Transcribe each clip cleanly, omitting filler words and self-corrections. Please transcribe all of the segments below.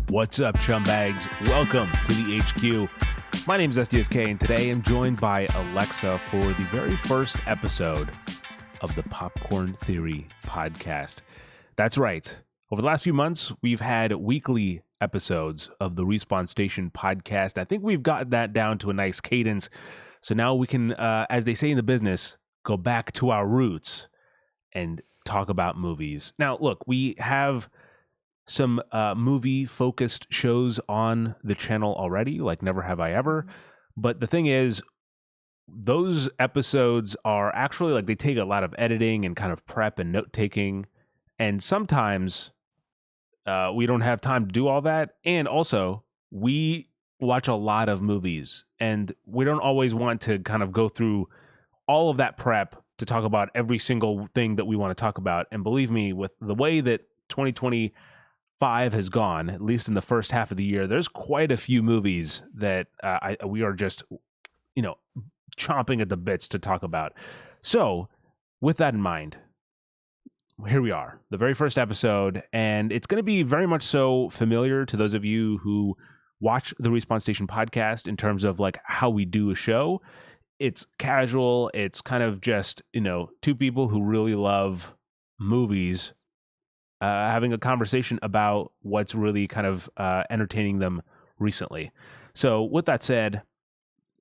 What's up, Chumbags? Welcome to the HQ. My name is SDSK, and today I'm joined by Alexa for the very first episode of the Popcorn Theory podcast. That's right. Over the last few months, we've had weekly episodes of the Respawn Station podcast. I think we've gotten that down to a nice cadence. So now we can, as they say in the business, go back to our roots and talk about movies. Now, look, we have some movie-focused shows on the channel already, like Never Have I Ever. But the thing is, those episodes are actually, like, they take a lot of editing and kind of prep and note-taking. And sometimes we don't have time to do all that. And also, we watch a lot of movies. And we don't always want to kind of go through all of that prep to talk about every single thing that we want to talk about. And believe me, with the way that 2025 has gone, at least in the first half of the year, there's quite a few movies that we are just, chomping at the bits to talk about. So, with that in mind, here we are, the very first episode, and it's going to be very much so familiar to those of you who watch the Respawn Station podcast in terms of like how we do a show. It's casual. It's kind of just, two people who really love movies having a conversation about what's really kind of entertaining them recently. So with that said,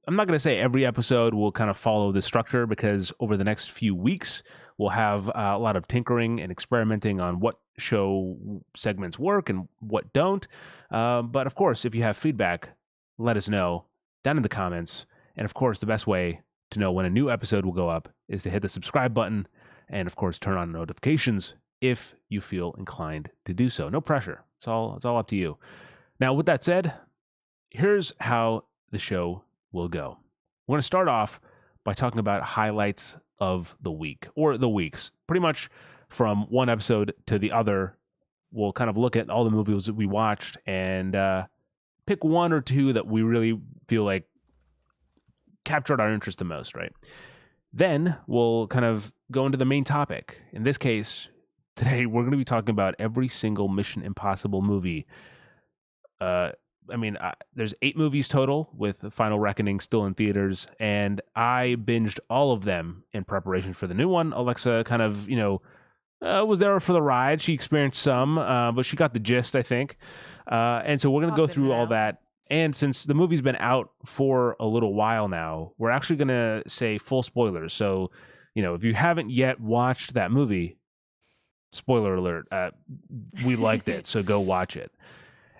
I'm not going to say every episode will kind of follow this structure, because over the next few weeks, we'll have a lot of tinkering and experimenting on what show segments work and what don't. But of course, if you have feedback, let us know down in the comments. And of course, the best way to know when a new episode will go up is to hit the subscribe button and, of course, turn on notifications if you feel inclined to do so. No pressure. It's all up to you. Now, with that said, here's how the show will go. We're going to start off by talking about highlights of the week, or the weeks. Pretty much from one episode to the other, we'll kind of look at all the movies that we watched and pick one or two that we really feel like captured our interest the most, right? Then we'll kind of go into the main topic. In this case, today we're going to be talking about every single Mission Impossible movie. There's 8 movies total, with Final Reckoning still in theaters, and I binged all of them in preparation for the new one. Alexa kind of, was there for the ride. She experienced some, but she got the gist, I think. And so we're going to go through all that. And since the movie's been out for a little while now, we're actually going to say full spoilers. So, if you haven't yet watched that movie, spoiler alert, we liked it, so go watch it.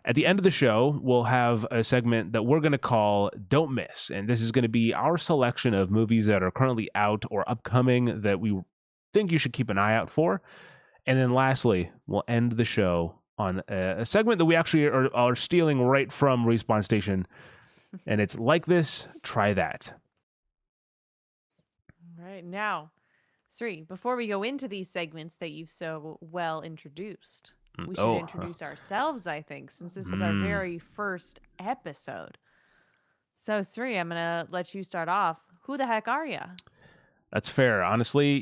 At the end of the show, we'll have a segment that we're going to call Don't Miss. And this is going to be our selection of movies that are currently out or upcoming that we think you should keep an eye out for. And then lastly, we'll end the show on a segment that we actually are stealing right from Respawn Station. And it's Like This, Try That. All right. Now, Sri, before we go into these segments that you've so well introduced, we should introduce ourselves, I think, since this is our very first episode. So, Sri, I'm going to let you start off. Who the heck are you? That's fair. Honestly,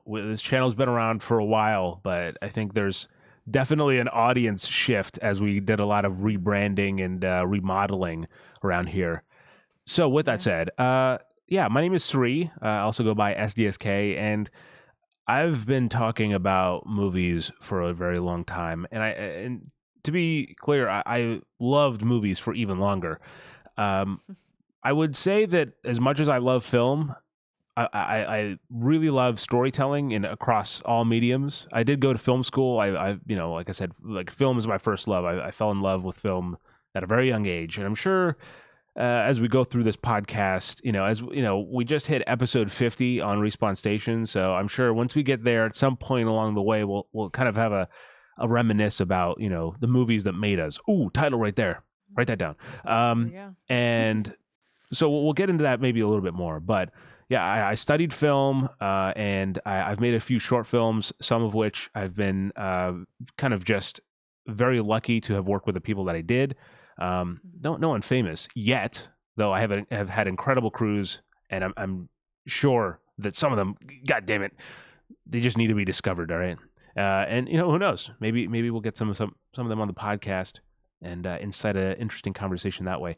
this channel's been around for a while, but I think there's definitely an audience shift as we did a lot of rebranding and remodeling around here. So with that said, my name is Sri. I also go by SDSK, and I've been talking about movies for a very long time, and to be clear, I loved movies for even longer. I would say that as much as I love film, I really love storytelling across all mediums. I did go to film school. I like I said, like, film is my first love. I fell in love with film at a very young age, and I'm sure as we go through this podcast, we just hit episode 50 on Respawn Station, so I'm sure once we get there at some point along the way, we'll kind of have a reminisce about the movies that made us. Ooh, title right there. Write that down. And so we'll get into that maybe a little bit more, but. Yeah, I studied film, and I've made a few short films, some of which I've been kind of just very lucky to have worked with the people that I did. No one famous yet, though. I have had incredible crews, and I'm sure that some of them, God damn it, they just need to be discovered. All right, and who knows? Maybe we'll get some of them on the podcast and incite an interesting conversation that way.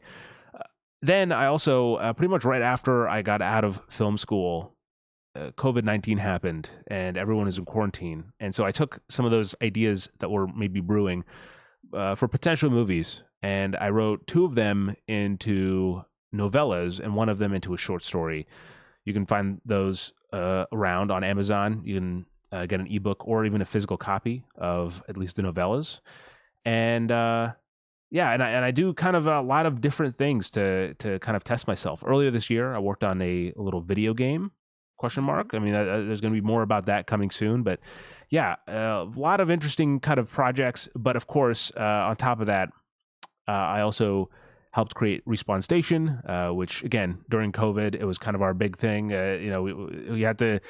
Then I also, pretty much right after I got out of film school, COVID-19 happened and everyone is in quarantine. And so I took some of those ideas that were maybe brewing for potential movies, and I wrote two of them into novellas and one of them into a short story. You can find those around on Amazon. You can get an ebook or even a physical copy of at least the novellas. And yeah, and I do kind of a lot of different things to kind of test myself. Earlier this year, I worked on a little video game. Question mark. I mean, there's going to be more about that coming soon, but yeah, a lot of interesting kind of projects. But of course, on top of that, I also helped create Respawn Station, which again during COVID it was kind of our big thing. We had to.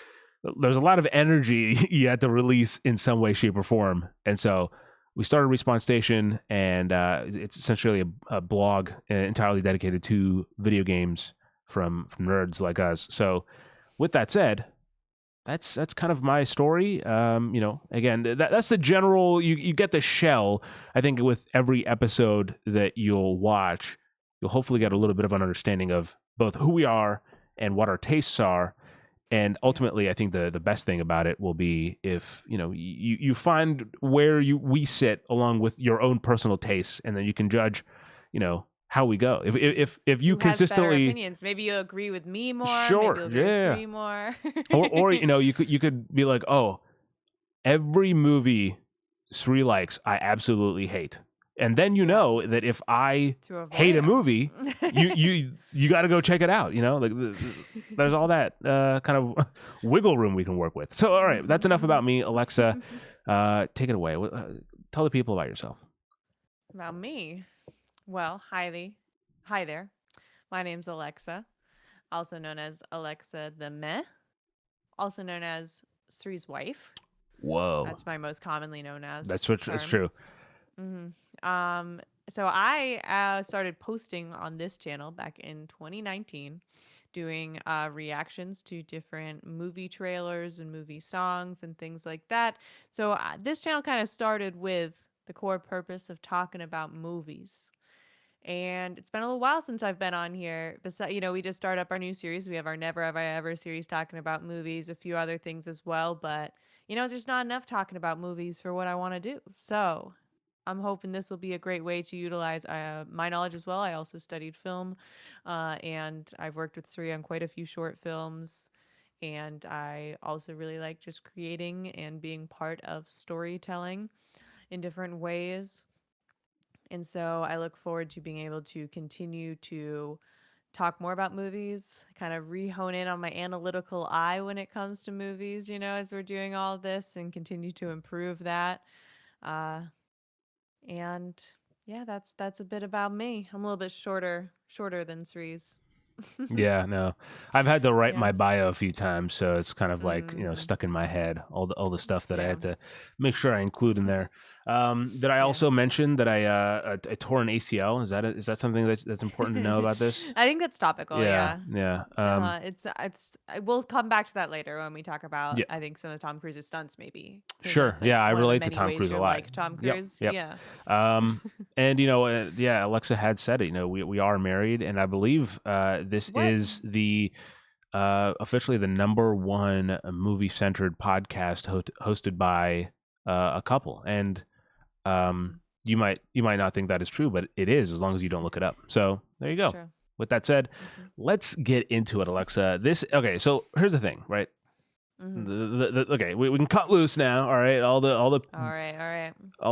There's a lot of energy you had to release in some way, shape, or form, and so we started Respawn Station, and it's essentially a blog entirely dedicated to video games from nerds like us. So, with that said, that's kind of my story. Again, that's the general. You get the shell. I think with every episode that you'll watch, you'll hopefully get a little bit of an understanding of both who we are and what our tastes are. And ultimately, I think the best thing about it will be if you find where we sit along with your own personal tastes, and then you can judge, how we go. If you Who has better consistently opinions, maybe you agree with me more. Sure, maybe you'll agree with Sri more. or you could be like, oh, every movie Sri likes, I absolutely hate. And then know that if I hate a movie, you got to go check it out. There's all that kind of wiggle room we can work with. So, all right, that's enough about me. Alexa, take it away. Tell the people about yourself. About me? Well, hi there. My name's Alexa, also known as Alexa the Meh, also known as Sri's wife. Whoa. That's my most commonly known as. That's true. Mm-hmm. So I started posting on this channel back in 2019, doing reactions to different movie trailers and movie songs and things like that. So this channel kind of started with the core purpose of talking about movies. And it's been a little while since I've been on here. Besides, we just started up our new series. We have our Never Have I Ever series talking about movies, a few other things as well. But, it's just not enough talking about movies for what I want to do. So I'm hoping this will be a great way to utilize my knowledge as well. I also studied film, and I've worked with Sri on quite a few short films. And I also really like just creating and being part of storytelling in different ways. And so I look forward to being able to continue to talk more about movies, kind of re-hone in on my analytical eye when it comes to movies, as we're doing all of this, and continue to improve that. And yeah, that's a bit about me. I'm a little bit shorter than Sri's. Yeah, no, I've had to write my bio a few times, so it's kind of like stuck in my head, all the stuff that I had to make sure I include in there. Did I also mention that I tore an ACL? Is that something that's important to know about this? I think that's topical. Yeah. We'll come back to that later when we talk about I think some of Tom Cruise's stunts, maybe. Sure. I relate to Tom Cruise a lot. Like Tom Cruise. Yep. Yeah. And Alexa had said it. We are married, and I believe this is the officially the number one movie centered podcast hosted by a couple. And you might not think that is true, but it is, as long as you don't look it up. So there you go. True. With that said, let's get into it, Alexa. So here's the thing, right? Okay, we can cut loose now. All right, all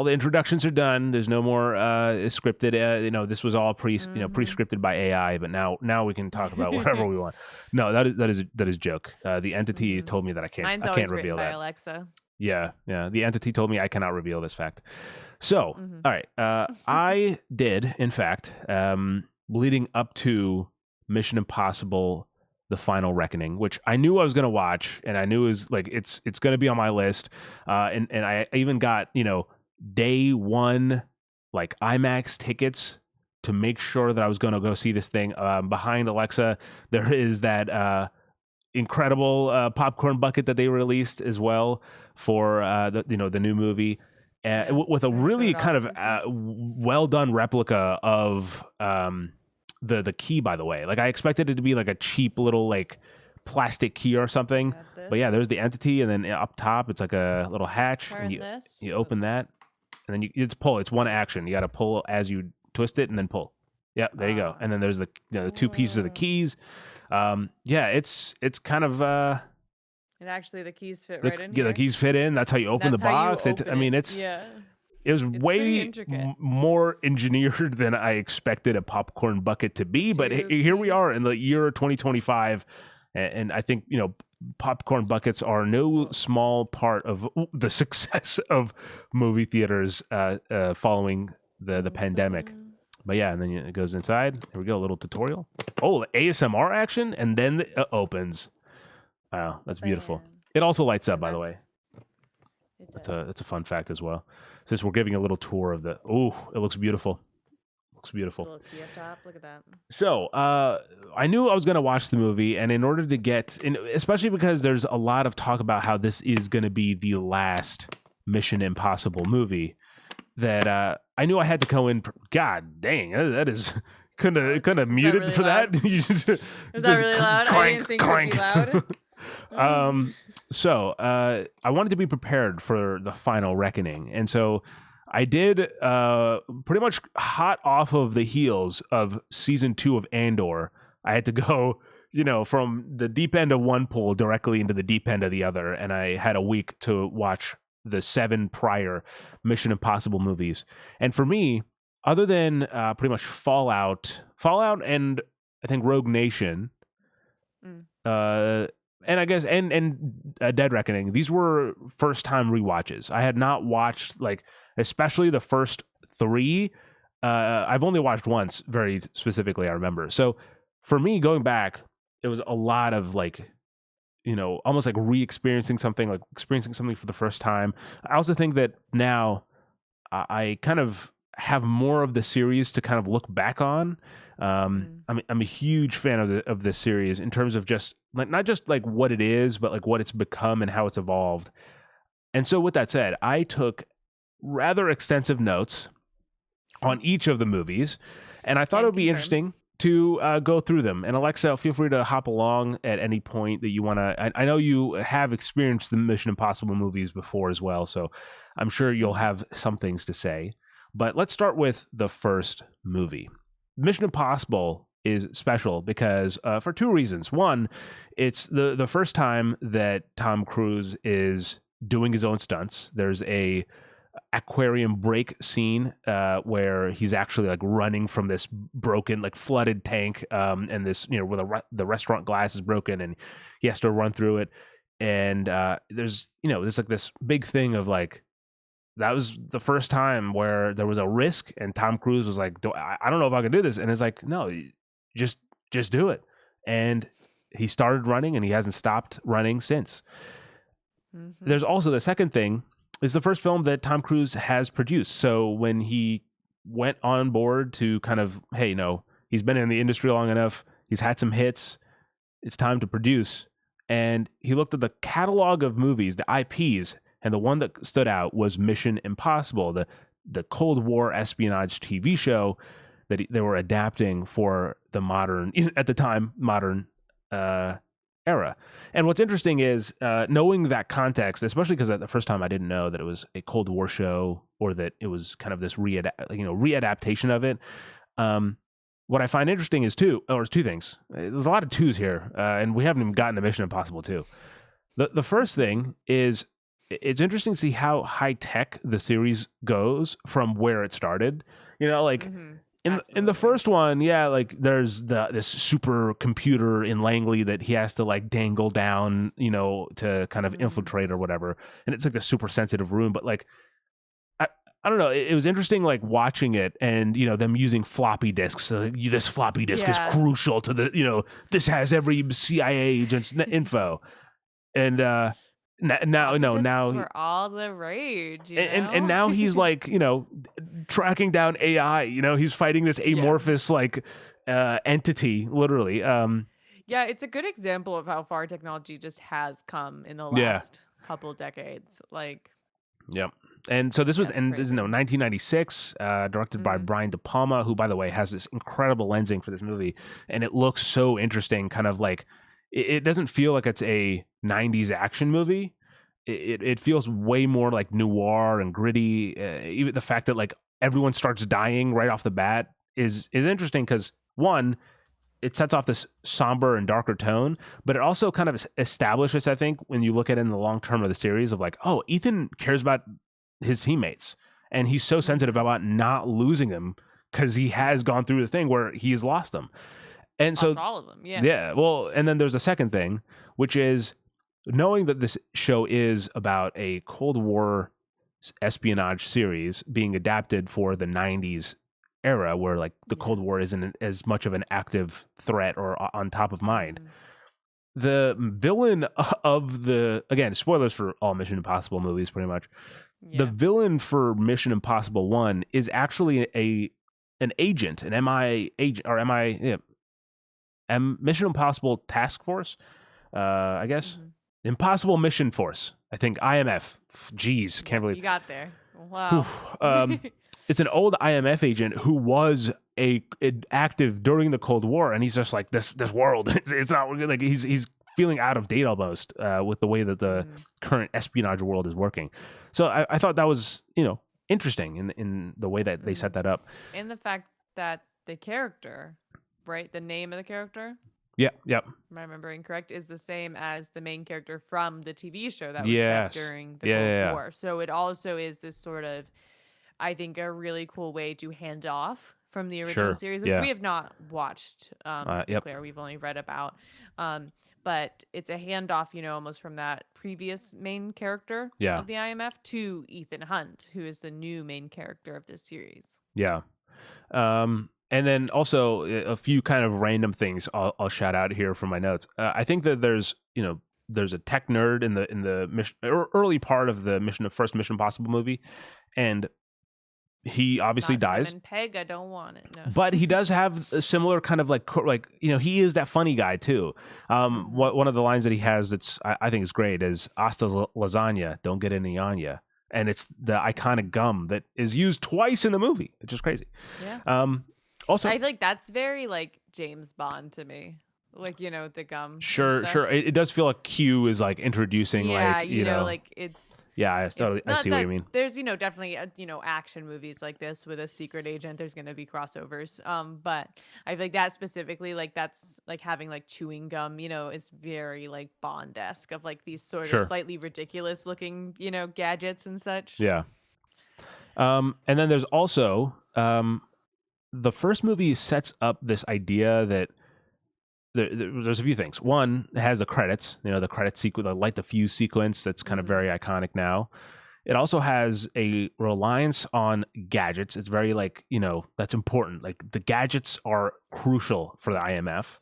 the introductions are done. There's no more scripted. This was all pre-scripted by AI, but now we can talk about whatever we want. No, that is a joke. The entity told me that I can't reveal that. By Alexa. Yeah. The entity told me I cannot reveal this fact. So, all right, I did, in fact, leading up to Mission Impossible: The Final Reckoning, which I knew I was going to watch, and I knew it was like it's going to be on my list. And I even got day one like IMAX tickets to make sure that I was going to go see this thing. Behind Alexa, there is that incredible popcorn bucket that they released as well for the new movie. with a really kind of off. well done replica of the key. By the way, like I expected it to be like a cheap little like plastic key or something, but yeah, there's the entity, and then up top it's like a little hatch, and you open that, and then it's pull. It's one action. You got to pull as you twist it, and then pull. Yeah, there you go. And then there's the two pieces of the keys. Yeah, it's kind of and actually the keys fit right in here. The keys fit in. That's how you open the box. It was way more engineered than I expected a popcorn bucket to be. But here we are in the year 2025, and I think popcorn buckets are no small part of the success of movie theaters following the pandemic. But yeah, and then it goes inside. Here we go, a little tutorial. Oh, ASMR action, and then it opens. Wow, that's beautiful. It also lights up, by the way. That's a fun fact as well. Since we're giving a little tour of the, it looks beautiful. Looks beautiful. Little key up top. Look at that. So, I knew I was going to watch the movie, and in order to get, especially because there's a lot of talk about how this is going to be the last Mission Impossible movie, that I knew I had to go in. God dang, that is couldn't have muted really for loud? That. Is that really loud? Clank, I didn't think it would be loud. So I wanted to be prepared for the final reckoning, and so I did pretty much hot off of the heels of season 2 of Andor. I had to go, from the deep end of one pool directly into the deep end of the other, and I had a week to watch the 7 prior Mission Impossible movies. And for me, other than pretty much Fallout, and I think Rogue Nation, and I guess and Dead Reckoning, these were first time rewatches. I had not watched, like, especially the first 3. I've only watched once, very specifically, I remember. So for me, going back, it was a lot of like, almost like experiencing something for the first time. I also think that now I kind of have more of the series to kind of look back on. I'm a huge fan of this series in terms of just like, not just like what it is, but like what it's become and how it's evolved. And so with that said, I took rather extensive notes on each of the movies, and I thought it would be interesting to go through them. And Alexa, feel free to hop along at any point that you want to. I know you have experienced the Mission Impossible movies before as well, so I'm sure you'll have some things to say. But let's start with the first movie. Mission Impossible is special because for 2 reasons. One, it's the first time that Tom Cruise is doing his own stunts. There's a aquarium break scene where he's actually like running from this broken, like flooded tank, and this, where the restaurant glass is broken and he has to run through it. And there's like this big thing of like, that was the first time where there was a risk, and Tom Cruise was like, I don't know if I can do this. And it's like, no, just do it. And he started running, and he hasn't stopped running since. Mm-hmm. There's also the second thing. It's the first film that Tom Cruise has produced. So when he went on board to kind of, hey, he's been in the industry long enough. He's had some hits. It's time to produce. And he looked at the catalog of movies, the IPs, and the one that stood out was Mission Impossible, the Cold War espionage TV show that they were adapting for the modern, at the time, modern era. And what's interesting is knowing that context, especially because at the first time I didn't know that it was a Cold War show or that it was kind of this readaptation of it. What I find interesting is two things. There's a lot of twos here, and we haven't even gotten to Mission Impossible 2. The first thing is, it's interesting to see how high tech the series goes from where it started. In the first one, yeah, like there's this super computer in Langley that he has to like dangle down, to kind of infiltrate or whatever, and it's like this super sensitive room. But like, I don't know, it was interesting like watching it and them using floppy disks. So this floppy disk is crucial to the this has every CIA agent's info, and now were all the rage, and now he's like tracking down AI. He's fighting this amorphous like entity, literally. It's a good example of how far technology just has come in the last couple decades. Like, yeah, And so this was, That's and this is, crazy. 1996, directed by Brian De Palma, who, by the way, has this incredible lensing for this movie, and it looks so interesting. Kind of like it doesn't feel like it's a 90s action movie. It feels way more like noir and gritty. Even the fact that like everyone starts dying right off the bat is interesting because one, it sets off this somber and darker tone, but it also kind of establishes, I think, when you look at it in the long term of the series, of like, oh, Ethan cares about his teammates, and he's so sensitive about not losing them because he has gone through the thing where he has lost them, and Lost so all of them. Yeah. yeah. Well, and then there's a second thing, which is knowing that this show is about a Cold War espionage series being adapted for the 90s era where like the Cold War isn't as much of an active threat or on top of mind. The villain of the, again, spoilers for all Mission Impossible movies pretty much. The villain for Mission Impossible 1 is actually an agent, an MI agent, or Mission Impossible Task Force, I guess. Impossible Mission Force. I think IMF. Jeez, can't believe you got there. Wow. It's an old IMF agent who was active during the Cold War, and he's just like this world. It's not like he's feeling out of date almost with the way that the current espionage world is working. So I thought that was interesting in the way that they set that up, and the fact that the character, right, the name of the character. Yep. Am I remembering correct? Is the same as the main character from the TV show that was set during the Cold War. So it also is this sort of, I think, a really cool way to hand off from the original series, which we have not watched. To be clear, we've only read about. But it's a handoff, almost from that previous main character of the IMF to Ethan Hunt, who is the new main character of this series. Yeah. And then also a few kind of random things I'll shout out here from my notes. I think that there's a tech nerd in the mission, early part of the first Mission Impossible movie, and he obviously dies. Simon Pegg, I don't want it. No. But he does have a similar kind of like he is that funny guy too. One of the lines that he has that's I think is great is "Hasta lasagna, don't get any on ya," and it's the iconic gum that is used twice in the movie, which is crazy. Yeah. Also, I feel like that's very like James Bond to me. Like, the gum. Sure. It does feel like Q is like introducing like it's. Yeah, I see what you mean. There's, definitely, action movies like this with a secret agent. There's going to be crossovers. But I feel like that specifically, like that's like having like chewing gum, is very like Bond-esque of like these sort of slightly ridiculous looking, gadgets and such. Yeah. And then there's also the first movie sets up this idea that there's a few things. One, it has the credits, the credit sequence, the light the fuse sequence that's kind of very iconic now. It also has a reliance on gadgets. It's very like, that's important. Like the gadgets are crucial for the IMF.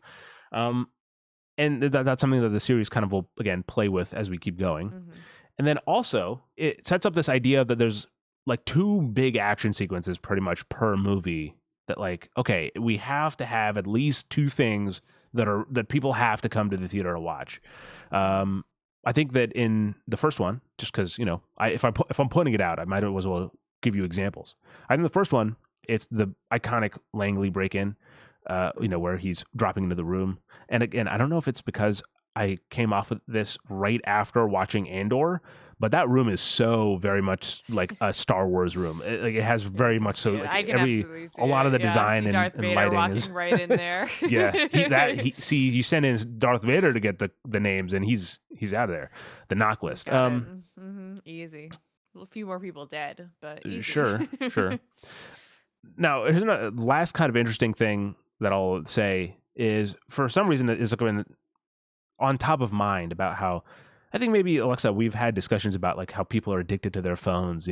And that's something that the series kind of will, again, play with as we keep going. And then also it sets up this idea that there's like two big action sequences pretty much per movie that like, okay, we have to have at least two things that people have to come to the theater to watch. I think that in the first one, just because if I'm putting it out, I might as well give you examples. I think the first one, it's the iconic Langley break-in, where he's dropping into the room. And again, I don't know if it's because I came off of this right after watching Andor, but that room is so very much like a Star Wars room. It has very much so. Like I can absolutely see a lot of the Yeah, design Darth and Vader lighting walking is right in there. See, you send in Darth Vader to get the names, and he's out of there. The knock list. Easy. A few more people dead, but easy. Sure. Now, here's a last kind of interesting thing that I'll say is, for some reason, it is like on top of mind about how, I think maybe, Alexa, we've had discussions about like how people are addicted to their phones,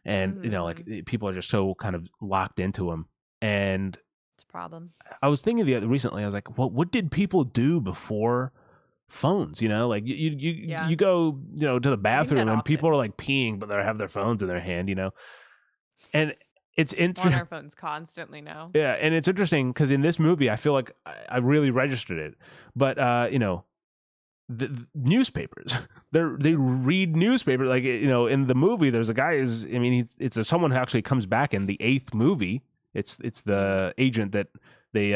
and like people are just so kind of locked into them. And it's a problem. I was thinking recently, I was like, what did people do before phones? Like you go to the bathroom and people are like peeing, but they have their phones in their hand, and it's interesting. On our phones constantly now. Yeah, and it's interesting because in this movie, I feel like I really registered it, but the newspapers. They read newspapers. Like, in the movie, there's a guy it's someone who actually comes back in the 8th movie. It's the agent that they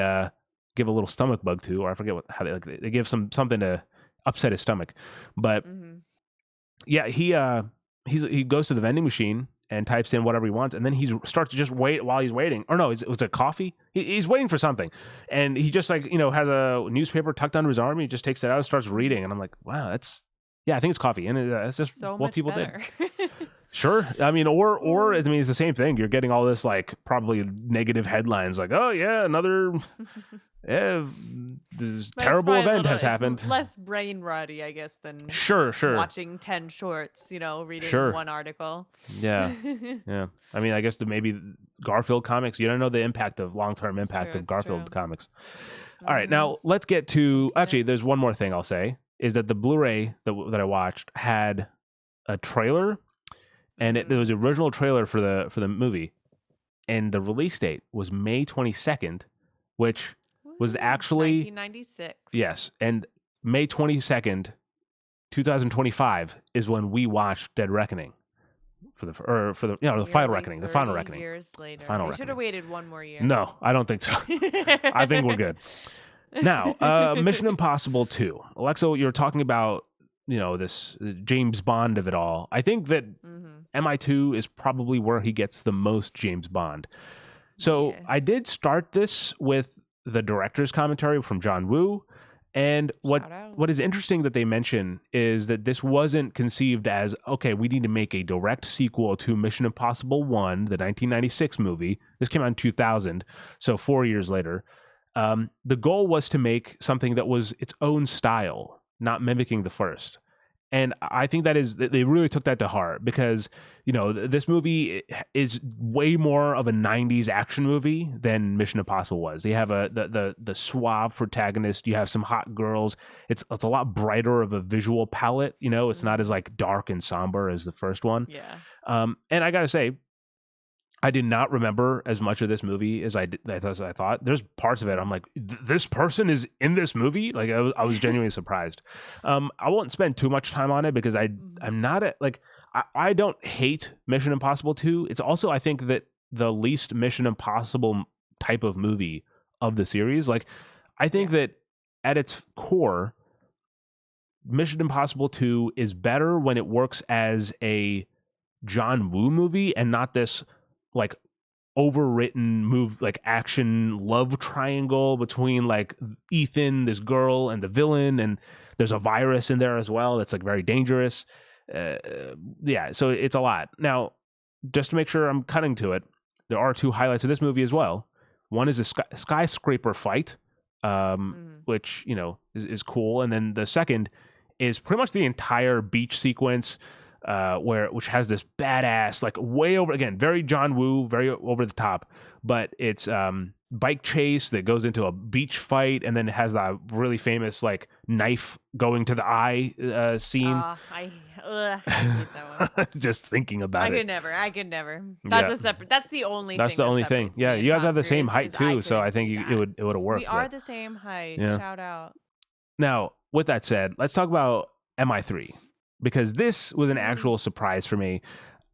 give a little stomach bug to, or I forget how they give something to upset his stomach. But yeah, he goes to the vending machine and types in whatever he wants, and then he starts to just wait while he's waiting. Or no, was it coffee? He's waiting for something, and he just has a newspaper tucked under his arm. He just takes it out and starts reading, and I'm like, wow, I think it's coffee, and that's just so what people better. did. Sure, or it's the same thing. You're getting all this probably negative headlines, like, oh yeah, another this terrible event has happened. Less brain rotty, I guess, than sure watching 10 shorts, reading one article. Yeah. Yeah. I guess maybe Garfield comics, you don't know the long-term impact of Garfield comics. All right, now let's get to, actually, there's one more thing I'll say, is that the Blu-ray that I watched had a trailer, and there was an original trailer for the movie, and the release date was May 22nd, which was actually 1996. Yes, and May 22nd, 2025 is when we watched Dead Reckoning for the final reckoning, the final reckoning. Years later, we should have waited one more year. No, I don't think so. I think we're good. Now, Mission Impossible 2. Alexa, you're talking about this James Bond of it all. I think that MI2 is probably where he gets the most James Bond. So I did start this with the director's commentary from John Woo. And what is interesting that they mention is that this wasn't conceived as, okay, we need to make a direct sequel to Mission Impossible 1, the 1996 movie. This came out in 2000, so 4 years later. The goal was to make something that was its own style, not mimicking the first. And I think they really took that to heart, because, this movie is way more of a 90s action movie than Mission Impossible was. They have the suave protagonist. You have some hot girls. It's a lot brighter of a visual palette. It's not as dark and somber as the first one. Yeah. And I got to say, I did not remember as much of this movie as I thought. There's parts of it I'm like, this person is in this movie? Like, I was genuinely surprised. I won't spend too much time on it, because I'm not I don't hate Mission Impossible 2. It's also, I think, that the least Mission Impossible type of movie of the series. I think that at its core, Mission Impossible 2 is better when it works as a John Woo movie and not this overwritten action love triangle between Ethan, this girl, and the villain, and there's a virus in there as well that's very dangerous. So it's a lot. Now, just to make sure I'm cutting to it, there are 2 highlights of this movie as well. One is a skyscraper fight, which is cool, and then the second is pretty much the entire beach sequence, which has this badass, way over, again, very John Woo, very over the top, but it's bike chase that goes into a beach fight, and then it has that really famous knife going to the eye scene. I hate that one. Just thinking about it. I could never. That's a separate. That's the only. That's thing the only thing. Yeah, you guys have the same height too, so I think it would have worked. We are the same height. Yeah. Shout out. Now, with that said, let's talk about MI3. Because this was an actual surprise for me.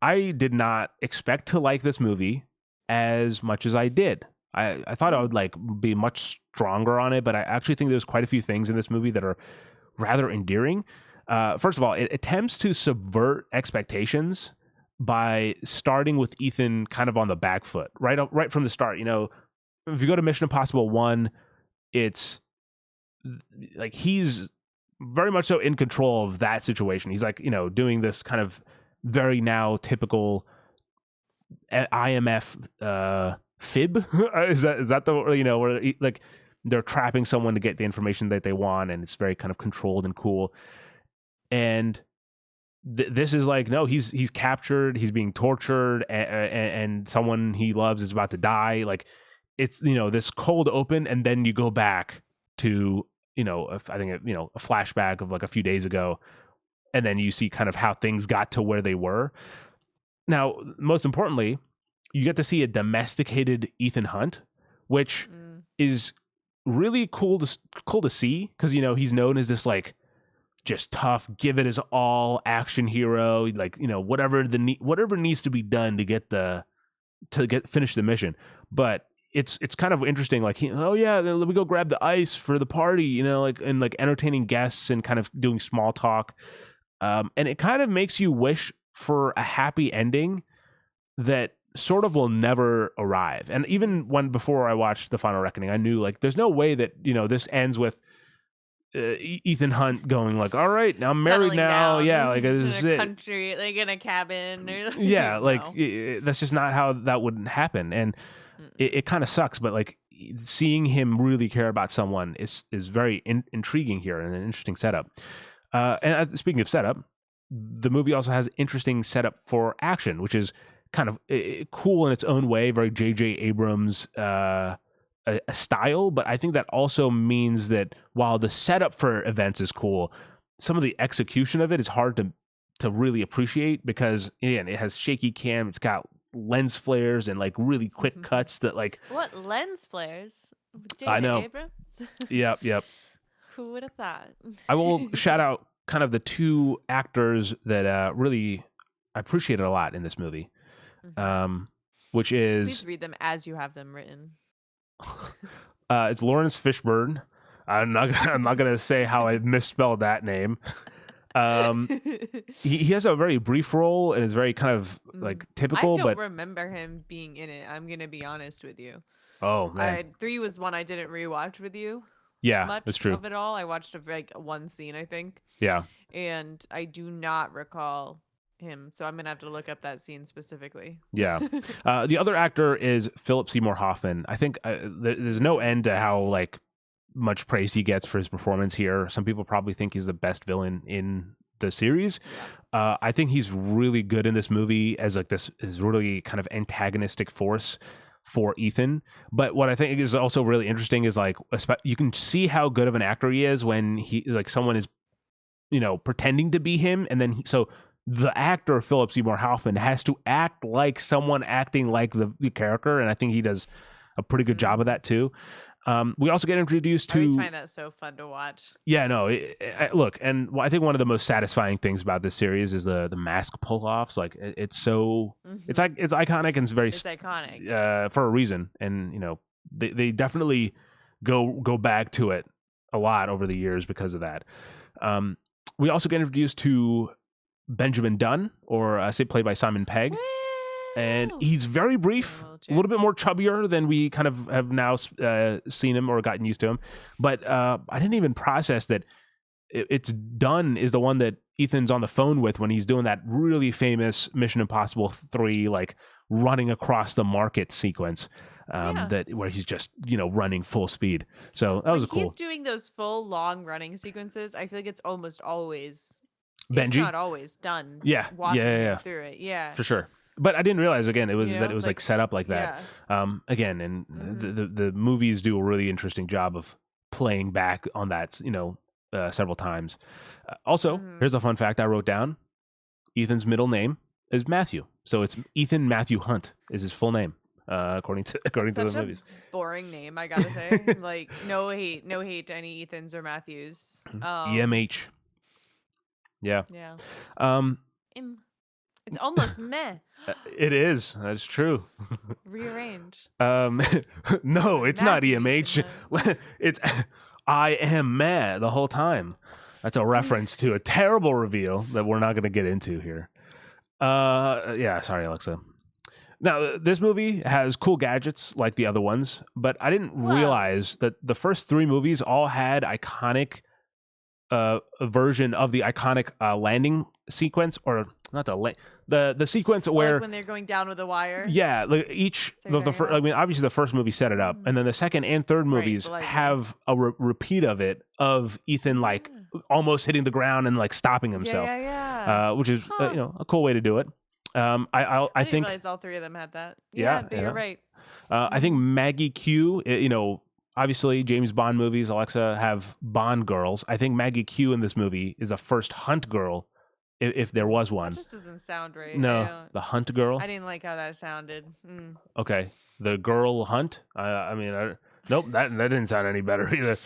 I did not expect to like this movie as much as I did. I thought I would be much stronger on it, but I actually think there's quite a few things in this movie that are rather endearing. First of all, it attempts to subvert expectations by starting with Ethan kind of on the back foot, right from the start. If you go to Mission Impossible 1, it's he's very much so in control of that situation. He's doing this kind of very now typical IMF fib. is that the where they're trapping someone to get the information that they want, and it's very kind of controlled and cool. And this is no, he's captured, he's being tortured, and someone he loves is about to die. It's this cold open, and then you go back to I think a flashback of a few days ago, and then you see kind of how things got to where they were. Now, most importantly, you get to see a domesticated Ethan Hunt, which is really cool to see, because he's known as this just tough, give it his all, action hero, like, you know, whatever needs to be done to finish the mission. But it's kind of interesting, like, oh yeah, let me go grab the ice for the party, you know, like, and like entertaining guests and kind of doing small talk. And it kind of makes you wish for a happy ending that sort of will never arrive. And even before I watched The Final Reckoning, I knew, like, there's no way that, you know, this ends with Ethan Hunt going like, all right, now I'm married now. Yeah, like, this is in a it. Country, like in a cabin. Or, yeah, like, no. that's just not how that would happen. And it kind of sucks, but like seeing him really care about someone is very intriguing here and an interesting setup. And speaking of setup, the movie also has interesting setup for action, which is kind of cool in its own way, very J.J. Abrams a style. But I think that also means that while the setup for events is cool, some of the execution of it is hard to really appreciate, because again, it has shaky cam, it's got lens flares and like really quick cuts that, like, what lens flares? I know. Abrams? Yep. Who would have thought? I will shout out kind of the two actors that really I appreciated a lot in this movie, which is... Please read them as you have them written. It's Lawrence Fishburne. I'm not gonna say how I misspelled that name. He has a very brief role and is very kind of like typical. I don't but remember him being in it. I'm gonna be honest with you. Oh man, 3 was one I didn't rewatch with you. Yeah, much that's true. Of it all, I watched like one scene, I think. Yeah, and I do not recall him, so I'm gonna have to look up that scene specifically. Yeah, the other actor is Philip Seymour Hoffman. I think there's no end to how like much praise he gets for his performance here. Some people probably think he's the best villain in the series. I think he's really good in this movie as like this is really kind of antagonistic force for Ethan. But what I think is also really interesting is like you can see how good of an actor he is when he like someone is, you know, pretending to be him, and then so the actor Philip Seymour Hoffman has to act like someone acting like the character, and I think he does a pretty good job of that too. We also get introduced to... I always find that so fun to watch. Yeah, no, look, and I think one of the most satisfying things about this series is the mask pull-offs. Like, it's so... It's like it's iconic, and it's iconic for a reason. And, you know, they definitely go back to it a lot over the years because of that. We also get introduced to Benjamin Dunn, or played by Simon Pegg. And he's very brief, a little bit more chubbier than we kind of have now seen him or gotten used to him. But I didn't even process that it's Dunn is the one that Ethan's on the phone with when he's doing that really famous Mission Impossible 3, like running across the market sequence, where he's just, you know, running full speed. So that was cool. He's doing those full long running sequences. I feel like it's almost always Benji, if not always done. Walking through it. Yeah, for sure. But I didn't realize again it was like set up like that. Yeah. Again, and the movies do a really interesting job of playing back on that, you know, several times. Also, here's a fun fact I wrote down: Ethan's middle name is Matthew, so it's Ethan Matthew Hunt is his full name, according to the movies. Boring name, I gotta say. Like no hate to any Ethans or Matthews. EMH. Yeah. It's almost meh. It is. That's true. Rearrange. No, it's not EMH. It's I am meh the whole time. That's a reference to a terrible reveal that we're not going to get into here. Yeah, sorry, Alexa. Now, this movie has cool gadgets like the other ones, but I didn't realize that the first 3 movies all had iconic a version of the iconic landing sequence, or not the sequence where like when they're going down with the wire. Yeah, like I mean, obviously the first movie set it up, and then the second and third movies have a repeat of it, of Ethan like almost hitting the ground and like stopping himself. Which is you know, a cool way to do it. I think realize all 3 of them had that. Yeah, but you're right. I think Maggie Q, you know, obviously James Bond movies, Alexa, have Bond girls. I think Maggie Q in this movie is the first Hunt girl, if there was one. That just doesn't sound right. No, the Hunt girl. I didn't like how that sounded. Okay, the girl Hunt. I mean, Nope, that didn't sound any better either.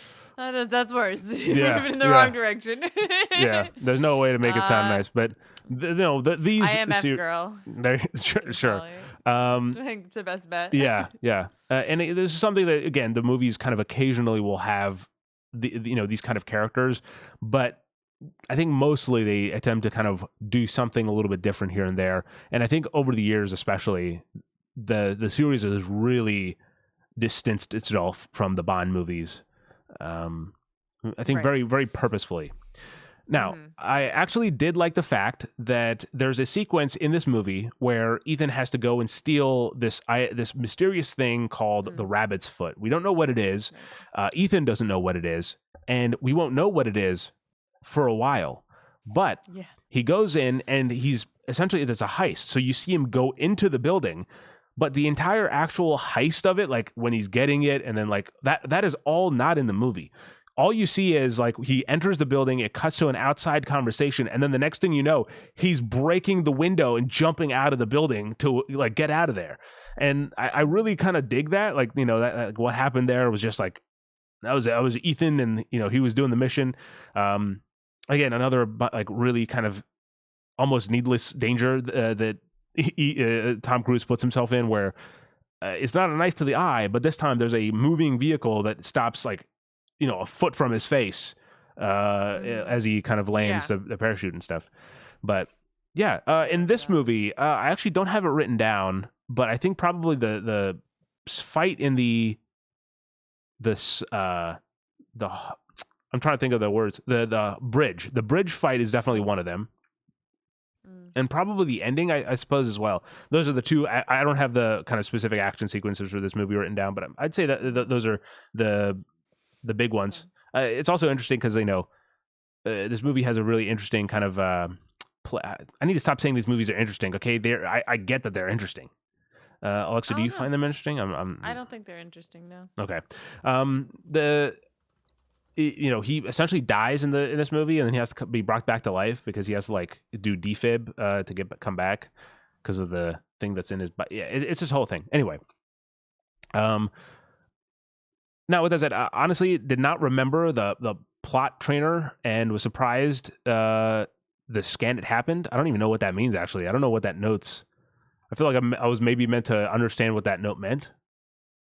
That's worse. Yeah, Even in the wrong direction. Yeah, there's no way to make it sound nice, but these IMF girl. Sure. I think it's the best bet. Yeah. And this is something that, again, the movies kind of occasionally will have these kind of characters, but I think mostly they attempt to kind of do something a little bit different here and there. And I think over the years, especially, the series has really distanced itself from the Bond movies. I think very, very purposefully. Now, I actually did like the fact that there's a sequence in this movie where Ethan has to go and steal this mysterious thing called the rabbit's foot. We don't know what it is. Ethan doesn't know what it is, and we won't know what it is for a while. But he goes in, and he's essentially, there's a heist. So you see him go into the building, but the entire actual heist of it, like when he's getting it, and then like that is all not in the movie. All you see is like he enters the building, it cuts to an outside conversation, and then the next thing you know, he's breaking the window and jumping out of the building to like get out of there. And I really kind of dig that. Like, that what happened there was just like that was Ethan, and he was doing the mission. Again, another like really kind of almost needless danger that Tom Cruise puts himself in, where it's not a knife to the eye, but this time there's a moving vehicle that stops like a foot from his face as he kind of lands the parachute and stuff. But in this movie, I actually don't have it written down, but I think probably the fight in the I'm trying to think of the words, the bridge fight is definitely one of them. And probably the ending, I suppose, as well. Those are the two. I don't have the kind of specific action sequences for this movie written down, but I'd say that those are the big ones. It's also interesting because this movie has a really interesting kind of I need to stop saying these movies are interesting. Okay, I get that they're interesting. Alexa, do you find them interesting? I don't think they're interesting. No. Okay. He essentially dies in this movie, and then he has to be brought back to life because he has to like do defib to come back because of the thing that's in his body. Yeah, it's this whole thing. Anyway. Now, with that said, I honestly did not remember the plot trainer and was surprised the scan it happened. I don't even know what that means, actually. I don't know what that notes. I feel like I was maybe meant to understand what that note meant,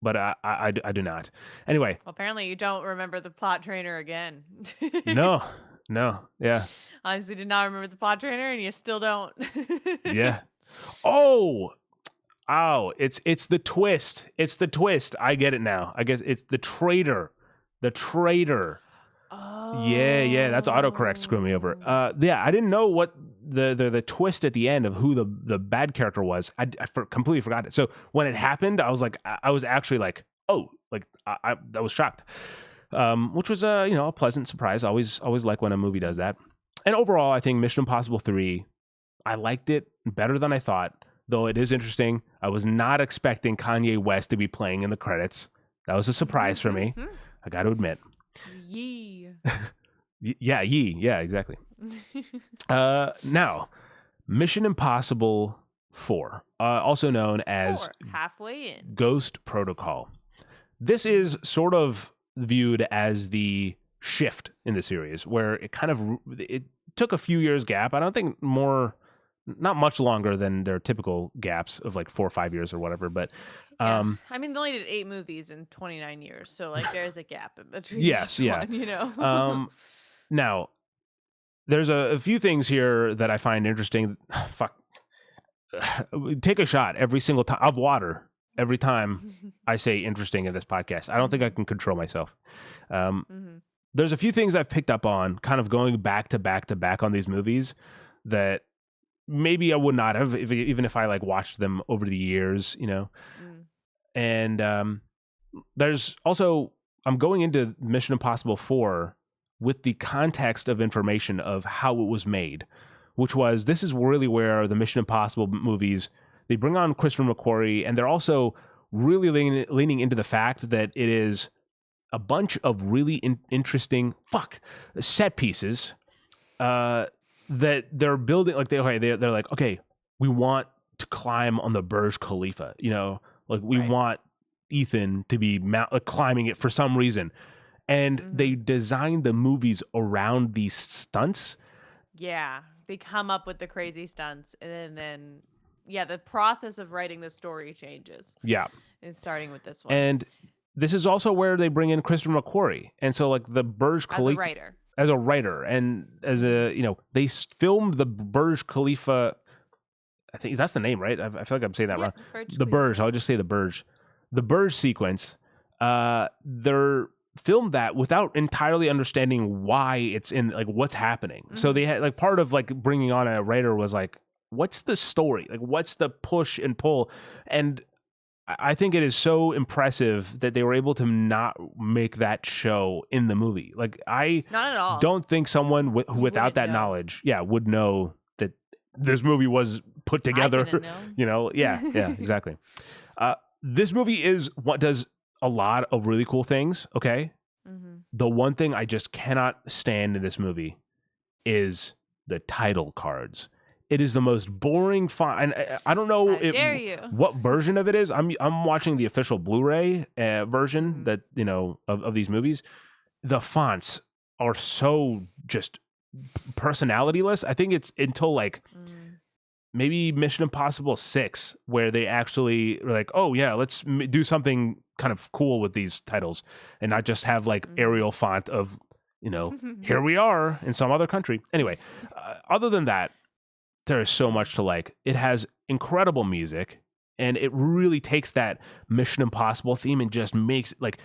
but I do not. Anyway. Well, apparently you don't remember the plot trainer again. No, yeah. Honestly, did not remember the plot trainer, and you still don't. Yeah. Oh, it's the twist. It's the twist. I get it now. I guess it's the traitor. The traitor. Oh. Yeah. That's autocorrect screwing me over. I didn't know what the twist at the end of who the bad character was. I completely forgot it. So when it happened, I was like, I was actually like, oh, like I was shocked. Which was a pleasant surprise. Always like when a movie does that. And overall, I think Mission Impossible 3, I liked it better than I thought. Though it is interesting, I was not expecting Kanye West to be playing in the credits. That was a surprise for me. I got to admit. Yee. Yeah, exactly. Now, Mission Impossible 4, also known as halfway in Ghost Protocol. This is sort of viewed as the shift in the series, where it took a few years gap. I don't think not much longer than their typical gaps of like 4 or 5 years or whatever, but I mean, they only did 8 movies in 29 years, so like there's a gap in between. Yes, yeah. One, Now, there's a few things here that I find interesting. Fuck, take a shot every single time of water every time I say interesting in this podcast. I don't think I can control myself. There's a few things I've picked up on, kind of going back to back on these movies that maybe I would not have even if I like watched them over the years, And there's also, I'm going into Mission Impossible 4 with the context of information of how it was made, which was, this is really where the Mission Impossible movies, they bring on Christopher McQuarrie, and they're also really leaning into the fact that it is a bunch of really interesting set pieces that they're building. Like they're like, okay, we want to climb on the Burj Khalifa, like we want Ethan to be climbing it for some reason. And they designed the movies around these stunts. Yeah, they come up with the crazy stunts, and then the process of writing the story changes. Yeah. And starting with this one. And this is also where they bring in Christopher McQuarrie. And so like the Burj Khalifa as a writer and as a, they filmed the Burj Khalifa. I think that's the name, right? I feel like I'm saying that wrong. The Burj. I'll just say the Burj. The Burj sequence. They're filmed that without entirely understanding why it's in, like, what's happening. So they had, like, part of like bringing on a writer was like, what's the story? Like, what's the push and pull? And I think it is so impressive that they were able to not make that show in the movie. Like, I not at all. Don't think someone without that knowledge, would know that this movie was put together. Yeah, exactly. This movie does a lot of really cool things. Okay. The one thing I just cannot stand in this movie is the title cards. It is the most boring font. And I don't know what version of it is. I'm watching the official Blu-ray version that, of these movies. The fonts are so just personalityless. I think it's until like maybe Mission Impossible 6 where they actually were like, oh yeah, let's do something kind of cool with these titles and not just have like Arial font of, here we are in some other country. Anyway, other than that, there is so much to like. It has incredible music, and it really takes that Mission Impossible theme and just makes like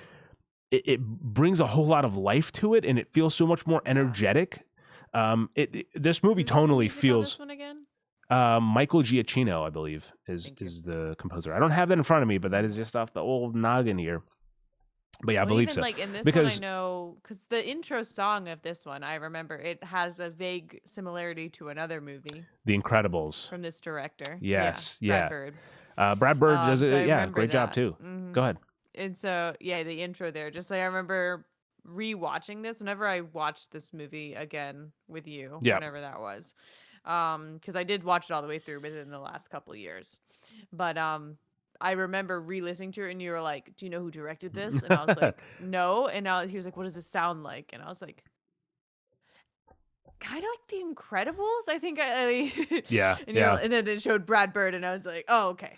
it brings a whole lot of life to it, and it feels so much more energetic. This movie tonally feels. This one again? Michael Giacchino, I believe, is the composer. I don't have that in front of me, but that is just off the old noggin here. But yeah, I believe so. Like in this one, I know because the intro song of this one, I remember it has a vague similarity to another movie, The Incredibles, from this director. Yes, Brad Bird. Brad Bird does it. Great job too. Go ahead. And so the intro there, just like I remember rewatching this whenever I watched this movie again with you, whenever that was, because I did watch it all the way through within the last couple of years, but I remember re-listening to it, and you were like, do you know who directed this? And I was like, no. And he was like, what does it sound like? And I was like, kind of like The Incredibles, I think. And then it showed Brad Bird, and I was like, oh, okay.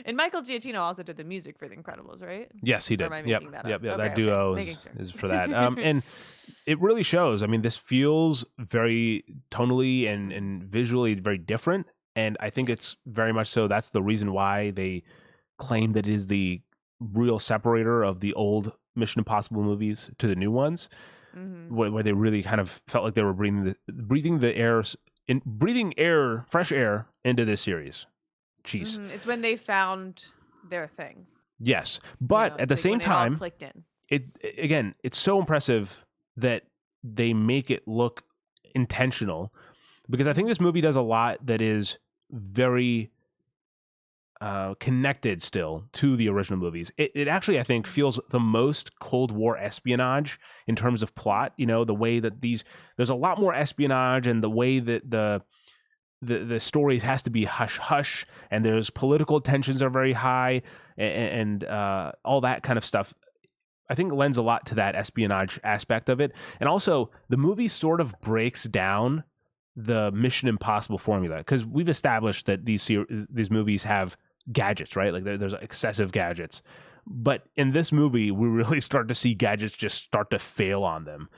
And Michael Giacchino also did the music for The Incredibles, right? Yes, he did. Or am I making that up? Okay, that duo is for that. And it really shows. I mean, this feels very tonally and visually very different. And I think it's very much so. That's the reason why they claim that it is the real separator of the old Mission Impossible movies to the new ones, where they really kind of felt like they were breathing fresh air into this series. Jeez, it's when they found their thing. Yes, but at the same time, it all clicked in. It's so impressive that they make it look intentional, because I think this movie does a lot that is very connected still to the original movies. It actually, I think, feels the most Cold War espionage in terms of plot. The way that there's a lot more espionage, and the way that the story has to be hush hush, and there's political tensions are very high, and all that kind of stuff. I think lends a lot to that espionage aspect of it. And also the movie sort of breaks down the Mission Impossible formula, because we've established that these movies have gadgets, right? Like there's excessive gadgets, but in this movie we really start to see gadgets just start to fail on them.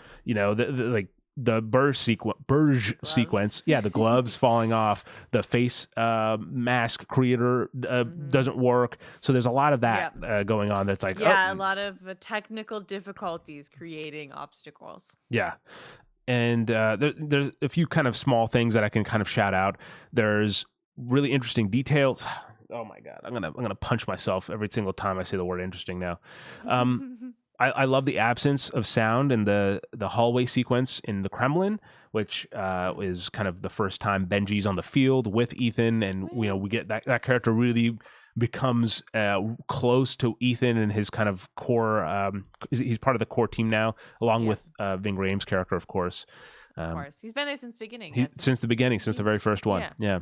The Burj sequence, the gloves falling off, the face mask creator doesn't work. So there's a lot of that going on. That's like a lot of technical difficulties creating obstacles. Yeah. And there's a few kind of small things that I can kind of shout out. There's really interesting details. Oh my God, I'm gonna punch myself every single time I say the word interesting now. I love the absence of sound in the hallway sequence in the Kremlin, which is kind of the first time Benji's on the field with Ethan, and we get that character really becomes close to Ethan and his kind of core. He's part of the core team now, along with Ving Rhames' character, of course. Of course, he's been there since the beginning. Since the very first one. Yeah.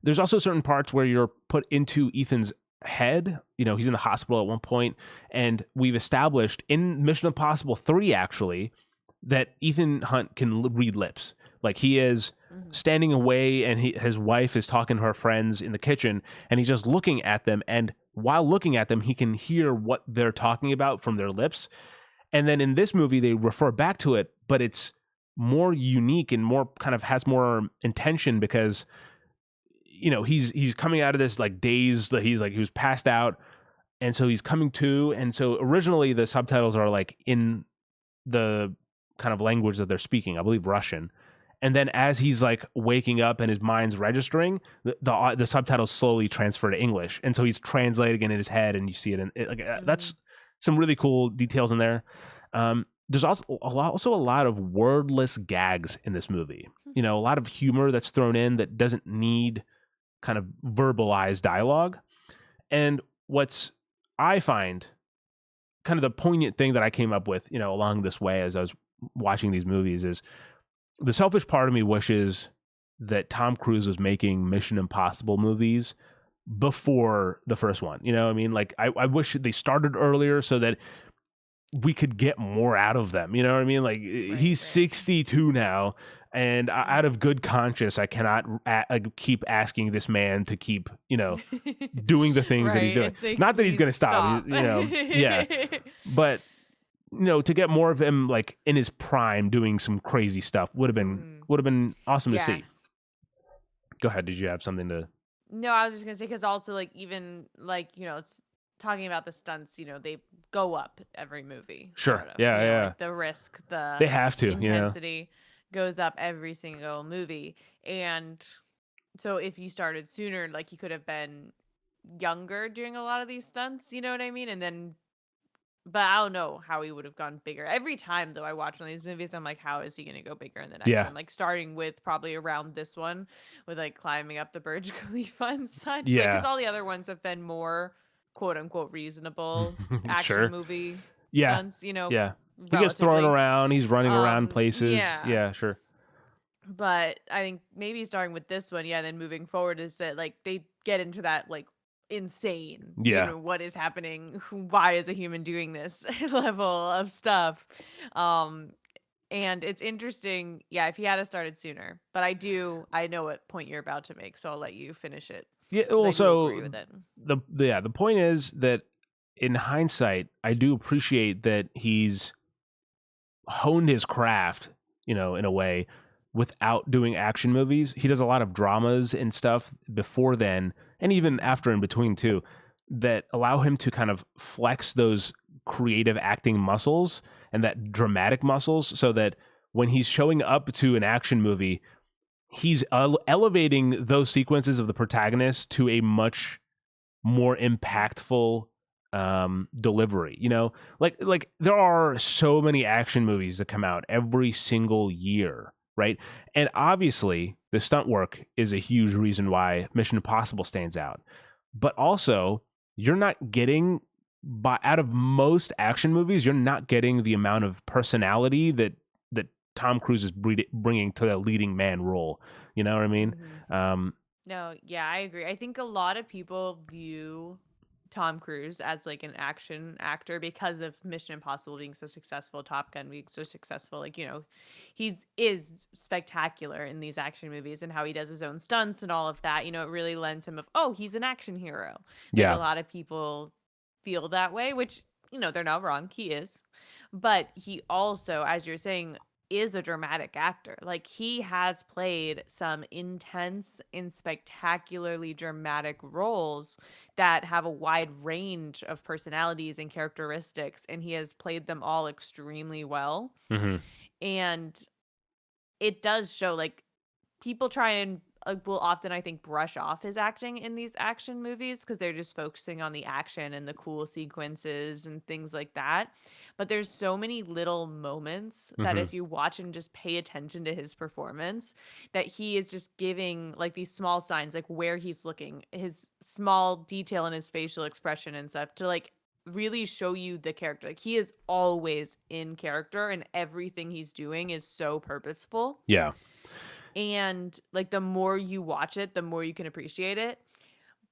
There's also certain parts where you're put into Ethan's head. He's in the hospital at one point, and we've established in Mission Impossible 3 actually that Ethan Hunt can read lips. Like he is standing away, and his wife is talking to her friends in the kitchen, and he's just looking at them, and while looking at them, he can hear what they're talking about from their lips. And then in this movie, they refer back to it, but it's more unique and more kind of has more intention because he's coming out of this like daze, that he was passed out, and so he's coming to. And so originally the subtitles are like in the kind of language that they're speaking, I believe Russian. And then as he's like waking up and his mind's registering, the subtitles slowly transfer to English, and so he's translating it in his head, and you see it in it, that's some really cool details in there. There's also a lot of wordless gags in this movie. A lot of humor that's thrown in that doesn't need kind of verbalized dialogue. And what's I find kind of the poignant thing that I came up with, along this way as I was watching these movies is the selfish part of me wishes that Tom Cruise was making Mission Impossible movies before the first one. I mean? Like, I wish they started earlier so that we could get more out of them. You know what I mean? Like, he's 62 now, and out of good conscience, I cannot keep asking this man to keep, doing the things that he's doing. Like, not that he's going to stop. Yeah. But to get more of him like in his prime doing some crazy stuff would have been awesome to see. Go ahead. Did you have something to? No, I was just gonna say, because also like even like it's talking about the stunts, they go up every movie. Sure. Sort of, yeah. Like the risk, they have to. Intensity goes up every single movie, and so if you started sooner, like you could have been younger doing a lot of these stunts. You know what I mean? And then. But I don't know how he would have gone bigger. Every time, though, I watch one of these movies, I'm like, how is he going to go bigger in the next one? Like, starting with probably around this one, with, like, climbing up the Burj Khalifa and such. Yeah. Because all the other ones have been more, quote-unquote, reasonable action movie stunts, Yeah. He gets thrown around. He's running around places. Yeah, sure. But I think maybe starting with this one, and then moving forward is that, like, they get into that, like, insane what is happening, why is a human doing this level of stuff. And it's interesting if he had started sooner, but I know what point you're about to make, so I'll let you finish it. Well, so agree with it. The point is that in hindsight I do appreciate that he's honed his craft in a way without doing action movies. He does a lot of dramas and stuff before then, and even after, in between too, that allow him to kind of flex those creative acting muscles and that dramatic muscles, so that when he's showing up to an action movie, he's elevating those sequences of the protagonist to a much more impactful delivery. Like there are so many action movies that come out every single year, right? And obviously the stunt work is a huge reason why Mission Impossible stands out. But also, you're not getting, out of most action movies, you're not getting the amount of personality that Tom Cruise is bringing to the leading man role. You know what I mean? No, I agree. I think a lot of people view Tom Cruise as like an action actor because of Mission Impossible being so successful, Top Gun being so successful. Like, is spectacular in these action movies, and how he does his own stunts and all of that. It really lends him he's an action hero. Like, a lot of people feel that way, which, they're not wrong. He is. But he also, as you're saying, is a dramatic actor. Like, he has played some intense and spectacularly dramatic roles that have a wide range of personalities and characteristics, and he has played them all extremely well. And it does show, like, people try and will often, I think, brush off his acting in these action movies because they're just focusing on the action and the cool sequences and things like that. But there's so many little moments that if you watch and just pay attention to his performance, that he is just giving like these small signs, like where he's looking, his small detail in his facial expression and stuff, to like really show you the character. Like, he is always in character, and everything he's doing is so purposeful. Yeah. And like, the more you watch it, the more you can appreciate it.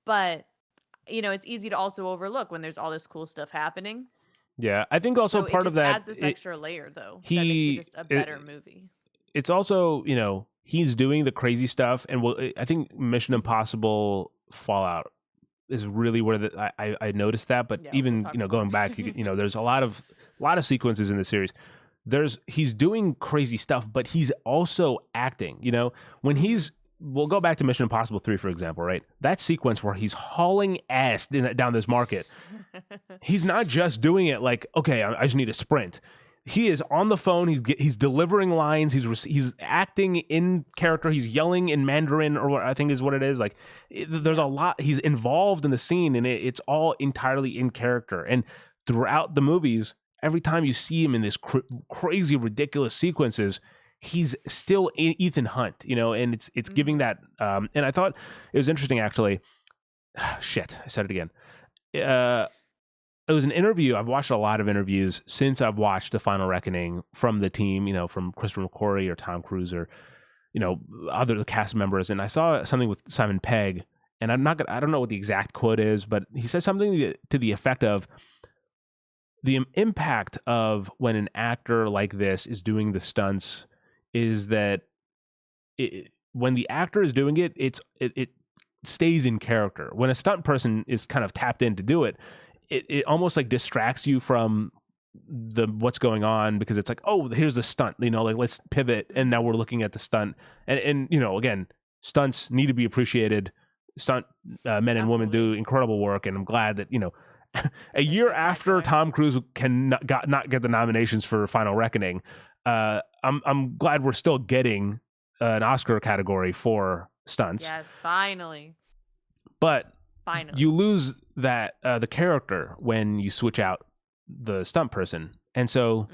But it's easy to also overlook when there's all this cool stuff happening. Yeah, I think also So it part of just that, adds this extra layer, though, that makes it he, just a better movie. it's also, he's doing the crazy stuff. And I think Mission Impossible Fallout is really where I noticed that. But Yeah, even, we'll talk going more. back, there's a lot of sequences in the series. He's doing crazy stuff, but he's also acting, when we'll go back to Mission Impossible 3, for example, right? That sequence where he's hauling ass down this market. He's not just doing it like, okay, I just need a sprint. He is on the phone. He's delivering lines. He's acting in character. He's yelling in Mandarin, or what I think is what it is. Like, there's a lot. He's involved in the scene, and it's all entirely in character. And throughout the movies, every time you see him in this crazy, ridiculous sequences, he's still Ethan Hunt, and it's giving that. And I thought it was interesting, actually. Shit, I said it again. It was an interview. I've watched a lot of interviews since I've watched The Final Reckoning from the team, from Christopher McQuarrie or Tom Cruise or, other cast members. And I saw something with Simon Pegg, and I don't know what the exact quote is, but he said something to the effect of the impact of when an actor like this is doing the stunts is that when the actor is doing it, it stays in character. When a stunt person is kind of tapped in to do it, it almost like distracts you from what's going on, because it's like, oh, here's the stunt, like let's pivot, and now we're looking at the stunt, and again, stunts need to be appreciated. Stunt men and women do incredible work, and I'm glad that a year after Tom Cruise can not get the nominations for Final Reckoning, I'm glad we're still getting an Oscar category for stunts. Yes, finally. But you lose that the character when you switch out the stunt person. And so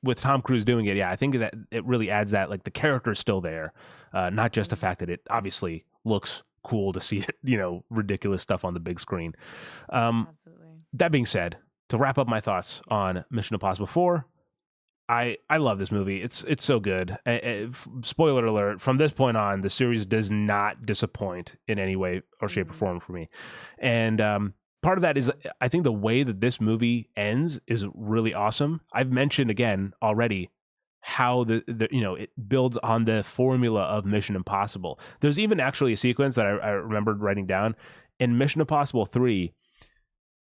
with Tom Cruise doing it, I think that it really adds that, like, the character is still there, not just the fact that it obviously looks cool to see it, ridiculous stuff on the big screen. Absolutely. That being said, to wrap up my thoughts on Mission Impossible 4, I love this movie. It's so good. Spoiler alert, from this point on, the series does not disappoint in any way or shape or form for me. And part of that is, I think the way that this movie ends is really awesome. I've mentioned again already how it builds on the formula of Mission Impossible. There's even actually a sequence that I remembered writing down in Mission Impossible 3.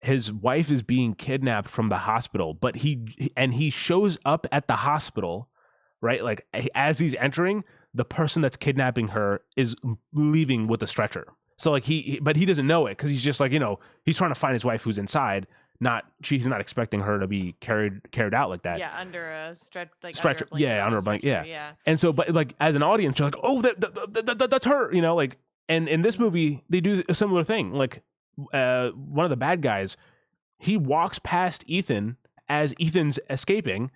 His wife is being kidnapped from the hospital, but he shows up at the hospital, right? Like, as he's entering, the person that's kidnapping her is leaving with a stretcher. So like but he doesn't know it, because he's just like, he's trying to find his wife who's inside. She's not expecting her to be carried out like that. Yeah, under a stretcher. Under a blanket. Yeah. And so, but like, as an audience, you're like, oh, that's her. Like, and in this movie, they do a similar thing. Like, one of the bad guys, he walks past Ethan as Ethan's escaping,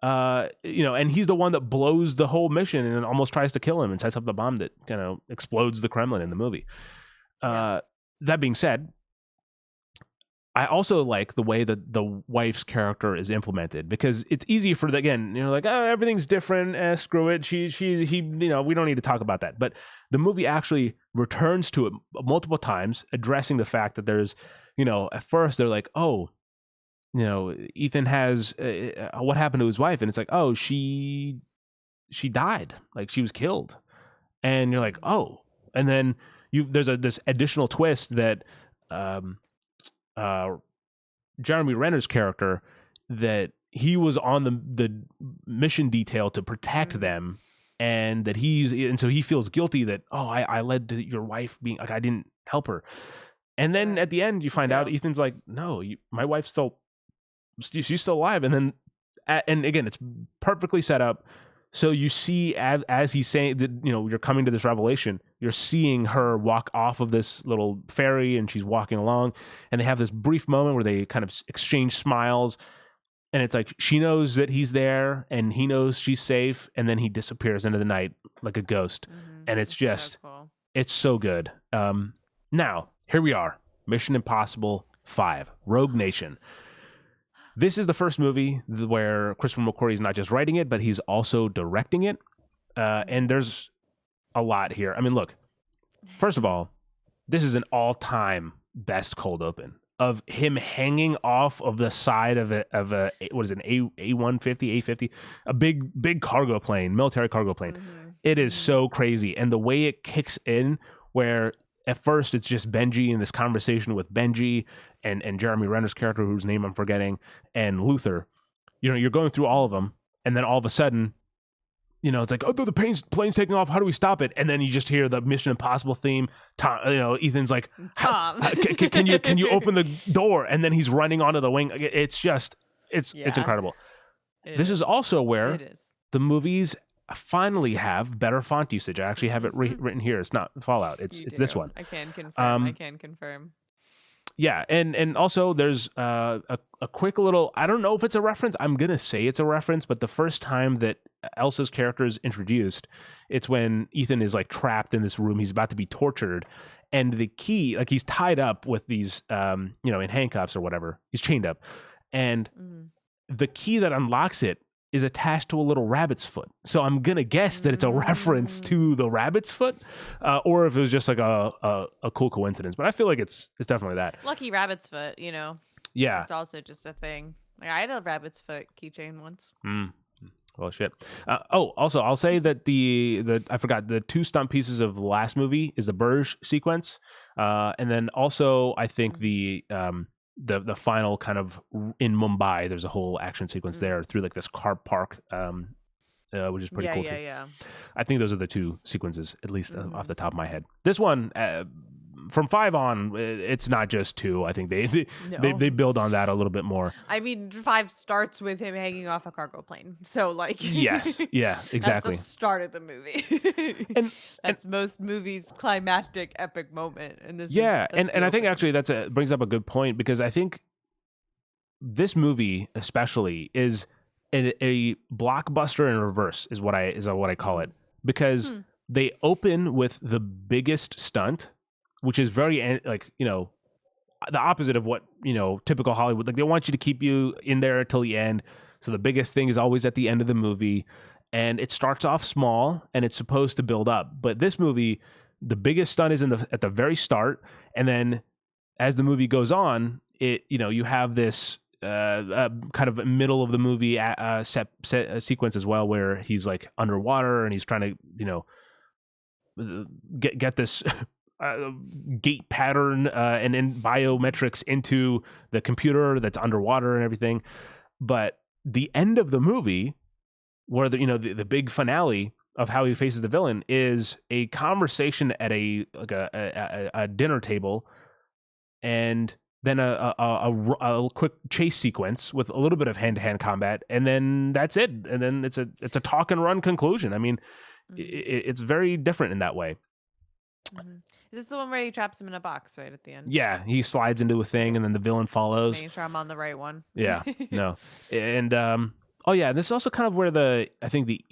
and he's the one that blows the whole mission and almost tries to kill him and sets up the bomb that explodes the Kremlin in the movie. That being said, I also like the way that the wife's character is implemented, because it's easy for like, oh, everything's different. Screw it. He, we don't need to talk about that. But the movie actually returns to it multiple times, addressing the fact that there's, at first they're like, oh, Ethan has, what happened to his wife? And it's like, oh, she died. Like, she was killed. And you're like, oh, and then there's this additional twist that, Jeremy Renner's character, that he was on the mission detail to protect them, and so he feels guilty that, oh, I led to your wife being like, I didn't help her. And then at the end you find out Ethan's like, no, my wife's she's still alive. And then and again, it's perfectly set up. So you see, as he's saying that, you're coming to this revelation, you're seeing her walk off of this little ferry, and she's walking along, and they have this brief moment where they kind of exchange smiles, and it's like, she knows that he's there, and he knows she's safe, and then he disappears into the night like a ghost. And it's just, so cool. It's so good. Now, here we are, Mission Impossible 5, Rogue Nation. This is the first movie where Christopher McQuarrie is not just writing it, but he's also directing it. And there's a lot here. I mean, look, first of all, this is an all-time best cold open of him hanging off of the side of a what is it, an A150, A50, a big cargo plane, military cargo plane. It is so crazy, and the way it kicks in, where at first it's just Benji in this conversation with Benji and Jeremy Renner's character, whose name I'm forgetting, and Luther. You're going through all of them, and then all of a sudden, it's like, oh, the plane's taking off. How do we stop it? And then you just hear the Mission Impossible theme. Tom, Ethan's like, Tom, can you open the door? And then he's running onto the wing. It's just, it's incredible. This is also where the movies finally have better font usage. I actually have it written here. It's not Fallout. It's this one. I can confirm. Yeah, and also there's a quick little, I don't know if it's a reference. I'm going to say it's a reference, but the first time that Elsa's character is introduced, it's when Ethan is like trapped in this room. He's about to be tortured. And the key, like he's tied up with these, in handcuffs or whatever. He's chained up. And the key that unlocks it is attached to a little rabbit's foot. So I'm going to guess that it's a reference to the rabbit's foot, or if it was just like a cool coincidence. But I feel like it's definitely that. Lucky rabbit's foot, Yeah. It's also just a thing. Like, I had a rabbit's foot keychain once. Well, shit. Also, I'll say that I forgot, the two stunt pieces of the last movie is the Burj sequence. And then also, I think the final kind of in Mumbai, there's a whole action sequence there through like this car park, which is pretty cool too. Yeah. I think those are the two sequences, at least off the top of my head. This one, from 5 on, it's not just 2. I think they build on that a little bit more. I mean, 5 starts with him hanging off a cargo plane. So like, yes, yeah, exactly. That's the start of the movie. and that's most movies' climactic epic moment. And this and I think actually brings up a good point, because I think this movie especially is a blockbuster in reverse is what I call it, because they open with the biggest stunt, which is very like, the opposite of what, typical Hollywood, like they want you to keep you in there till the end. So the biggest thing is always at the end of the movie, and it starts off small and it's supposed to build up. But this movie, the biggest stunt is at the very start. And then as the movie goes on, you have this kind of middle of the movie set sequence as well, where he's like underwater and he's trying to, get this gate pattern and biometrics into the computer that's underwater and everything. But the end of the movie, where the big finale of how he faces the villain, is a conversation at a dinner table, and then a quick chase sequence with a little bit of hand-to-hand combat, and then that's it. And then it's a talk and run conclusion. I mean, it's very different in that way. Is this the one where he traps him in a box right at the end? Yeah, he slides into a thing, and then the villain follows. Making sure I'm on the right one. Yeah, no. And this is also kind of where I think the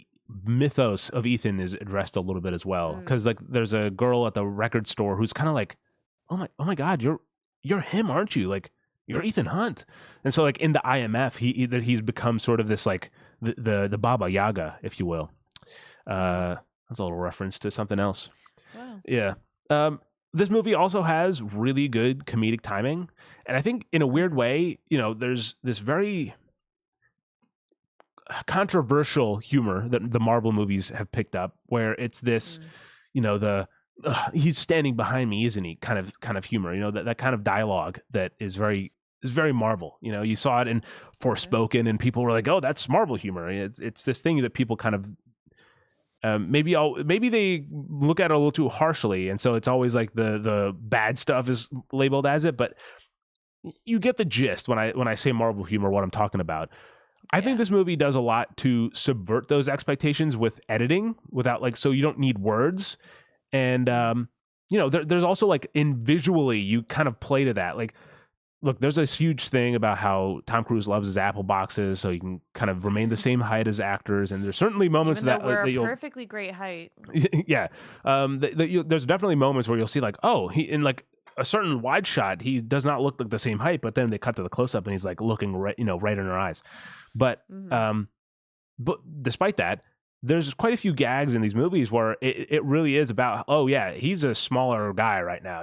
mythos of Ethan is addressed a little bit as well, because like there's a girl at the record store who's kind of like, oh my God, you're him, aren't you? Like, you're Ethan Hunt. And so like in the IMF, he's become sort of this like the Baba Yaga, if you will. That's a little reference to something else. Wow. Yeah. This movie also has really good comedic timing, and I think in a weird way, there's this very controversial humor that the Marvel movies have picked up, where it's this, he's standing behind me, isn't he? Kind of humor, that kind of dialogue that is very Marvel. You saw it in Forspoken, and people were like, "Oh, that's Marvel humor." It's this thing that people kind of. Maybe they look at it a little too harshly, and so it's always like the bad stuff is labeled as it. But you get the gist when I say Marvel humor, what I'm talking about. I think this movie does a lot to subvert those expectations with editing, without so you don't need words, and there's also like in visually you kind of play to that. Like, look, there's this huge thing about how Tom Cruise loves his Apple boxes, so you can kind of remain the same height as actors. And there's certainly moments that we're a perfectly great height. Yeah, there's definitely moments where you'll see like, oh, he in like a certain wide shot, he does not look like the same height, but then they cut to the close up and he's like looking right in her eyes. But but despite that, there's quite a few gags in these movies where it really is about, oh yeah, he's a smaller guy right now,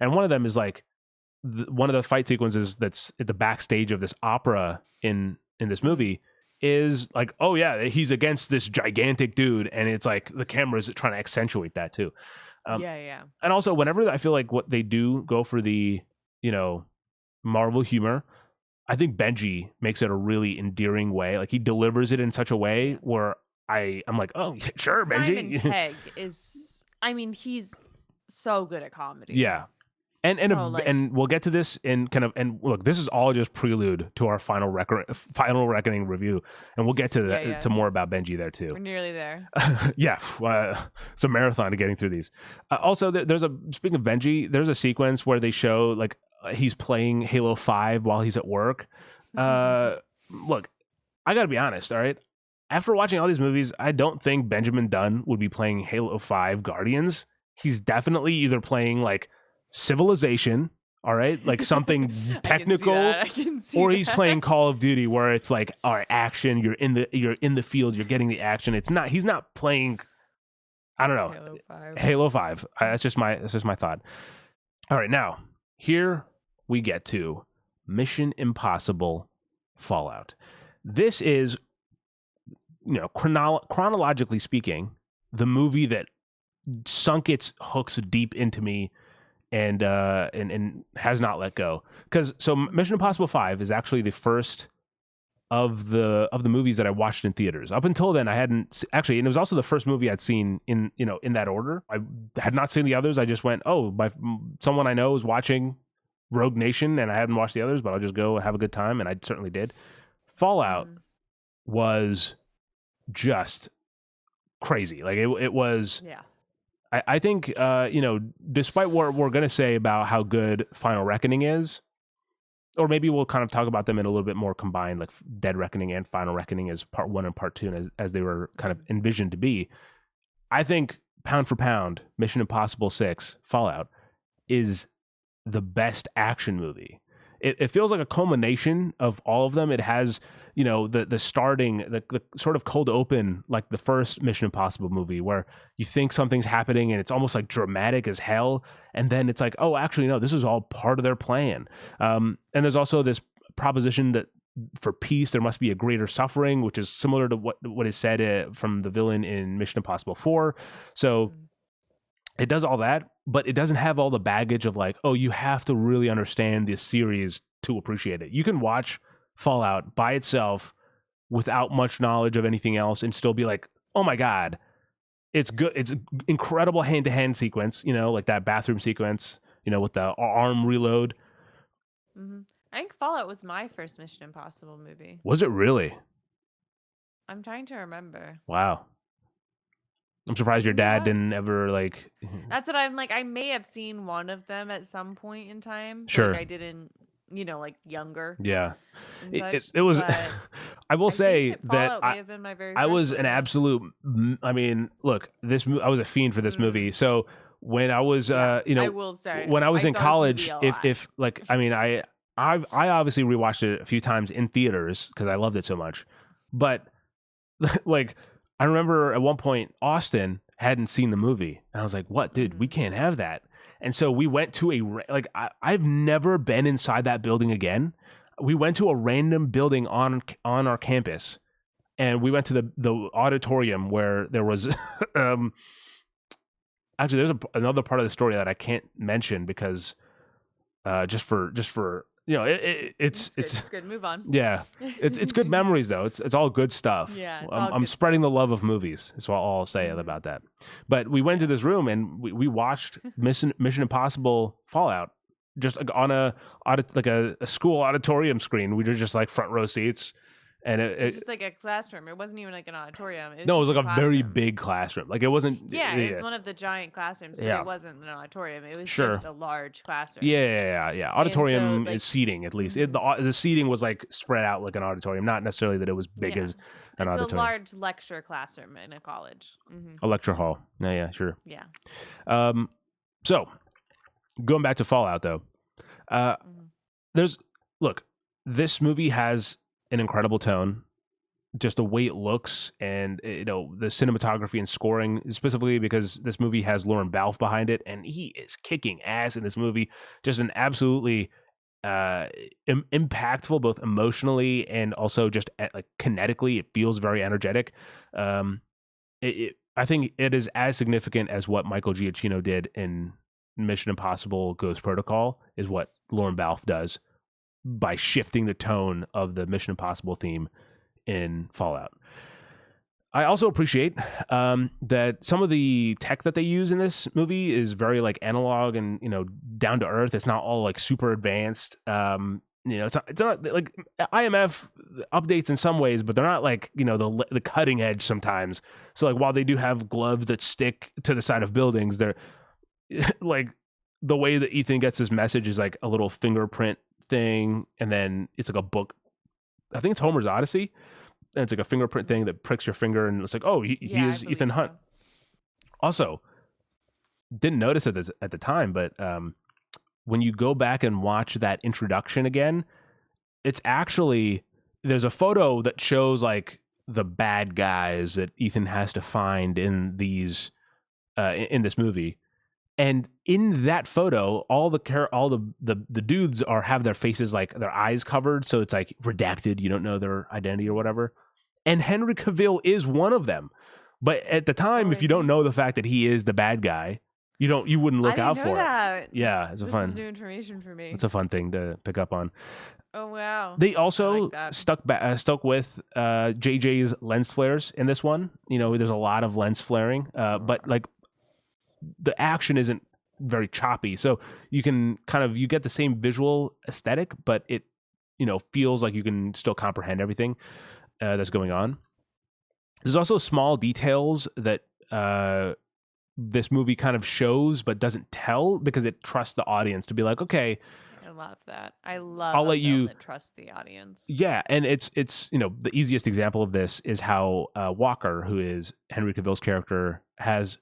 and one of them is like, one of the fight sequences that's at the backstage of this opera in this movie is like, oh yeah, he's against this gigantic dude, and it's like the camera's trying to accentuate that too. Yeah. And also, whenever I feel like what they do go for the, Marvel humor, I think Benji makes it a really endearing way. Like he delivers it in such a way where I'm like, oh sure, Benji. Simon Pegg is, I mean, he's so good at comedy. Yeah. And we'll get to this in and look, this is all just prelude to our final reckoning review, and we'll get to to more about Benji there too. We're nearly there. Yeah, it's a marathon of getting through these. Also, speaking of Benji, there's a sequence where they show like he's playing Halo 5 while he's at work. Look, I gotta be honest, all right. After watching all these movies, I don't think Benjamin Dunn would be playing Halo 5 Guardians. He's definitely either playing like Civilization, all right, like something technical, I can see or that. he's playing Call of Duty, where it's like, all right, action. You're in the field. You're getting the action. He's not playing. I don't know. Halo 5. That's just my thought. All right, now here we get to Mission Impossible Fallout. This is, chronologically speaking, the movie that sunk its hooks deep into me and has not let go. Because Mission Impossible 5 is actually the first of the movies that I watched in theaters. Up until then, I hadn't actually, and it was also the first movie I'd seen in that order. I had not seen the others. I just went, someone I know is watching Rogue Nation, and I hadn't watched the others, but I'll just go and have a good time, and I certainly did. Fallout was just crazy. Like it was. Yeah. I think, despite what we're going to say about how good Final Reckoning is, or maybe we'll kind of talk about them in a little bit more combined, like Dead Reckoning and Final Reckoning as part 1 and part 2, as they were kind of envisioned to be. I think pound for pound, Mission Impossible 6 Fallout is the best action movie. It feels like a culmination of all of them. It has, the starting, the sort of cold open, like the first Mission Impossible movie, where you think something's happening and it's almost like dramatic as hell. And then it's like, oh, actually, no, this is all part of their plan. And there's also this proposition that for peace, there must be a greater suffering, which is similar to what is said from the villain in Mission Impossible 4. So it does all that, but it doesn't have all the baggage of like, oh, you have to really understand this series to appreciate it. You can watch Fallout by itself without much knowledge of anything else and still be like, oh my God, it's good. It's incredible hand-to-hand sequence, like that bathroom sequence, with the arm reload. Mm-hmm. I think Fallout was my first Mission Impossible movie. Was it really? I'm trying to remember. Wow. I'm surprised your dad didn't ever like. That's what I'm like. I may have seen one of them at some point in time. Sure. Like I didn't, like younger. Yeah. It was. I will say that I was an absolute. I mean, look, I was a fiend for this movie. So when I was, I will say, when I was in college, if like, I mean, I obviously rewatched it a few times in theaters because I loved it so much, but like. I remember at one point, Austin hadn't seen the movie. And I was like, what, dude, we can't have that. And so we went to I've never been inside that building again. We went to a random building on our campus. And we went to the auditorium where there was, actually, there's another part of the story that I can't mention because just for it's good. Move on. Yeah, it's good memories though. It's all good stuff. Yeah, I'm spreading the love of movies. That's all I'll say about that. But we went to this room and we watched Mission Impossible Fallout just like on a school auditorium screen. We were just like front row seats. And it's just like a classroom. It wasn't even like an auditorium. It was like a very big classroom. Like it wasn't. Yeah, it's one of the giant classrooms, but it wasn't an auditorium. It was just a large classroom. Yeah. Auditorium is seating at least. The seating was like spread out like an auditorium, not necessarily that it was big as an auditorium. It's a large lecture classroom in a college. Mm-hmm. A lecture hall. Yeah, sure. Yeah. So going back to Fallout though, this movie has an incredible tone. just the way it looks, and the cinematography and scoring, specifically because this movie has Lauren Balfe behind it, and he is kicking ass in this movie. Just an absolutely impactful, both emotionally and also just like kinetically. It feels very energetic. I think it is as significant as what Michael Giacchino did in Mission Impossible Ghost Protocol is what Lauren Balfe does by shifting the tone of the Mission Impossible theme in Fallout. I also appreciate that some of the tech that they use in this movie is very like analog and down to earth. It's not all like super advanced. It's not like IMF updates in some ways, but they're not like the cutting edge sometimes. So like while they do have gloves that stick to the side of buildings, they're like the way that Ethan gets his message is like a little fingerprint thing, and then it's like a book. I think it's Homer's Odyssey. And it's like a fingerprint thing that pricks your finger, and it's like, oh, he is Ethan Hunt. Also, didn't notice it at the time, but when you go back and watch that introduction again, it's actually, there's a photo that shows like the bad guys that Ethan has to find in these in this movie. And in that photo, all the dudes have their faces, like their eyes covered, so it's like redacted. You don't know their identity or whatever. And Henry Cavill is one of them. But at the time, if you don't know the fact that he is the bad guy, you wouldn't look out for it. Yeah, this is new information for me. It's a fun thing to pick up on. Oh wow! They also stuck with JJ's lens flares in this one. There's a lot of lens flaring, but like, the action isn't very choppy, so you can you get the same visual aesthetic, but it feels like you can still comprehend everything that's going on. There's also small details that this movie kind of shows but doesn't tell, because it trusts the audience to be like, okay. I love that. I'll let you that trust the audience. Yeah, and it's the easiest example of this is how Walker, who is Henry Cavill's character, has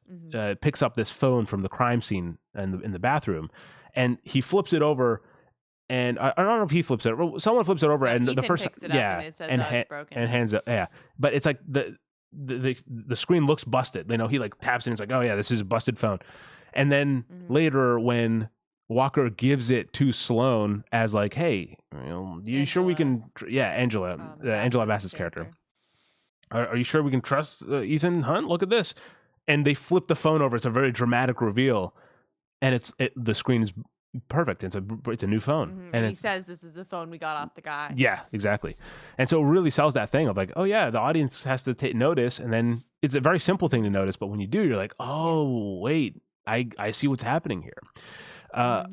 picks up this phone from the crime scene in the bathroom, and he flips it over, and I don't know if he flips it over. Someone flips it over, and Ethan the first picks it up and it says, it's broken, and hands it, but it's like the screen looks busted. He like taps it, and it's like, oh yeah, this is a busted phone, and then later when Walker gives it to Sloane as like, hey, you sure we can? Angela Bassett's character. Are you sure we can trust Ethan Hunt? Look at this, and they flip the phone over. It's a very dramatic reveal, and the screen is perfect. It's a new phone, and he says this is the phone we got off the guy. Yeah, exactly. And so it really sells that thing of like, oh yeah, the audience has to take notice, and then it's a very simple thing to notice, but when you do, you're like, oh wait, I see what's happening here.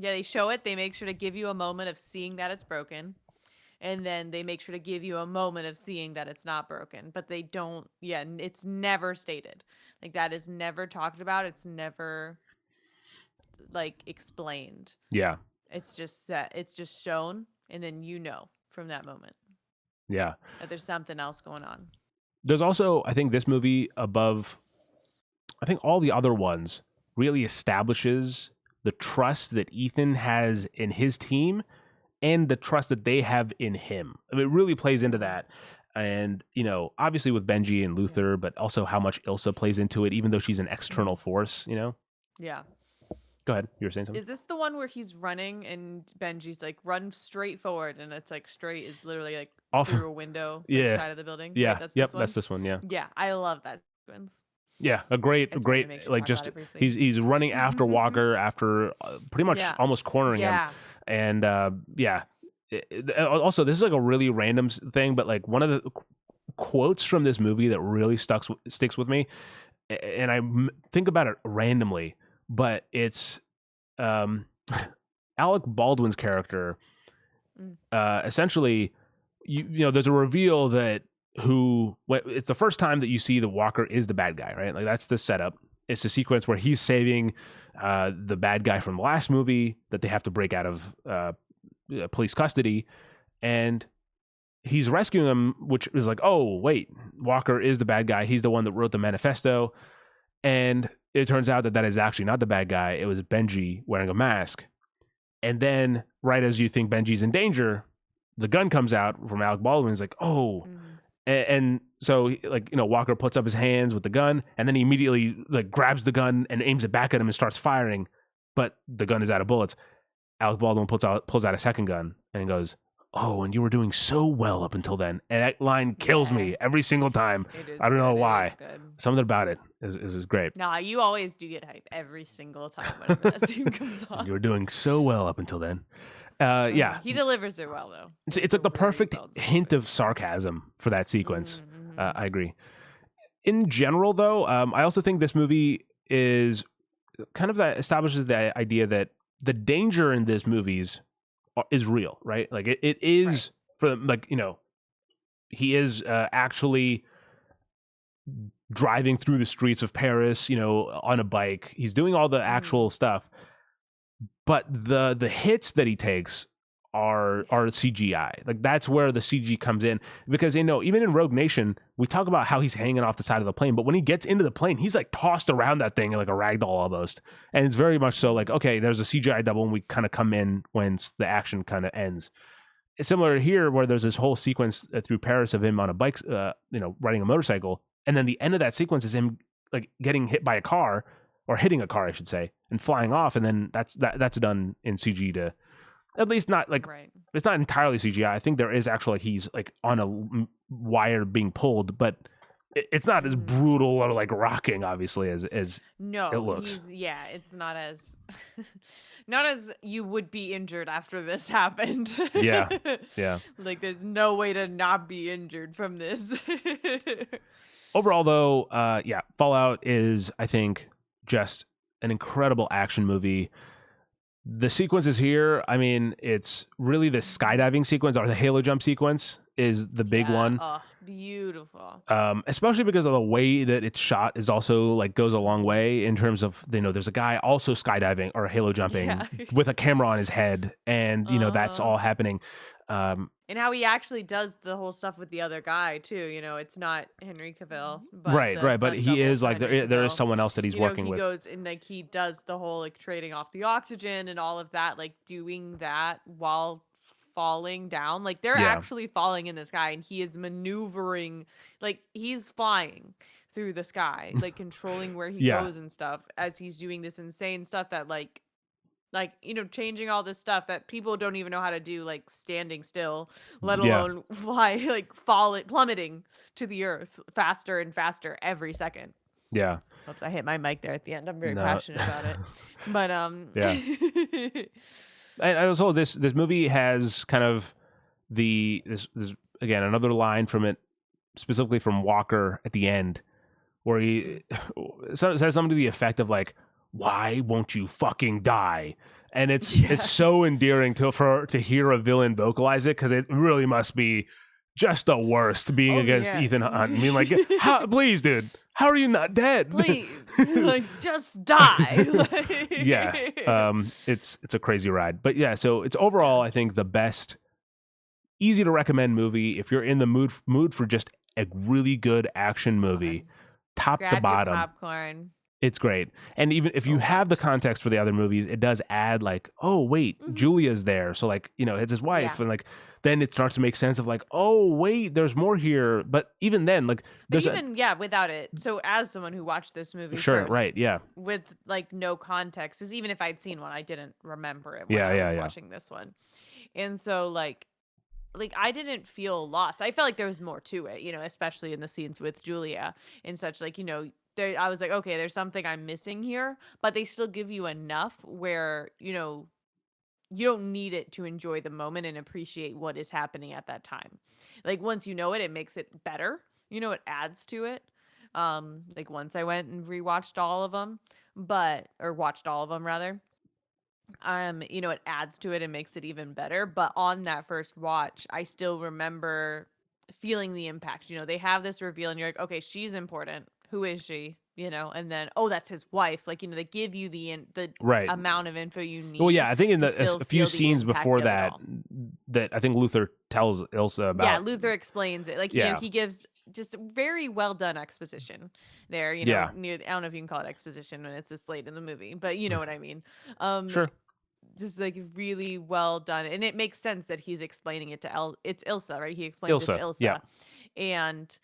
They show it. They make sure to give you a moment of seeing that it's broken, and then they make sure to give you a moment of seeing that it's not broken. But they don't. Yeah, it's never stated. Like, that is never talked about. It's never like explained. Yeah, it's just set. It's just shown, and then from that moment. Yeah, that there's something else going on. There's also, I think, this movie above, I think, all the other ones really establishes the trust that Ethan has in his team and the trust that they have in him. I mean, it really plays into that. And, obviously with Benji and Luther, but also how much Ilsa plays into it, even though she's an external force, Yeah. Go ahead. You were saying something? Is this the one where he's running and Benji's like, run straight forward, and it's like straight is literally like through a window side of the building? Yeah. Right? That's this one. Yeah. Yeah. I love that sequence. Yeah, a great, like, just he's running after Walker after pretty much almost cornering him, and also this is like a really random thing, but like one of the quotes from this movie that really sticks with me, and I think about it randomly, but it's Alec Baldwin's character. Essentially, there's a reveal that it's the first time that you see the Walker is the bad guy, right? Like, that's the setup. It's a sequence where he's saving the bad guy from the last movie that they have to break out of police custody, and he's rescuing him, which is like, oh wait, Walker is the bad guy. He's the one that wrote the manifesto, and it turns out that is actually not the bad guy. It was Benji wearing a mask. And then right as you think Benji's in danger, the gun comes out from Alec Baldwin. He's like, oh. And so like, you know, Walker puts up his hands with the gun, and then he immediately like grabs the gun and aims it back at him and starts firing, but the gun is out of bullets. Alec Baldwin pulls out a second gun and goes, "Oh, and you were doing so well up until then." And that line kills me every single time. I don't know why. Something about it is great. Nah, you always do get hype every single time whenever that scene comes on. You were doing so well up until then. Yeah. He delivers it well, though. It's like the perfect hint of sarcasm for that sequence. I agree. In general, though, I also think this movie is kind of that establishes the idea that the danger in these movies is real, right? Like it is for like, you know, he is actually driving through the streets of Paris, you know, on a bike. He's doing all the actual stuff, but the hits that he takes are CGI. Like that's where the CG comes in, because, you know, even in Rogue Nation, we talk about how he's hanging off the side of the plane, but when he gets into the plane, he's like tossed around that thing like a ragdoll almost. And it's very much so like, okay, there's a CGI double and we kind of come in when the action kind of ends. It's similar here, where there's this whole sequence through Paris of him on a bike, you know, riding a motorcycle. And then the end of that sequence is him like getting hit by a car, or hitting a car, I should say, and flying off. And then that's done in CG to, at least not like, it's not entirely CGI. I think there is actually like he's like on a wire being pulled, but it's not as brutal or like rocking, obviously, as no, it looks. It's not as not as you would be injured after this happened. Yeah. Like there's no way to not be injured from this. Overall, though, Fallout is, I think, just an incredible action movie. The sequences here, I mean, it's really the skydiving sequence or the halo jump sequence is the big one. Oh, beautiful. Especially because of the way that it's shot is also like goes a long way in terms of, you know, there's a guy also skydiving or halo jumping with a camera on his head, and you know that's all happening. And how he actually does the whole stuff with the other guy too. You know, it's not Henry Cavill, but right. But he is like there is someone else that he's working with. He goes and like he does the whole like trading off the oxygen and all of that, like doing that while falling down. Like they're actually falling in the sky, and he is maneuvering, like he's flying through the sky, like controlling where he goes and stuff as he's doing this insane stuff that like, you know, changing all this stuff that people don't even know how to do, like standing still, let alone fly, like plummeting to the earth faster and faster every second. Yeah. Oops, I hit my mic there at the end. I'm very passionate about it. But And also this movie has kind of this again, another line from it, specifically from Walker at the end, where he says something to the effect of like, "Why won't you fucking die?" And it's so endearing to hear a villain vocalize it, because it really must be just the worst being against Ethan Hunt. I mean, like, please, dude, how are you not dead? Please, like, just die. It's a crazy ride, but yeah. So it's overall, I think, the best, easy to recommend movie if you're in the mood for just a really good action movie, top to bottom. Popcorn. It's great. And even if you have the context for the other movies, it does add like, oh, wait, Julia's there. So like, you know, it's his wife. And like, then it starts to make sense of like, oh, wait, there's more here. But even then, like, there's without it. So as someone who watched this movie first, with like no context, because even if I'd seen one, I didn't remember it when I was watching this one. And so like I didn't feel lost. I felt like there was more to it, you know, especially in the scenes with Julia and such, like, you know, I was like, okay, there's something I'm missing here, but they still give you enough where, you know, you don't need it to enjoy the moment and appreciate what is happening at that time. Like once you know it, it makes it better. You know, it adds to it. Like once I went and rewatched all of them, or watched all of them rather. You know, it adds to it and makes it even better. But on that first watch, I still remember feeling the impact. You know, they have this reveal and you're like, okay, she's important. Who is she? You know, and then, oh, that's his wife. Like, you know, they give you the amount of info you need. Well, yeah, I think in a few scenes before that I think Luther tells Ilsa about. Yeah, Luther explains it. Like, you know, he gives just very well done exposition there. You know, I don't know if you can call it exposition when it's this late in the movie, but you know what I mean. Sure. Just like really well done, and it makes sense that he's explaining it to it's Ilsa, right? He explains it to Ilsa. and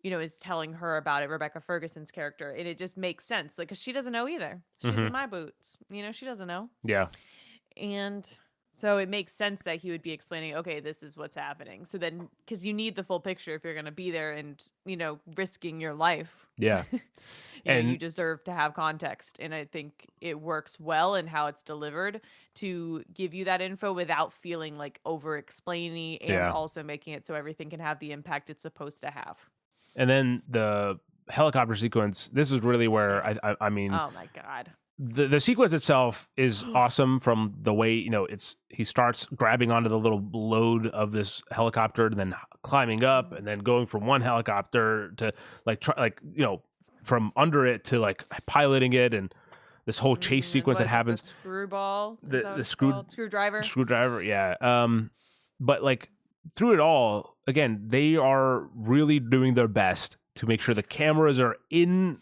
is telling her about it, Rebecca Ferguson's character, and it just makes sense, like, because she doesn't know either. She's in my boots, she doesn't know. Yeah. And so it makes sense that he would be explaining, okay, this is what's happening. So then, because you need the full picture if you're going to be there and, risking your life. Yeah. You deserve to have context. And I think it works well in how it's delivered to give you that info without feeling like over explaining and also making it so everything can have the impact it's supposed to have. And then the helicopter sequence, this is really where I mean, oh my God. The sequence itself is awesome from the way, he starts grabbing onto the little load of this helicopter and then climbing up and then going from one helicopter to from under it to like piloting it, and this whole chase sequence that happens. The screwball? The screwdriver? Yeah. But like through it all, again, they are really doing their best to make sure the cameras are in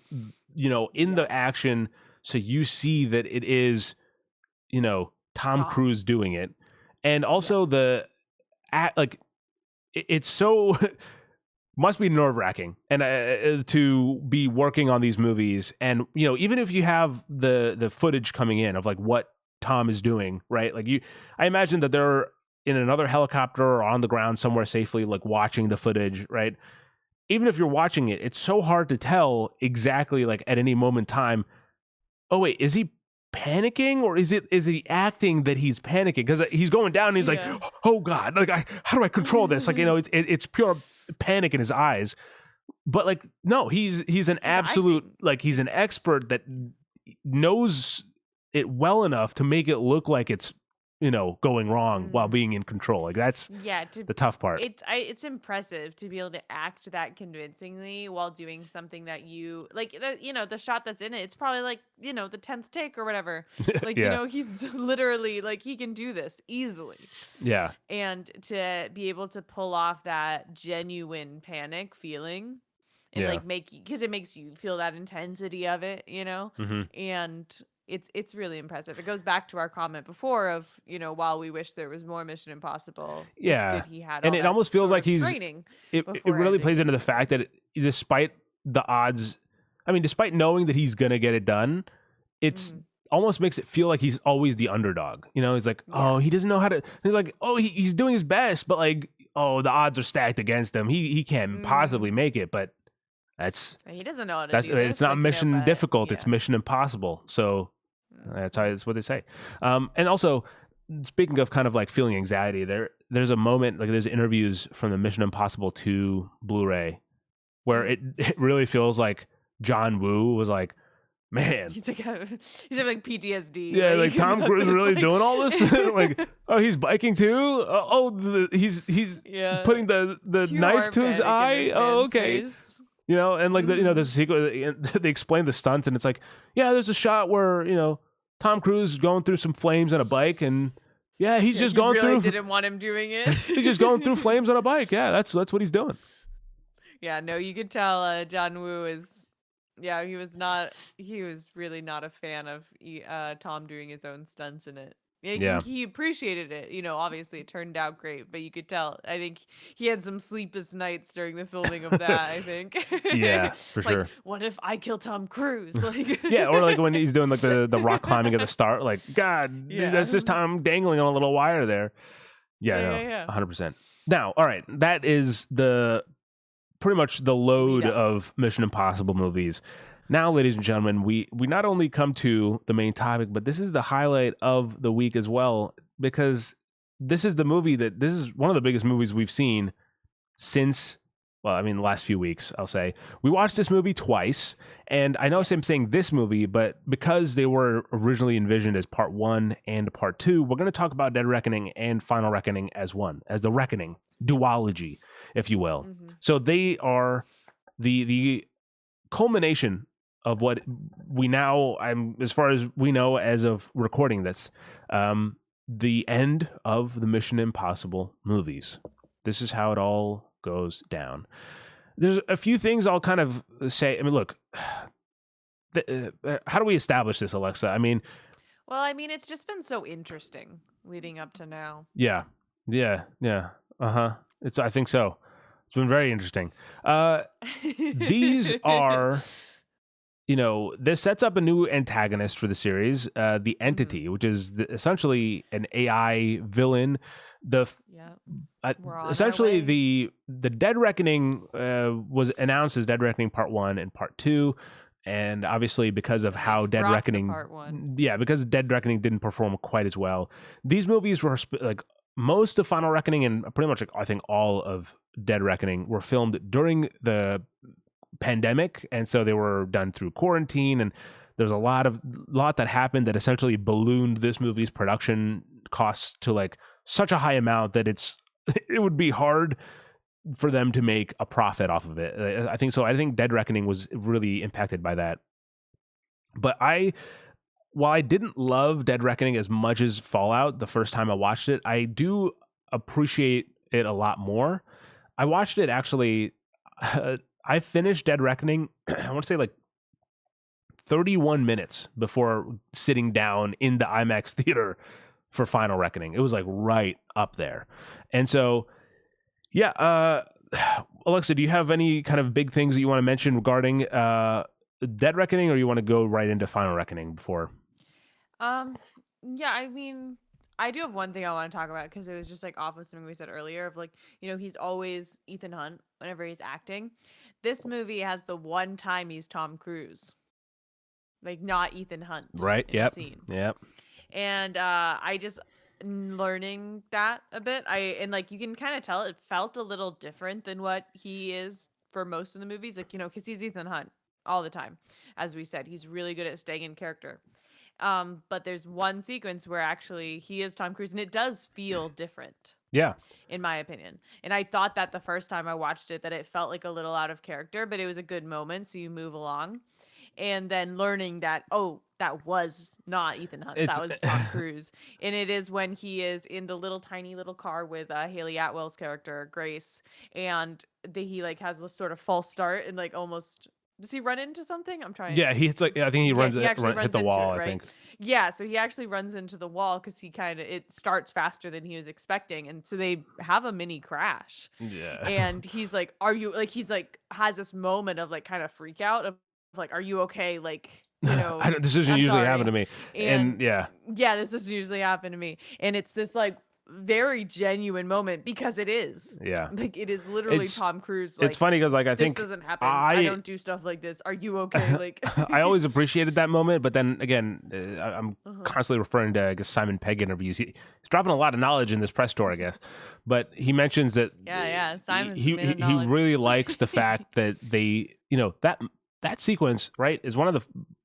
the action. So you see that it is, Tom Cruise doing it. And also it's so, must be nerve-wracking and to be working on these movies. And, even if you have the footage coming in of like what Tom is doing, right? Like I imagine that they're in another helicopter or on the ground somewhere safely, like watching the footage, right? Even if you're watching it, it's so hard to tell exactly, like at any moment in time, oh wait, is he panicking or is he acting that he's panicking? Because he's going down and he's like, oh God, like how do I control this? Like, it's pure panic in his eyes. But like, no, he's an absolute, like he's an expert that knows it well enough to make it look like it's, going wrong while being in control. Like that's the tough part. It's impressive to be able to act that convincingly while doing something that you like. The shot that's in it, it's probably like the 10th take or whatever. Like he's literally like he can do this easily. Yeah, and to be able to pull off that genuine panic feeling. And like because it makes you feel that intensity of it, and it's really impressive. It goes back to our comment before of, while we wish there was more Mission Impossible, it's good he had all and it almost feels like he's training. It really plays into the fact that despite the odds, I mean, despite knowing that he's gonna get it done, it's almost makes it feel like he's always the underdog. He's like, oh, he doesn't know how to. He's like, oh, he's doing his best, but like, oh, the odds are stacked against him. He can't possibly make it, but he doesn't know how to do it's not like, mission difficult. It's mission impossible. So that's what they say. And also, speaking of kind of like feeling anxiety, there's a moment, like there's interviews from the Mission Impossible 2 Blu-ray where it really feels like John Woo was like, man, he's having like PTSD. Yeah, like Tom Cruise really doing all this. Like, oh, he's biking too. He's putting the knife to his eye. Oh, okay. Face. And like there's a sequence. They explain the stunts, and it's like, there's a shot where Tom Cruise is going through some flames on a bike, and he's just going through. Didn't want him doing it. He's just going through flames on a bike. Yeah, that's what he's doing. Yeah, no, you could tell John Woo is. Yeah, he was really not a fan of Tom doing his own stunts in it. He appreciated it. Obviously it turned out great, but you could tell. I think he had some sleepless nights during the filming of that, I think. Yeah, for like, sure. What if I kill Tom Cruise? Like or like when he's doing like the rock climbing at the start, like, God, that's just Tom dangling on a little wire there. Yeah, 100%. Now, all right, that is pretty much the load of Mission Impossible movies. Now, ladies and gentlemen, we not only come to the main topic, but this is the highlight of the week as well, because this is one of the biggest movies we've seen since, the last few weeks, I'll say. We watched this movie twice, and I know I'm saying this movie, but because they were originally envisioned as part 1 and part 2, we're going to talk about Dead Reckoning and Final Reckoning as the Reckoning duology, if you will. So they are the culmination of what we now, as far as we know as of recording this, the end of the Mission Impossible movies. This is how it all goes down. There's a few things I'll kind of say. Look, how do we establish this, Alexa? It's just been so interesting leading up to now. Yeah. I think so. It's been very interesting. These are, this sets up a new antagonist for the series, the Entity, which is essentially an AI villain. Essentially the Dead Reckoning was announced as Dead Reckoning Part 1 and Part 2. And obviously, because of how Dead Reckoning, because Dead Reckoning didn't perform quite as well, these movies were like most of Final Reckoning and pretty much, I think, all of Dead Reckoning were filmed during the pandemic, and so they were done through quarantine. And there's a lot that happened that essentially ballooned this movie's production costs to like such a high amount that it would be hard for them to make a profit off of it. I think so. I think Dead Reckoning was really impacted by that. But while I didn't love Dead Reckoning as much as Fallout the first time I watched it, I do appreciate it a lot more. I watched it actually. I finished Dead Reckoning, I want to say like 31 minutes before sitting down in the IMAX theater for Final Reckoning. It was like right up there. And so, yeah, Alexa, do you have any kind of big things that you want to mention regarding Dead Reckoning, or you want to go right into Final Reckoning before? Yeah, I mean, I do have one thing I want to talk about because it was just like off of something we said earlier of like, he's always Ethan Hunt whenever he's acting. This movie has the one time he's Tom Cruise, like not Ethan Hunt, right? Yep. Scene. Yep. And I just learning that a bit. And like you can kind of tell it felt a little different than what he is for most of the movies, like because he's Ethan Hunt all the time. As we said, he's really good at staying in character. But there's one sequence where actually he is Tom Cruise, and it does feel different. Yeah. In my opinion. And I thought that the first time I watched it, that it felt like a little out of character, but it was a good moment, so you move along. And then learning that, that was not Ethan Hunt. That was Tom Cruise. And it is when he is in the tiny little car with Haley Atwell's character, Grace. And he like has this sort of false start and like almost... Does he run into something? I'm trying. Yeah, I think he runs hit the wall, right? I think. Yeah, so he actually runs into the wall because it starts faster than he was expecting. And so they have a mini crash. Yeah. And he's like, he's like, has this moment of like kind of freak out of like, are you okay? Like, this doesn't usually happen to me. And yeah, this doesn't usually happen to me. And it's this like very genuine moment because it is. Yeah. Like it is literally Tom Cruise. Like, it's funny because like I think this doesn't happen. I don't do stuff like this. Are you okay? Like I always appreciated that moment, but then again, I'm constantly referring to Simon Pegg interviews. He's dropping a lot of knowledge in this press tour, I guess. But he mentions that Simon's he really likes the fact that they that sequence, right, is one of the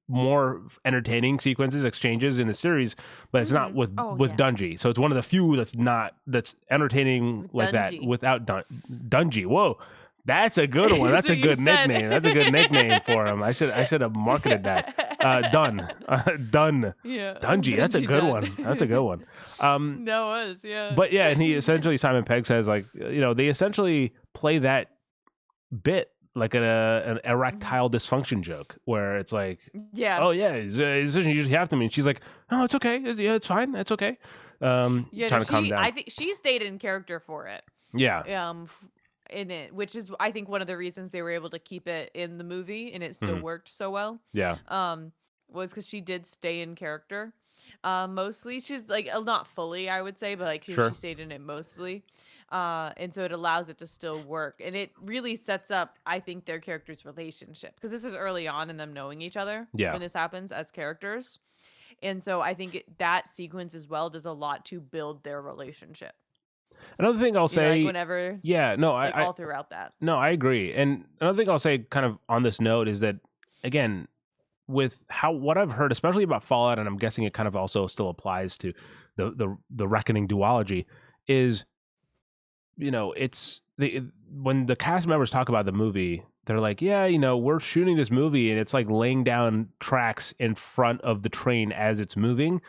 more entertaining exchanges in the series, but it's not with Dungy. So it's one of the few that's entertaining with like Dungy. That without Dungy. Whoa, that's a good one. That's a good nickname. That's a good nickname for him. I should have marketed that. Done. Yeah. Dungy. That's a good one. That's a good one. That was, yeah. But yeah, and he essentially, Simon Pegg says like, they essentially play that bit like an erectile dysfunction joke where it's like, his decision usually happen to me. And she's like, no, it's okay. It's fine. It's okay. Trying to calm down. I think she stayed in character for it. Yeah. In it, which is I think one of the reasons they were able to keep it in the movie and it still worked so well. Yeah. Was because she did stay in character. Mostly, she's like not fully, I would say, but like she stayed in it mostly. And so it allows it to still work. And it really sets up, I think, their characters' relationship. Because this is early on in them knowing each other when this happens as characters. And so I think that sequence as well does a lot to build their relationship. Another thing I'll say... like whenever... Yeah, no, all throughout that. No, I agree. And another thing I'll say kind of on this note is that, again, with what I've heard, especially about Fallout, and I'm guessing it kind of also still applies to the Reckoning duology, is... it's when the cast members talk about the movie, they're like, yeah, we're shooting this movie and it's like laying down tracks in front of the train as it's moving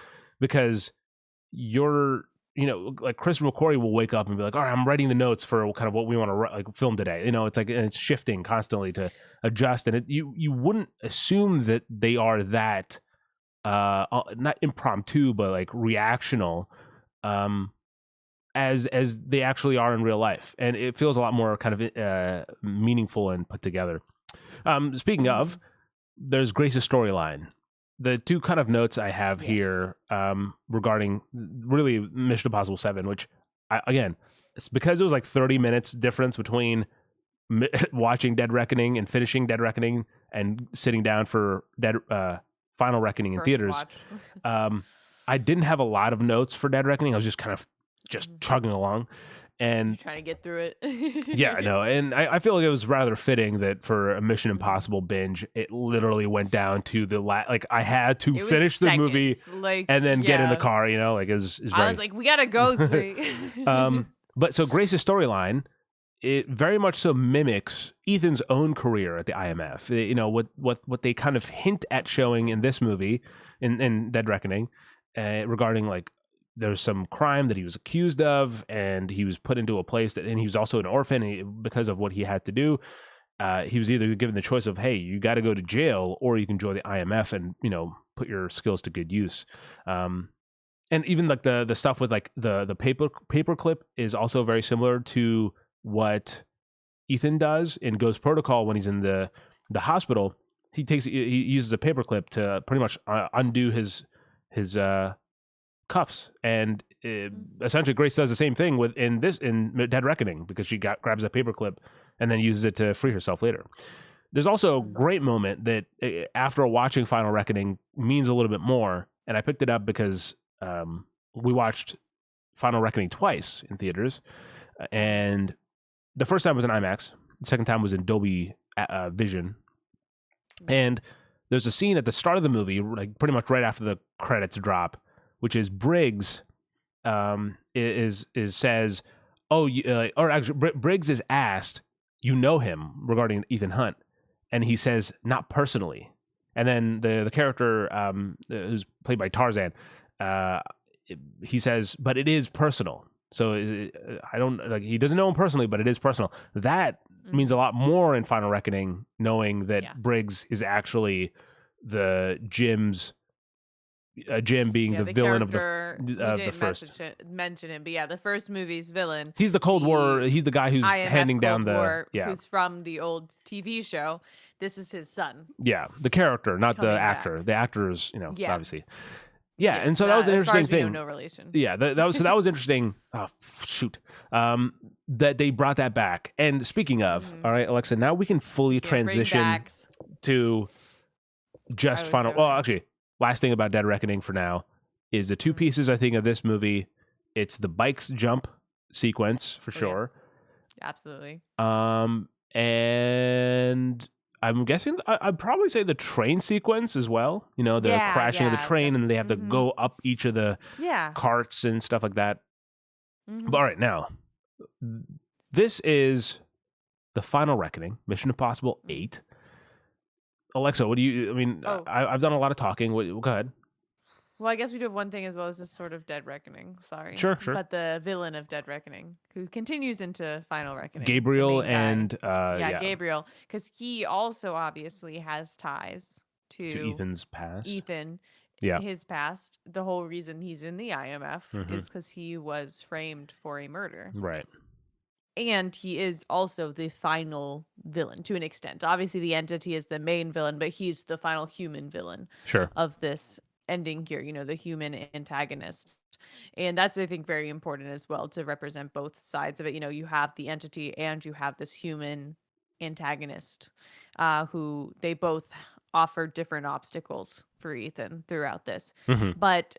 because like Christopher McQuarrie will wake up and be like, all right, I'm writing the notes for kind of what we want to film today. It's like, and it's shifting constantly to adjust. And you wouldn't assume that they are that, not impromptu, but like reactional. as they actually are in real life, and it feels a lot more kind of meaningful and put together. Speaking of, there's Grace's storyline. The two kind of notes I have here regarding really Mission Impossible 7, which again, it's because it was like 30 minutes difference between watching Dead Reckoning and finishing Dead Reckoning and sitting down for Final Reckoning in theaters. I didn't have a lot of notes for Dead Reckoning. I was just kind of chugging along. And you're trying to get through it. Yeah, I know. And I feel like it was rather fitting that for a Mission Impossible binge, it literally went down to the like I had to finish the movie and then get in the car, like it was I was like, we gotta go straight. But so Grace's storyline, it very much so mimics Ethan's own career at the IMF. What they kind of hint at showing in this movie, in Dead Reckoning, regarding like there's some crime that he was accused of, and he was put into a place and he was also an orphan because of what he had to do. He was either given the choice of, hey, you got to go to jail, or you can join the IMF and put your skills to good use. And even like the stuff with like the paperclip is also very similar to what Ethan does in Ghost Protocol when he's in the hospital. He uses a paperclip to pretty much undo his cuffs, and essentially Grace does the same thing in Dead Reckoning, because she grabs a paperclip and then uses it to free herself later. There's also a great moment that after watching Final Reckoning means a little bit more, and I picked it up because we watched Final Reckoning twice in theaters, and the first time was in IMAX, the second time was in Dolby Vision, and there's a scene at the start of the movie, like pretty much right after the credits drop, which is Briggs says, or actually Briggs is asked, him, regarding Ethan Hunt, and he says, not personally. And then the character who's played by Tarzan, he says, but it is personal. So I don't like, he doesn't know him personally, but it is personal. That means a lot more in Final Reckoning, knowing that Briggs is actually Jim being the villain of the first. Mention him, but the first movie's villain. He's the Cold War. He's the guy who's handing down who's from the old TV show. This is his son. Yeah, the character, not the actor. Back. The actor is, obviously. Yeah, and so that was an interesting thing. No relation. Yeah, that was interesting. Oh, shoot, that they brought that back. And speaking of, all right, Alexa, now we can fully transition to just Final. Well, actually, last thing about Dead Reckoning for now is the two pieces I think of this movie. It's the bikes jump sequence for sure. Yeah. Absolutely. And I'm guessing I'd probably say the train sequence as well. The crashing of the train, and they have to go up each of the carts and stuff like that. But all right, now this is the Final Reckoning, Mission Impossible 8. Alexa, what do you? I mean, I've done a lot of talking. Go ahead. Well, I guess we do have one thing as well as this sort of Dead Reckoning. Sorry. Sure. But the villain of Dead Reckoning, who continues into Final Reckoning. Gabriel and... Gabriel. Because he also obviously has ties to Ethan's past. His past. The whole reason he's in the IMF is because he was framed for a murder. Right. And he is also the final villain to an extent. Obviously, the entity is the main villain, but he's the final human villain of this ending here, the human antagonist. And that's, I think, very important as well to represent both sides of it. You have the entity and you have this human antagonist who they both offer different obstacles for Ethan throughout this. But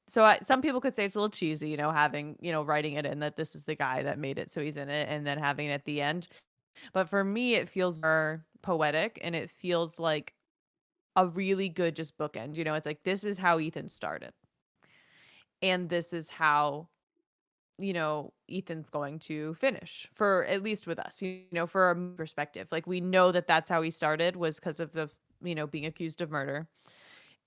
some people could say it's a little cheesy, having, writing it in that this is the guy that made it, so he's in it, and then having it at the end. But for me, it feels more poetic, and it feels like a really good just bookend. It's like, this is how Ethan started, and this is how Ethan's going to finish, for at least with us, for our perspective. Like, we know that that's how he started, was because of the being accused of murder,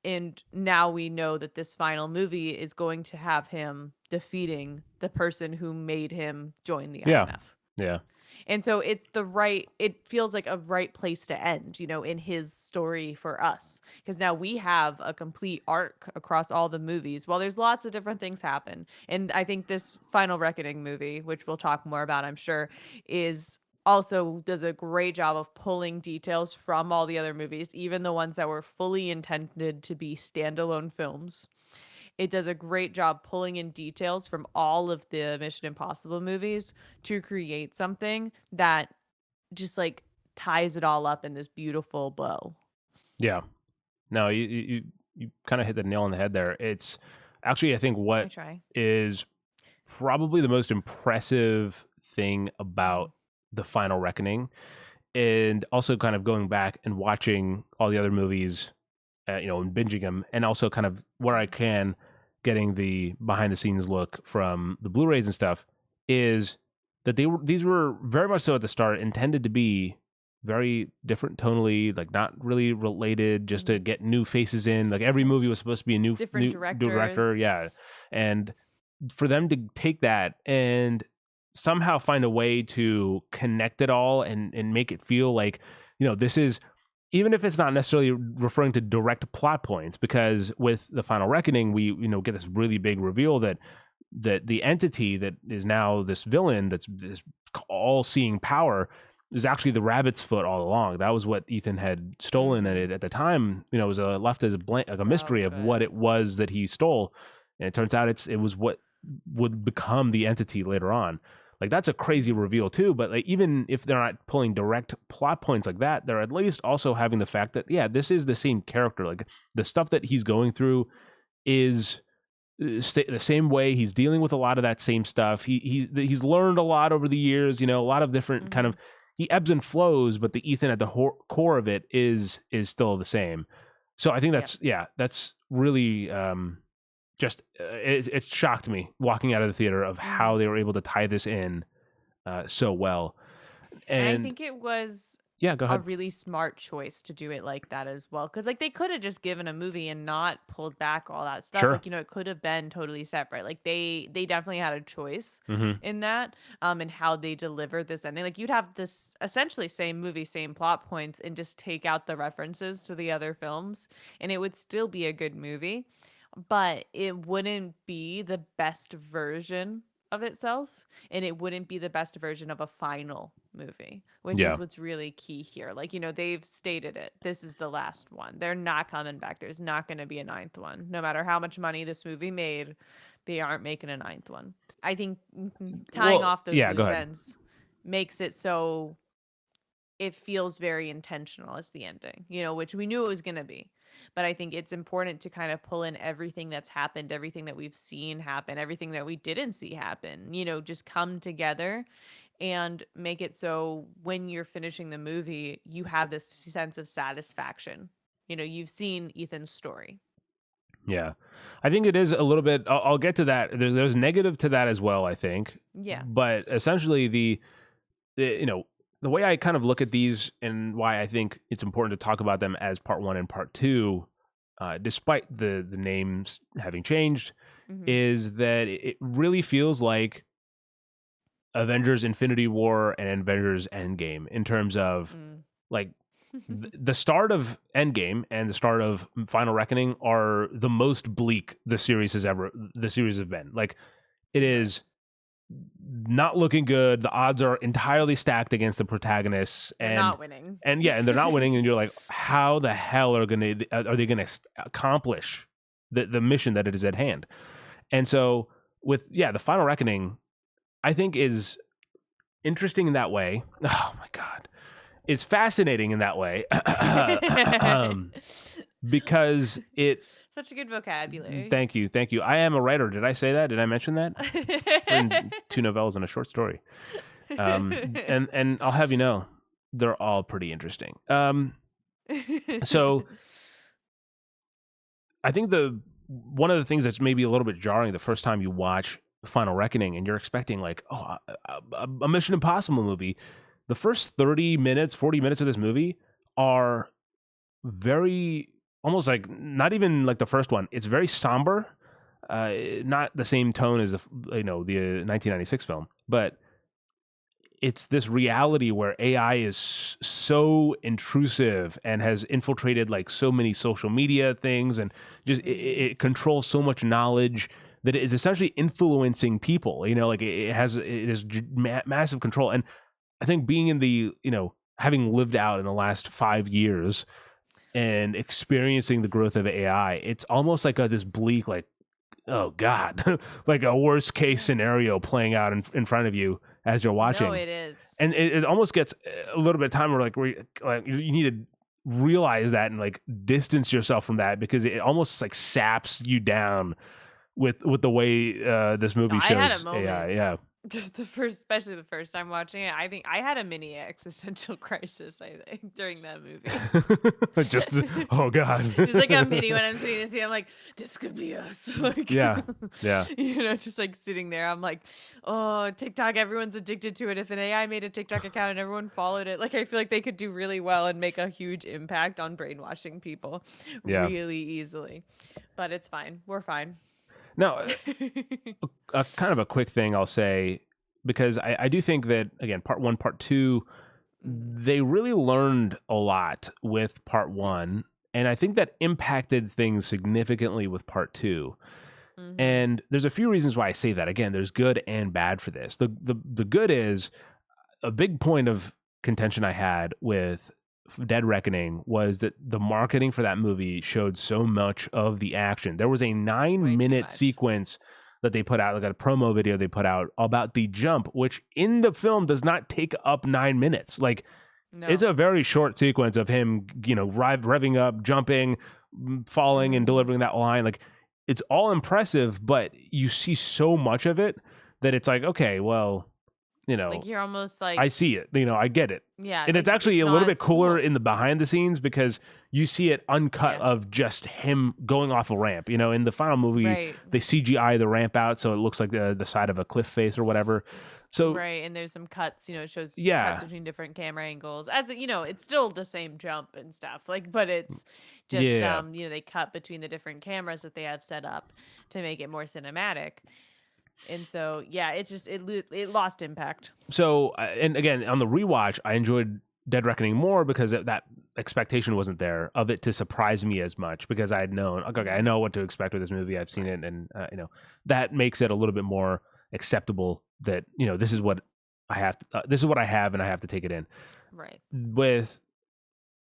and now we know that this final movie is going to have him defeating the person who made him join the IMF. Yeah. And so it feels like a right place to end, in his story for us. Because now we have a complete arc across all the movies. Well, there's lots of different things happen. And I think this Final Reckoning movie, which we'll talk more about, I'm sure, is also does a great job of pulling details from all the other movies, even the ones that were fully intended to be standalone films. It does a great job pulling in details from all of the Mission Impossible movies to create something that just like ties it all up in this beautiful bow. Yeah. No, you kind of hit the nail on the head there. It's actually, I think, I what try. is probably the most impressive thing Mm. about the Final Reckoning, and also kind of going back and watching all the other movies, and binging them, and also kind of where I can getting the behind the scenes look from the Blu-rays and stuff, is that these were very much so at the start intended to be very different tonally, like not really related, just to Mm. get new faces in. Like every movie was supposed to be a Different new director, directors. yeah, and for them to take that and somehow find a way to connect it all and make it feel like, this is, even if it's not necessarily referring to direct plot points, because with the Final Reckoning we get this really big reveal that the entity that is now this villain, that's this all-seeing power, is actually the rabbit's foot all along. That was what Ethan had stolen, and Mm-hmm. it at the time, was left as a blank, like a mystery So of what good. it was that he stole. And it turns out it was what would become the entity later on. Like that's a crazy Mm-hmm. reveal too. But like even if they're not pulling direct plot points like that, they're at least also having the fact that this is the same character. Like the stuff that he's going through is the same way. He's dealing with a lot of that same stuff. He's learned a lot over the years. A lot of different kind Mm-hmm. of, he ebbs and flows, but the Ethan at the core of it is still the same. So I think Yeah. that's really just it shocked me walking out of the theater of how Mm-hmm. they were able to tie this in so well. And I And think it was yeah, go a ahead. really smart choice to do it like that as well. Cause like they could have just given a movie and not pulled back all that stuff. Sure. Like, it could have been totally separate. Like they definitely had a choice Mm-hmm. in that, and how they delivered this ending. Like you'd have this essentially same movie, same plot points, and just take out the references to the other films, and it would still be a good movie, but it wouldn't be the best version of itself, and it wouldn't be the best version of a final movie, which Yeah. is what's really key here. Like, they've stated it. This is the last one. They're not coming back. There's not going to be a ninth one. No matter how much money this movie made, they aren't making a ninth one. I think tying Well, off those yeah, go loose ahead. ends makes it so it feels very intentional as the ending, which we knew it was going to be. But I think it's important to kind of pull in everything that's happened, everything that we've seen happen, everything that we didn't see happen, just come together and make it so when you're finishing the movie, you have this sense of satisfaction. You've seen Ethan's story. Yeah, I think it is a little bit. I'll get to that. There's negative to that as well, I think. Yeah. But essentially, the the way I kind of look at these and why I think it's important to talk about them as part one and part two, despite the names having changed, Mm-hmm. is that it really feels like Avengers Infinity War and Avengers Endgame in terms of Mm. like the start of Endgame and the start of Final Reckoning are the most bleak the series has been. Like it For sure. is not looking good. The odds are entirely stacked against the protagonists, They're and not winning. and they're not winning. And you're like, how the hell are they gonna accomplish the mission that it is at hand? And so with the Final Reckoning, I think is interesting in that way. Oh my god, is fascinating in that way. Because it. Such a good vocabulary. Thank you. I am a writer. Did I say that? Did I mention that? Written 2 novellas and a short story. And I'll have you know, they're all pretty interesting. So I think one of the things that's maybe a little bit jarring the first time you watch Final Reckoning and you're expecting like, a Mission Impossible movie, the first 30 minutes, 40 minutes of this movie are very almost like not even like the first one. It's very somber, not the same tone as the 1996 film, but it's this reality where AI is so intrusive and has infiltrated like so many social media things, and just it controls so much knowledge that it is essentially influencing people. Like it is massive control. And I think being in the, having lived out in the last 5 years and experiencing the growth of AI, it's almost like this bleak, like, oh God, like a worst case scenario playing out in front of you as you're watching. No, it is. And it almost gets a little bit of time where you need to realize that and like distance yourself from that, because it almost like saps you down with the way this movie shows I had a moment. AI. Yeah. Especially the first time watching it, I think I had a mini existential crisis. I think during that movie, just oh God, just like a mini when I'm seeing it, I'm like, this could be us. Like, yeah. Just like sitting there, I'm like, oh, TikTok, everyone's addicted to it. If an AI made a TikTok account and everyone followed it, like I feel like they could do really well and make a huge impact on brainwashing people, really easily. But it's fine, we're fine. No, a kind of a quick thing I'll say, because I do think that, again, part 1, part 2, they really learned a lot with part 1. And I think that impacted things significantly with part 2. And there's a few reasons why I say that. Again, there's good and bad for this. The good is, a big point of contention I had with Dead Reckoning was that the marketing for that movie showed so much of the action. There was a 9-minute sequence that they put out, like a promo video they put out about the jump, which in the film does not take up 9 minutes. Like, it's a very short sequence of him, revving up, jumping, falling, and delivering that line. Like, it's all impressive, but you see so much of it that it's like, okay, well, like you're almost like, I see it, I get it. Yeah. And it's actually a little bit cooler in the behind the scenes, because you see it uncut of just him going off a ramp. In the final movie, they CGI the ramp out so it looks like the side of a cliff face or whatever. So and there's some cuts, it shows cuts between different camera angles. As it's still the same jump and stuff, like, but it's just they cut between the different cameras that they have set up to make it more cinematic. And so, it's just, it lost impact. So, and again, on the rewatch, I enjoyed Dead Reckoning more because that expectation wasn't there of it to surprise me as much, because I had known, okay, I know what to expect with this movie. I've seen it, and that makes it a little bit more acceptable that, this is what I have, this is what I have, and I have to take it in. Right. With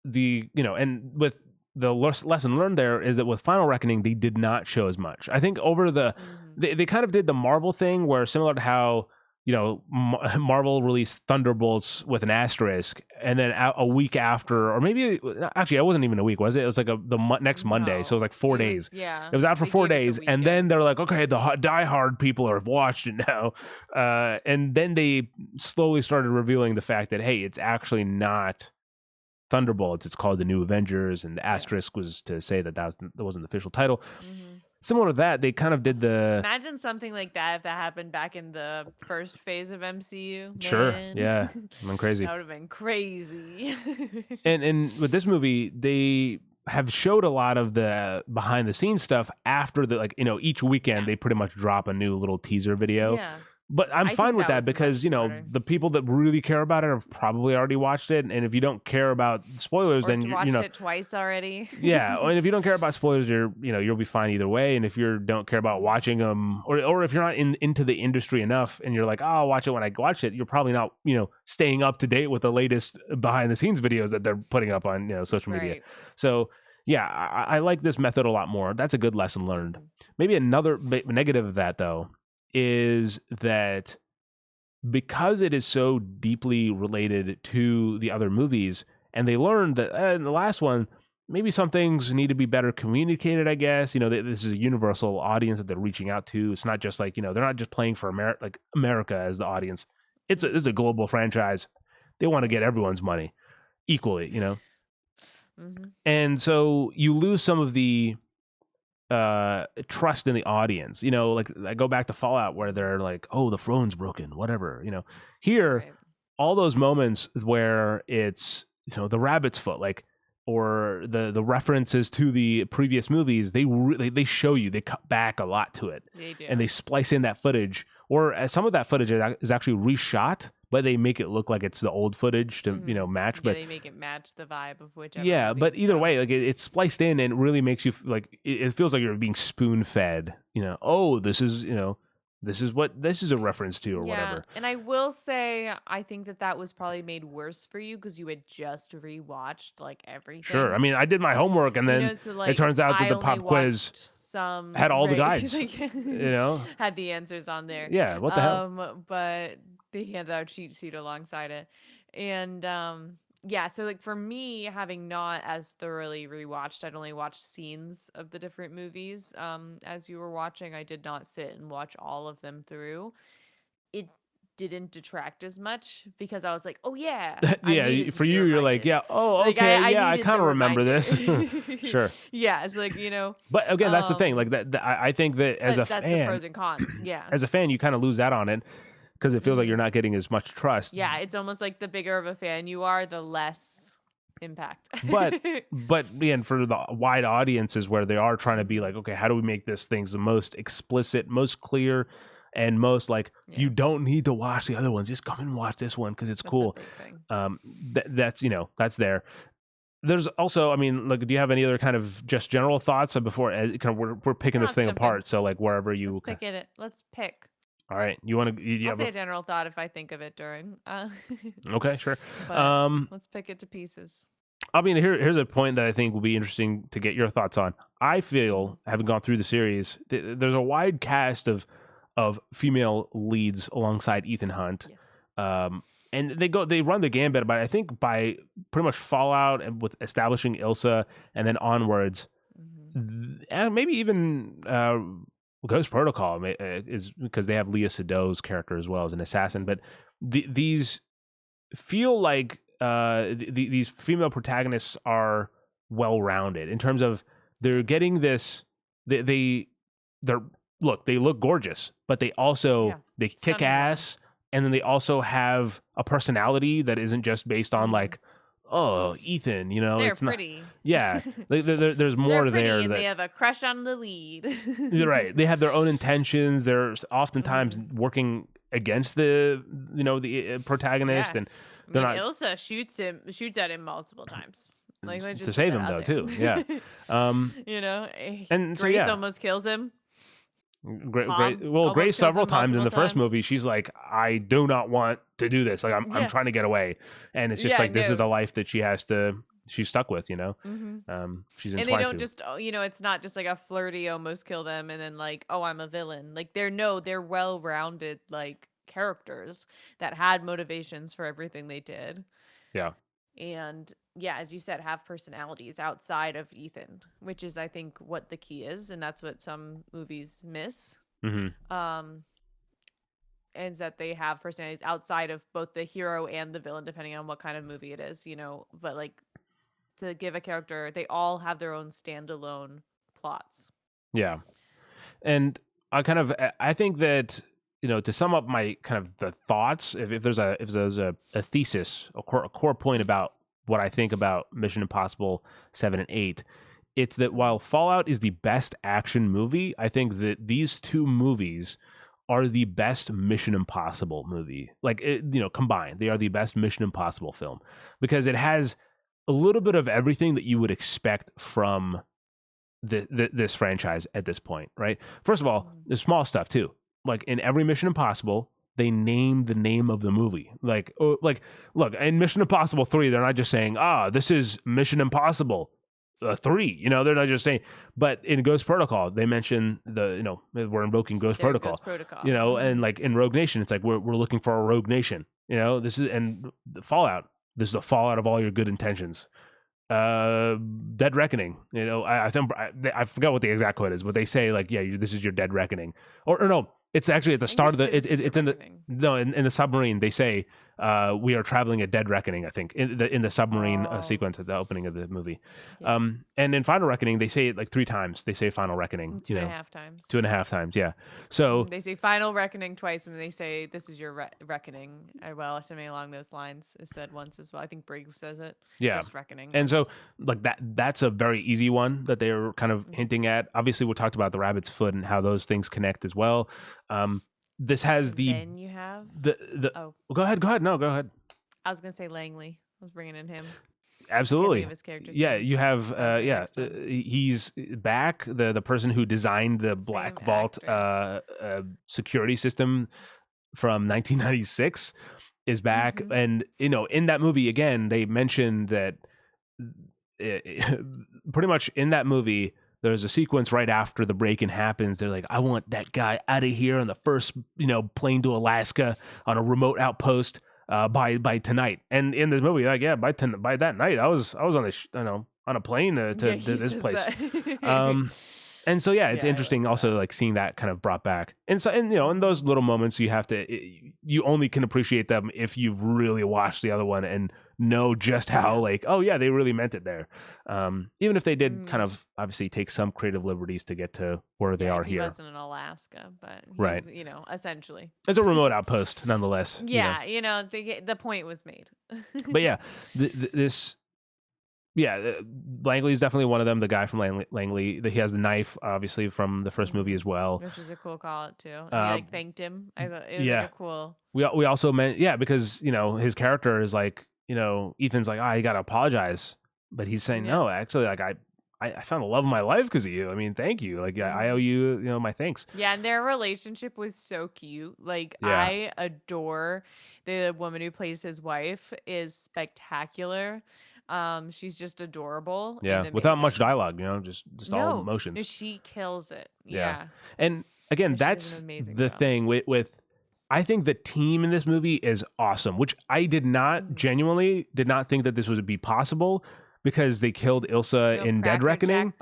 the, and with the lesson learned there is that with Final Reckoning, they did not show as much. I think over the, they kind of did the Marvel thing where, similar to how, Marvel released Thunderbolts with an asterisk, and then a week after, or maybe, actually, it wasn't even a week, was it? It was like next Monday, so it was like 4 days. Yeah. It was out for 4 days, and then they're like, okay, the diehard people have watched it now. And then they slowly started revealing the fact that, hey, it's actually not Thunderbolts, it's called the New Avengers, and the asterisk was to say that wasn't the official title. Similar to that, they kind of did the... Imagine something like that if that happened back in the first phase of MCU. Man. Sure, yeah. I'm crazy. That would have been crazy. and with this movie, they have showed a lot of the behind the scenes stuff after each weekend they pretty much drop a new little teaser video. Yeah. But I'm fine with that because, the people that really care about it have probably already watched it. And if you don't care about spoilers, then you watched it twice already. Yeah. And if you don't care about spoilers, you'll be fine either way. And if you don't care about watching them, or if you're not into the industry enough and you're like, oh, I'll watch it when I watch it, you're probably not, staying up to date with the latest behind the scenes videos that they're putting up on, social media. So yeah, I like this method a lot more. That's a good lesson learned. Maybe another negative of that, though, is that because it is so deeply related to the other movies, and they learned that in the last one, maybe some things need to be better communicated, I guess. This is a universal audience that they're reaching out to. It's not just like, they're not just playing for America as the audience. It's a global franchise. They want to get everyone's money equally, And so you lose some of the trust in the audience. Like I go back to Fallout where they're like, oh, the phone's broken, whatever. Here, all those moments where it's, the rabbit's foot, like, or the references to the previous movies, they show you, they cut back a lot to it. They do. And they splice in that footage, or some of that footage is actually reshot but they make it look like it's the old footage to match. Yeah, but they make it match the vibe of whichever. Yeah, movie but it's either from. way, like it's spliced in and it really makes you like it feels like you're being spoon fed. Oh, this is what this is a reference to or whatever. And I will say, I think that was probably made worse for you because you had just rewatched like everything. Sure, I mean, I did my homework, and then so it turns out that I the only pop quiz some had all the right, guides. had the answers on there. Yeah, what the hell? But they handed out a cheat sheet alongside it, and yeah. So like for me, having not as thoroughly rewatched, I'd only watched scenes of the different movies. As you were watching, I did not sit and watch all of them through. It didn't detract as much because I was like, oh yeah, yeah. For you, you're like, yeah, oh, like, okay, I I kind of remember this. Sure. Yeah, it's like But again, that's the thing. Like that, I think that as a that's fan, the pros and cons. Yeah. As a fan, you kind of lose out on it because it feels like you're not getting as much trust. Yeah, it's almost like the bigger of a fan you are, the less impact. but again, for the wide audiences where they are trying to be like, okay, how do we make this things the most explicit, most clear, and most like you don't need to watch the other ones, just come and watch this one because it's cool. That's that's there. There's also, I mean, like, do you have any other kind of just general thoughts before kind of we're picking this thing apart? So like wherever you Let's pick. All right, you want to? I'll say a general thought if I think of it during. Okay, sure. Let's pick it to pieces. I mean, here's a point that I think will be interesting to get your thoughts on. I feel, having gone through the series, there's a wide cast of female leads alongside Ethan Hunt. Yes. And they run the gambit, but I think by pretty much Fallout and with establishing Ilsa and then onwards, and maybe even Ghost Protocol is because they have Leah Sedo's character as well as an assassin. But these feel like these female protagonists are well rounded in terms of they're getting this. They look gorgeous, but they also they kick ass. And then they also have a personality that isn't just based on like, oh, Ethan, they're it's pretty. There's more there. And they have a crush on the lead. You're right. They have their own intentions. They're oftentimes working against the protagonist, and they're not. Ilsa shoots at him multiple times. Like to save him though too. Yeah. And Grace almost kills him. Grace several times in the first movie, she's like, I do not want to do this. Like I'm trying to get away, and it's just this is the life that she's stuck with. She's and they don't just it's not just like a flirty almost kill them and then like, oh, I'm a villain. Like they're well-rounded like characters that had motivations for everything they did. Yeah. And as you said, have personalities outside of Ethan, which is, I think, what the key is, and that's what some movies miss. Is that they have personalities outside of both the hero and the villain, depending on what kind of movie it is, But like to give a character, they all have their own standalone plots. Yeah, and I think that to sum up my kind of the thoughts, if there's a thesis, a core point about what I think about Mission Impossible 7 and 8, it's that while Fallout is the best action movie, I think that these two movies are the best Mission Impossible movie. Like, combined, they are the best Mission Impossible film because it has a little bit of everything that you would expect from this franchise at this point, right? First of all, there's small stuff too. Like in every Mission Impossible, they name the name of the movie. Like look, in Mission Impossible 3, they're not just saying, this is Mission Impossible 3. They're not just saying. But in Ghost Protocol, they mention we're invoking Ghost Protocol. And like in Rogue Nation, it's like we're looking for a Rogue Nation. This is and the Fallout. This is the fallout of all your good intentions. Dead Reckoning. I think I forgot what the exact quote is, but they say like, this is your Dead Reckoning, or no. It's actually at the start of it's in in the submarine. They say we are traveling a Dead Reckoning. I think in the submarine sequence at the opening of the movie. Yeah. And in Final Reckoning, they say it like 3 times. They say Final Reckoning. 2.5 times. 2.5 times. Yeah. So they say Final Reckoning twice, and then they say this is your reckoning. Something along those lines is said once as well. I think Briggs says it. Yeah. Just reckoning. And so like that's a very easy one that they were kind of hinting at. Obviously, we talked about the rabbit's foot and how those things connect as well. this has the then you have oh, go ahead. No, go ahead. I was gonna say Langley. I was bringing in him. Absolutely. Can't think of his character's yeah, name. you have he's back. The person who designed the Black Vault security system from 1996 is back, and in that movie again they mentioned that pretty much in that movie there's a sequence right after the break-in happens. They're like, I want that guy out of here on the first plane to Alaska on a remote outpost by tonight. And in this movie, like, yeah, by that night I was on on a plane to this place. And so, yeah, it's interesting also like seeing that kind of brought back. And so, and in those little moments, you only can appreciate them if you've really watched the other one and know just how like, oh yeah, they really meant it there. Even if they did kind of obviously take some creative liberties to get to where they are he here. He wasn't in Alaska, but right. Essentially. It's a remote outpost nonetheless. Yeah, the point was made. But yeah, this... Yeah, Langley is definitely one of them. The guy from Langley, he has the knife, obviously, from the first movie as well. Which is a cool call out too. He thanked him. I thought it was like a cool. We also meant because his character is like Ethan's like, you gotta apologize, but he's saying no, actually, like I found the love of my life because of you. I mean, thank you. Like I owe you my thanks. Yeah, and their relationship was so cute. Like I adore the woman who plays his wife. Is spectacular. She's just adorable. Yeah, without much dialogue, just all emotions. No, she kills it. Yeah. And again, that's the thing with I think the team in this movie is awesome, which I genuinely did not think that this would be possible because they killed Ilsa in Dead Reckoning.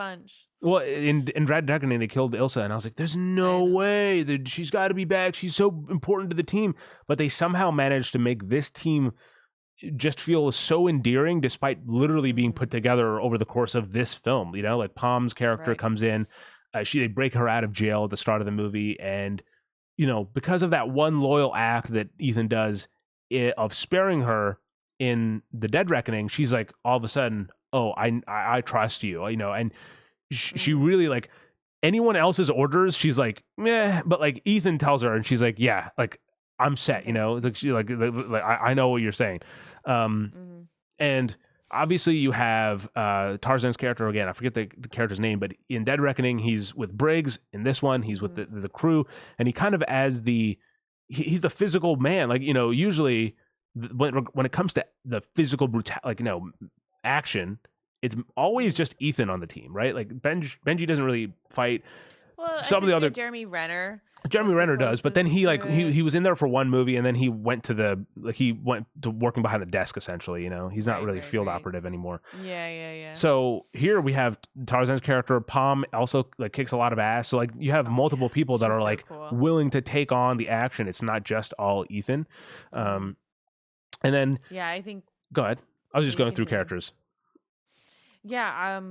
Well, in Dead Reckoning, they killed Ilsa, and I was like, there's no way that she's got to be back. She's so important to the team. But they somehow managed to make this team just feel so endearing despite literally being put together over the course of this film. Like Palm's character comes in, they break her out of jail at the start of the movie, and because of that one loyal act that Ethan does of sparing her in the Dead Reckoning, she's like, all of a sudden, oh, I trust you, and she really, like, anyone else's orders, she's like, meh, but like Ethan tells her and she's like, yeah, like I'm set, like she like I know what you're saying. And obviously you have Tarzan's character again. I forget the character's name, but in Dead Reckoning, he's with Briggs. In this one, he's with the crew, and he kind of as he's the physical man. Like usually when it comes to the physical action, it's always just Ethan on the team, right? Like Benji doesn't really fight. Well, some of the other Jeremy Renner does, but then he was in there for one movie, and then he went to working behind the desk essentially. He's not really field operative anymore. Yeah. So here we have Tarzan's character. Palm also like kicks a lot of ass. So like you have multiple people that are like willing to take on the action. It's not just all Ethan. And then I think. Go ahead. I was just going through characters. Yeah.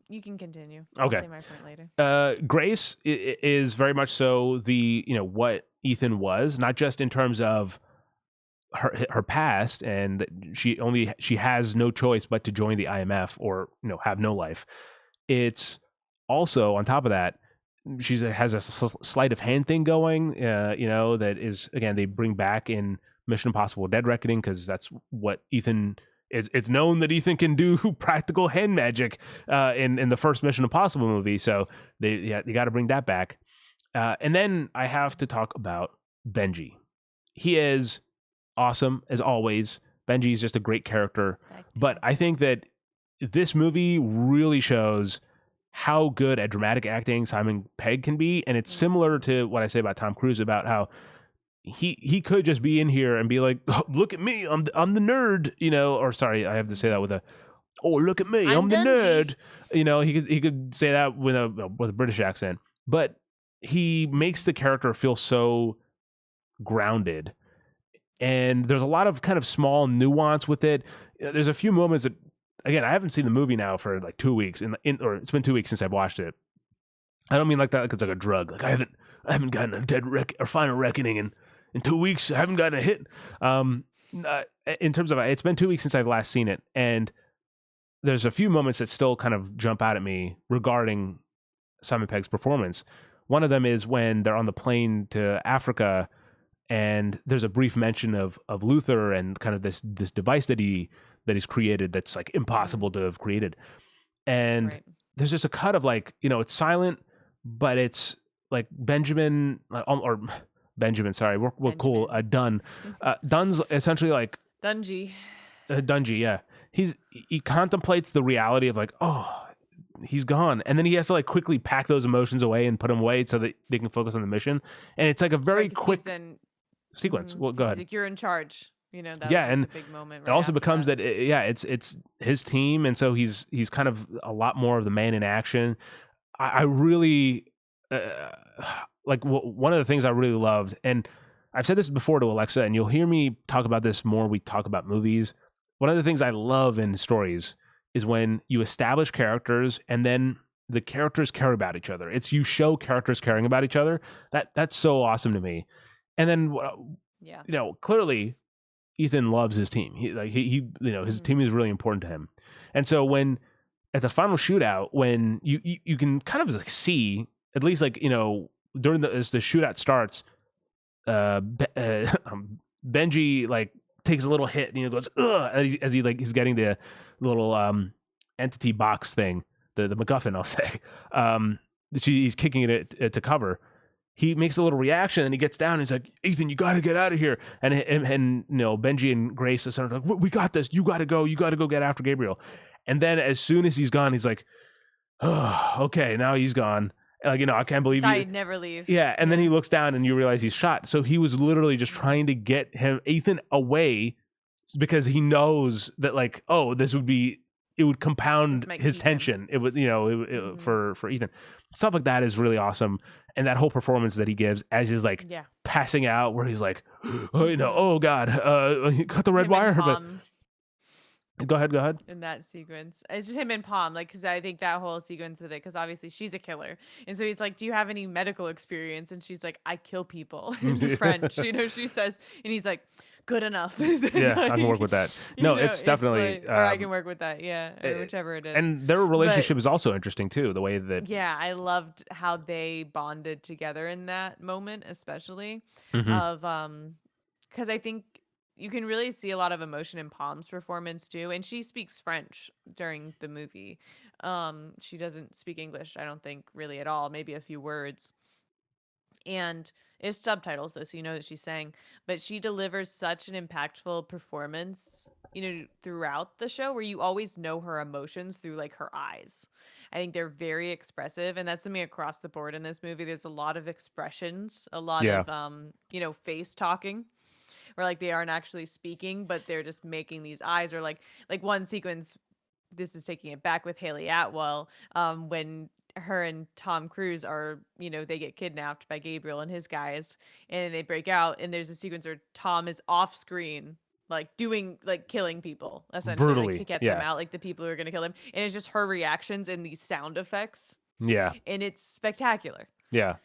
You can continue. Okay. I'll say my point later. Grace is very much so the what Ethan was, not just in terms of her past, and she has no choice but to join the IMF or have no life. It's also on top of that, she has a sleight of hand thing going. That is again they bring back in Mission Impossible: Dead Reckoning because that's what Ethan. It's known that Ethan can do practical hand magic in the first Mission Impossible movie, so they got to bring that back. And then I have to talk about Benji. He is awesome as always. Benji is just a great character, but I think that this movie really shows how good at dramatic acting Simon Pegg can be, and it's similar to what I say about Tom Cruise about how. He could just be in here and be like, oh, look at me, I'm the nerd, or sorry, I have to say that with look at me, I'm the nerd. He could say that with a British accent, but he makes the character feel so grounded, and there's a lot of kind of small nuance with it. There's a few moments that, again, I haven't seen the movie now for like 2 weeks, or it's been 2 weeks since I've watched it. I don't mean like that like it's like a drug. Like I haven't gotten a final reckoning in 2 weeks. I haven't gotten a hit. In terms of, it's been 2 weeks since I've last seen it, and there's a few moments that still kind of jump out at me regarding Simon Pegg's performance. One of them is when they're on the plane to Africa, and there's a brief mention of Luther and kind of this device that he's created that's like impossible to have created. And there's just a cut of like, it's silent, but it's like Benjamin, or Benjamin, sorry, we're cool. Dunn. Dunn's essentially like Dungy, yeah. He contemplates the reality of like, oh, he's gone, and then he has to like quickly pack those emotions away and put them away so that they can focus on the mission. And it's like a very quick sequence. Well, go ahead. Like, you're in charge. That was like and the big moment. It also becomes that it's his team, and so he's kind of a lot more of the man in action. I really like one of the things I really loved, and I've said this before to Alexa, and you'll hear me talk about this more. We talk about movies. One of the things I love in stories is when you establish characters and then the characters care about each other. It's you show characters caring about each other. That's so awesome to me. And then clearly Ethan loves his team. His team is really important to him. And so when at the final shootout, when you can kind of like see, at least like, during as the shootout starts, Benji like takes a little hit and he goes, ugh, as he's getting the little entity box thing, the MacGuffin, I'll say. He's kicking it to cover. He makes a little reaction and he gets down and he's like, Ethan, you got to get out of here. And Benji and Grace are like, we got this. You got to go get after Gabriel. And then as soon as he's gone, he's like, oh, okay, now he's gone. Like, I can't believe I'd never leave. Yeah. And then he looks down and you realize he's shot. So he was literally just trying to get Ethan away because he knows that like, oh, it would compound his tension. It would, for Ethan. Stuff like that is really awesome. And that whole performance that he gives as he's like passing out, where he's like, oh God, cut the red wire. But go ahead. In that sequence, it's just him and Palm, like, because I think that whole sequence with it, because obviously she's a killer, and so he's like, "Do you have any medical experience?" And she's like, "I kill people." In French, she says, and he's like, "Good enough." Yeah, I can work with that. No, it's definitely, like, or I can work with that. Yeah, or whichever it is. And their relationship is also interesting too. The way that I loved how they bonded together in that moment, especially of because I think you can really see a lot of emotion in Palm's performance too, and she speaks French during the movie. She doesn't speak English, I don't think, really at all. Maybe a few words. And it's subtitles though, so you know that she's saying, but she delivers such an impactful performance, throughout the show, where you always know her emotions through like her eyes. I think they're very expressive, and that's something across the board in this movie. There's a lot of expressions, a lot of face talking, where like they aren't actually speaking, but they're just making these eyes, or like one sequence, this is taking it back with Haley Atwell, when her and Tom Cruise are, they get kidnapped by Gabriel and his guys, and they break out, and there's a sequence where Tom is off screen, like doing, like killing people, essentially, brutally, like, to get them out, like the people who are going to kill him. And it's just her reactions and these sound effects. Yeah. And it's spectacular. Yeah.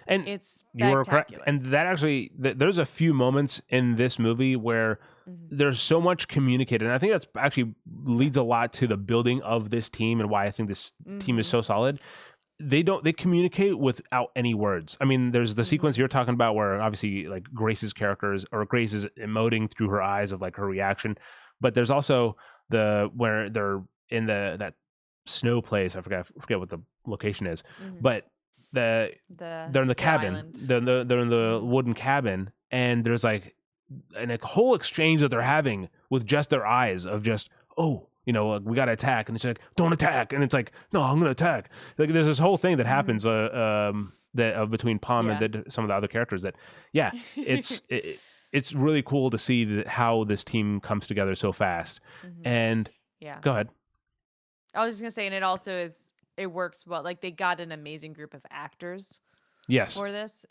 And it's you were correct. And that actually, there's a few moments in this movie where there's so much communicated. And I think that's actually leads a lot to the building of this team and why I think this team is so solid. They communicate without any words. I mean, there's the sequence you're talking about where obviously like Grace is emoting through her eyes of like her reaction. But there's also where they're in that snow place. I forget what the location is, but they're in the cabin. They're in the wooden cabin, and there's like a whole exchange that they're having with just their eyes of just, we got to attack. And it's like, don't attack. And it's like, no, I'm going to attack. Like there's this whole thing that happens between Palm and some of the other characters that, it's really cool to see how this team comes together so fast. And go ahead. I was just going to say, and it also it works well. Like they got an amazing group of actors. Yes. For this,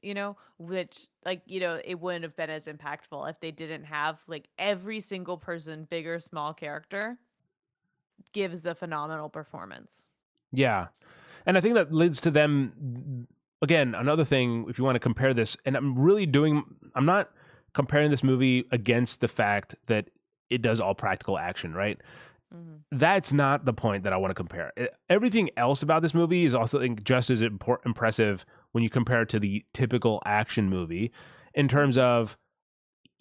which it wouldn't have been as impactful if they didn't have like every single person, big or small character, gives a phenomenal performance. Yeah. And I think that leads to them, again, another thing, if you want to compare this, and I'm not comparing this movie against the fact that it does all practical action, right? That's not the point that I want to compare. Everything else about this movie is also just as impressive when you compare it to the typical action movie in terms of,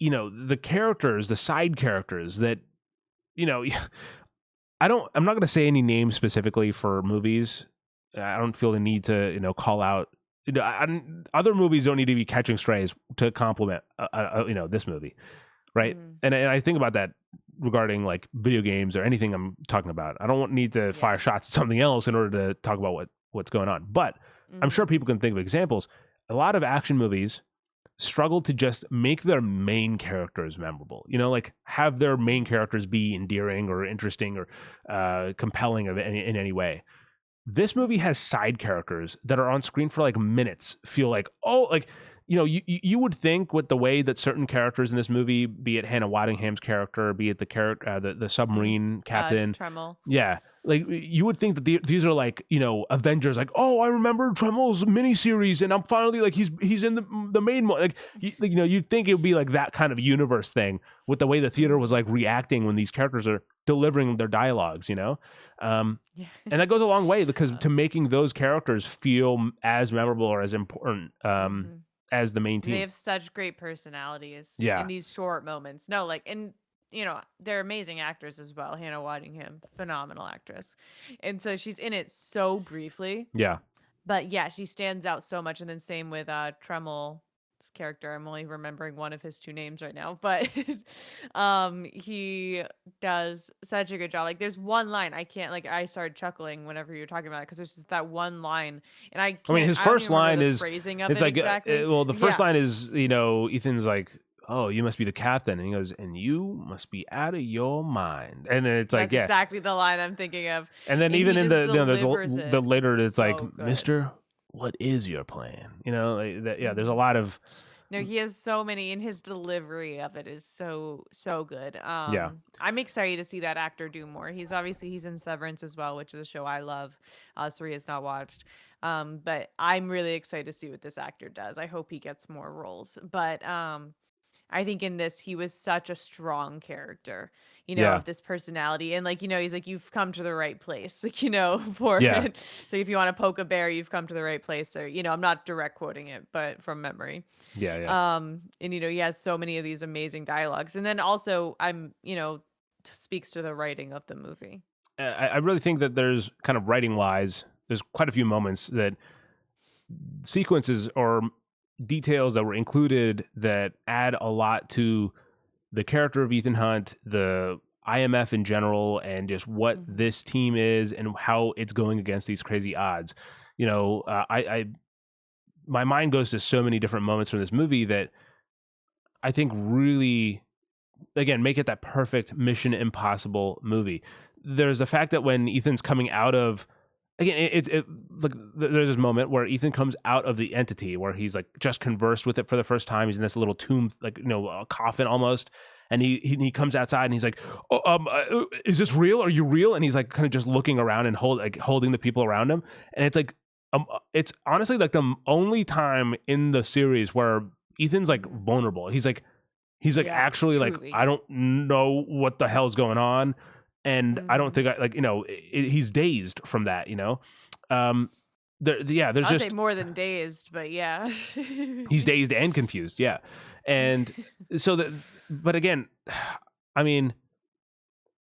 the characters, the side characters that, you know, I'm not going to say any names specifically for movies. I don't feel the need to, call out. Other movies don't need to be catching strays to complement, this movie, right? And I think about that regarding like video games or anything I'm talking about. I don't need to fire shots at something else in order to talk about what's going on. But I'm sure people can think of examples. A lot of action movies struggle to just make their main characters memorable, like have their main characters be endearing or interesting or compelling in any way. This movie has side characters that are on screen for like minutes, feel like, you would think with the way that certain characters in this movie, be it Hannah Waddingham's character, be it the character, the submarine captain, Tremmel. Yeah. Like you would think that these are like, Avengers, like, oh, I remember Tremmel's miniseries and I'm finally like, he's in the main one. Like, you'd think it would be like that kind of universe thing with the way the theater was like reacting when these characters are delivering their dialogues, and that goes a long way because to making those characters feel as memorable or as important, as the main team. They have such great personalities in these short moments. No, like, and they're amazing actors as well. Hannah Waddingham, phenomenal actress. And so she's in it so briefly. Yeah. But yeah, she stands out so much. And then same with Tremmel's character. I'm only remembering one of his two names right now, but he does such a good job. Like there's one line I started chuckling whenever you were talking about it because there's just that one line, and I mean his first line is phrasing of it's it like exactly. The first line is Ethan's like, oh, you must be the captain, and he goes, and you must be out of your mind, and then it's like, that's exactly the line I'm thinking of. And then even in there's the later it's like, good. Mister, what is your plan? There's a lot of. No, he has so many, and his delivery of it is so good. I'm excited to see that actor do more. He's in Severance as well, which is a show I love. Suri has not watched, but I'm really excited to see what this actor does. I hope he gets more roles, but I think in this, he was such a strong character, of this personality. And he's like, you've come to the right place, for it. So if you want to poke a bear, you've come to the right place. Or, I'm not direct quoting it, but from memory. And, he has so many of these amazing dialogues. And then also speaks to the writing of the movie. I really think that there's kind of writing wise, there's quite a few moments that sequences or details that were included that add a lot to the character of Ethan Hunt, the IMF in general, and just what this team is and how it's going against these crazy odds. My mind goes to so many different moments from this movie that I think really, again, make it that perfect Mission Impossible movie. There's the fact that when Ethan's coming out of, again, like there's this moment where Ethan comes out of the entity where he's like just conversed with it for the first time. He's in this little tomb, like a coffin almost, and he comes outside and he's like, "Oh, is this real? Are you real?" And he's like kind of just looking around and holding the people around him, and it's like, it's honestly like the only time in the series where Ethan's like vulnerable. He's like actually truly. Like, I don't know what the hell's going on. And I don't think he's dazed from that, there's I'd just say more than dazed, but yeah. He's dazed and confused. Yeah. And so but again, I mean,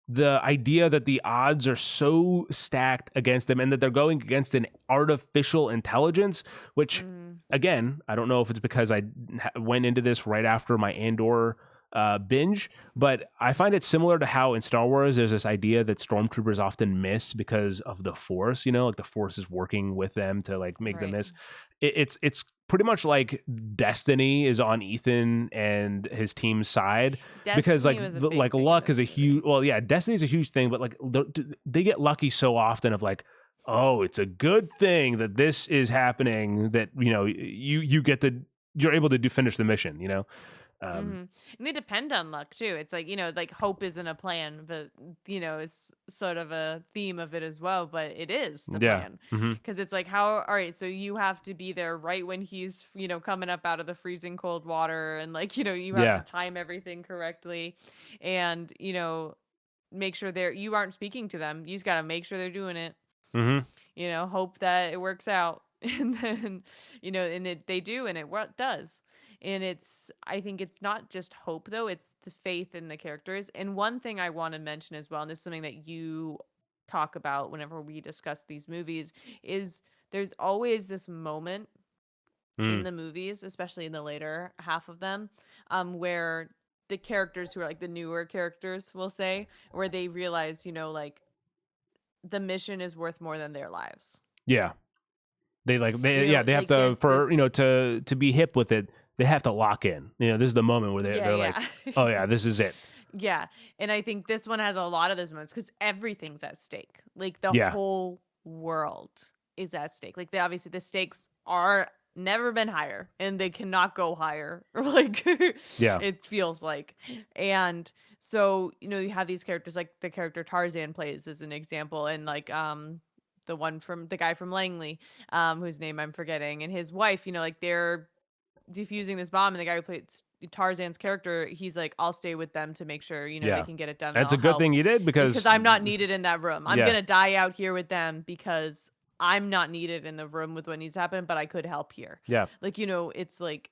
the idea that the odds are so stacked against them and that they're going against an artificial intelligence, which again, I don't know if it's because I went into this right after my Andor binge, but I find it similar to how in Star Wars there's this idea that stormtroopers often miss because of the Force, like the Force is working with them to like make them miss. It's pretty much like destiny is on Ethan and his team's side. Destiny because like luck is a huge, destiny is a huge thing, but like they get lucky so often of like, oh, it's a good thing that this is happening, that you're able to finish the mission, and they depend on luck too. It's like, like hope isn't a plan, but it's sort of a theme of it as well, but it is the plan. Because it's like, all right, so you have to be there right when he's, coming up out of the freezing cold water, and like, you have to time everything correctly, and, make sure you aren't speaking to them. You just got to make sure they're doing it. Hope that it works out. And then, and they do, and it does. And I think it's not just hope, though, it's the faith in the characters. And one thing I want to mention as well, and this is something that you talk about whenever we discuss these movies, is there's always this moment in the movies, especially in the later half of them, where the characters who are like the newer characters, we'll say, where they realize, like the mission is worth more than their lives. Yeah. They have like to, for, this... to be hip with it, they have to lock in. This is the moment where they're like, oh yeah, this is it. Yeah. And I think this one has a lot of those moments because everything's at stake. Like the whole world is at stake. Like obviously the stakes are never been higher and they cannot go higher. Like it feels like. And so, you have these characters, like the character Tarzan plays as an example, and like the guy from Langley, whose name I'm forgetting, and his wife, like they're defusing this bomb, and the guy who played Tarzan's character, he's like, I'll stay with them to make sure, they can get it done. That's a good thing you did because I'm not needed in that room. I'm going to die out here with them because I'm not needed in the room with what needs to happen, but I could help here. Yeah. Like, it's like,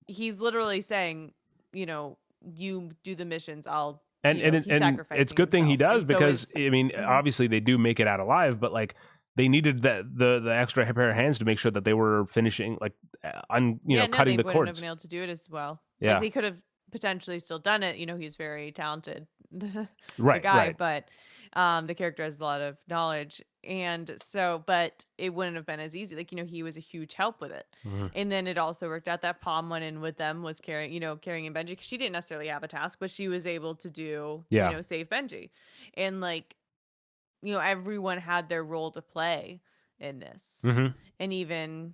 he's literally saying, you do the missions. I'll, and it's a good thing he does, because obviously they do make it out alive, but like, they needed the extra pair of hands to make sure that they were finishing, like, cutting the cords. They wouldn't have been able to do it as well. Yeah. Like, they could have potentially still done it. He's very talented, the guy, but the character has a lot of knowledge. And so, but it wouldn't have been as easy. Like, he was a huge help with it. Mm-hmm. And then it also worked out that Palm went in with them, was carrying in Benji, because she didn't necessarily have a task, but she was able to do, save Benji. And like, everyone had their role to play in this. Mm-hmm. And even,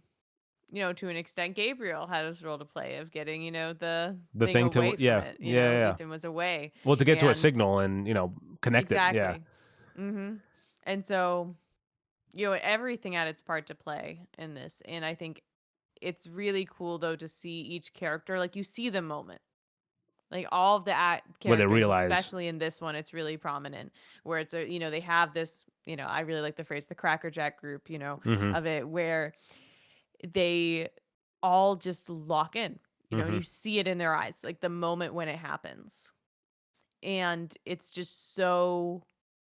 to an extent, Gabriel had his role to play of getting, the thing away from it. Ethan was away. Well, to get to a signal and, connect it. Yeah. Mm-hmm. And so, everything had its part to play in this. And I think it's really cool, though, to see each character. Like, you see the moment. Like all of the characters, especially in this one, it's really prominent where it's they have this, I really like the phrase, the Cracker Jack group, mm-hmm. of it, where they all just lock in, mm-hmm. and you see it in their eyes, like the moment when it happens. And it's just so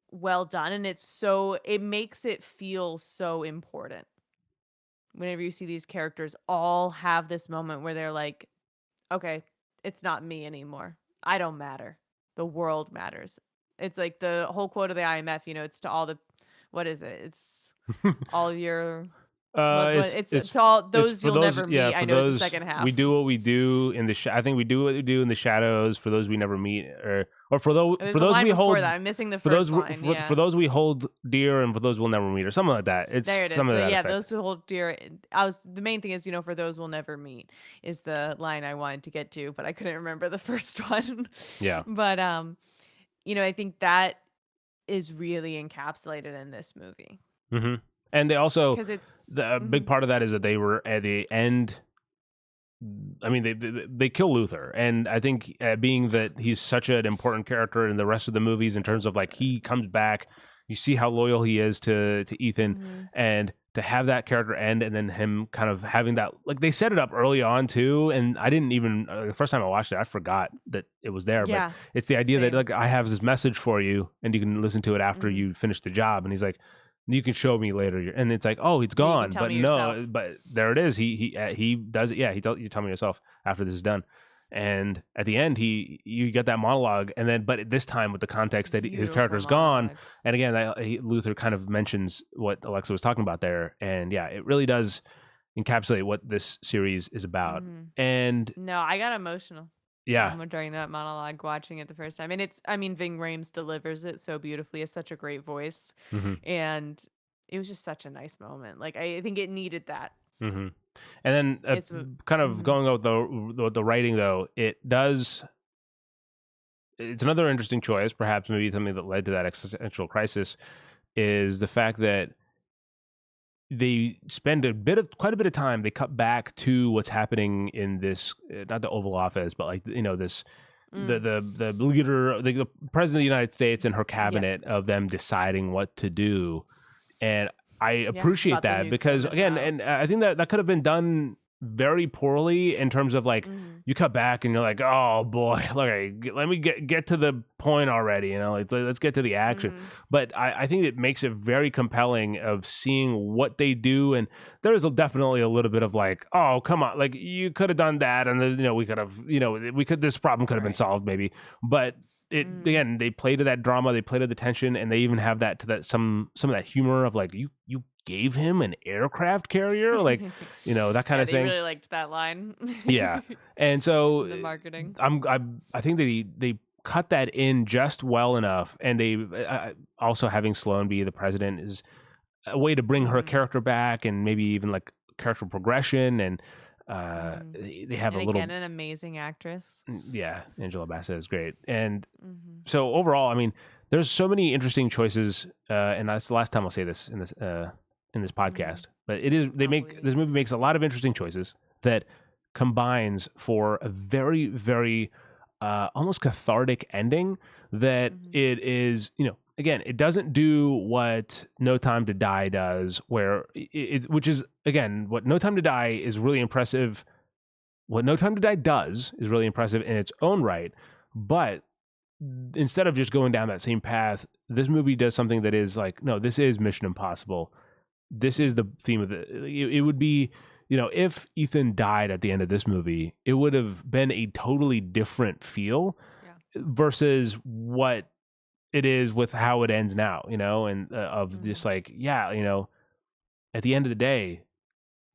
well done. And it makes it feel so important. Whenever you see these characters all have this moment where they're like, okay, it's not me anymore. I don't matter. The world matters. It's like the whole quote of the IMF, it's to all the, what is it? It's all your, it's to all those you'll never meet. I know it's the second half. We do what we do in the, I think we do what we do in the shadows for those we never meet, or for those we hold. That. I'm missing the first line. For those we hold dear, and for those we'll never meet, or something like that. There it is. Those who hold dear. The main thing is, for those we'll never meet is the line I wanted to get to, but I couldn't remember the first one. Yeah. But I think that is really encapsulated in this movie. Mm-hmm. And they also, because it's a big part of that is that they were at the end. I mean, they kill Luther, and I think being that he's such an important character in the rest of the movies, in terms of like he comes back, you see how loyal he is to Ethan, mm-hmm. and to have that character end, and then him kind of having that, like they set it up early on too, and I didn't even the first time I watched it, I forgot that it was there. Yeah, but it's the idea that like I have this message for you, and you can listen to it after mm-hmm. you finish the job, and he's like, you can show me later, and it's like, oh, it's gone, but no, but there it is. He does it. Yeah, you tell me yourself after this is done, and at the end, you get that monologue, and then, but this time with the context that his character's gone, and again, Luther kind of mentions what Alexa was talking about there, and yeah, it really does encapsulate what this series is about. Mm-hmm. And no, I got emotional. Yeah, during that monologue, watching it the first time, and Ving Rhames delivers it so beautifully. It's such a great voice, mm-hmm. and it was just such a nice moment. Like I think it needed that. Mm-hmm. And then kind of mm-hmm. going with the writing, though, it does. It's another interesting choice, perhaps maybe something that led to that existential crisis, is the fact that they spend quite a bit of time. They cut back to what's happening in this, not the Oval Office, but like, this, the leader, the president of the United States and her cabinet, of them deciding what to do. And I appreciate that because again, and I think that could have been done very poorly in terms of like you cut back and you're like, oh boy, let me get to the point already, you know, like let's get to the action. But I think it makes it very compelling of seeing what they do, and there's definitely a little bit of like, oh come on, like you could have done that, and you know we could have, you know, this problem could have been solved maybe, but again, they play to that drama, they play to the tension, and they even have that to that some of that humor of like you gave him an aircraft carrier, like, you know, that kind of thing. They really liked that line. Yeah, and so the marketing. I think they cut that in just well enough, and they also having Sloane be the president is a way to bring her character back, and maybe even like character progression, and they have and a little again an amazing actress. Yeah, Angela Bassett is great, and so overall, I mean, there's so many interesting choices, and that's the last time I'll say this in this podcast. But this movie makes a lot of interesting choices that combines for a very, very almost cathartic ending that it is, you know, again, it doesn't do what No Time to Die does, where which is, again, what No Time to Die is really impressive. What No Time to Die does is really impressive in its own right, but instead of just going down that same path, this movie does something that is like, no, this is Mission Impossible. This is the theme of it would be, you know, if Ethan died at the end of this movie, it would have been a totally different feel versus what it is with how it ends now, you know, and of just like, yeah, you know, at the end of the day,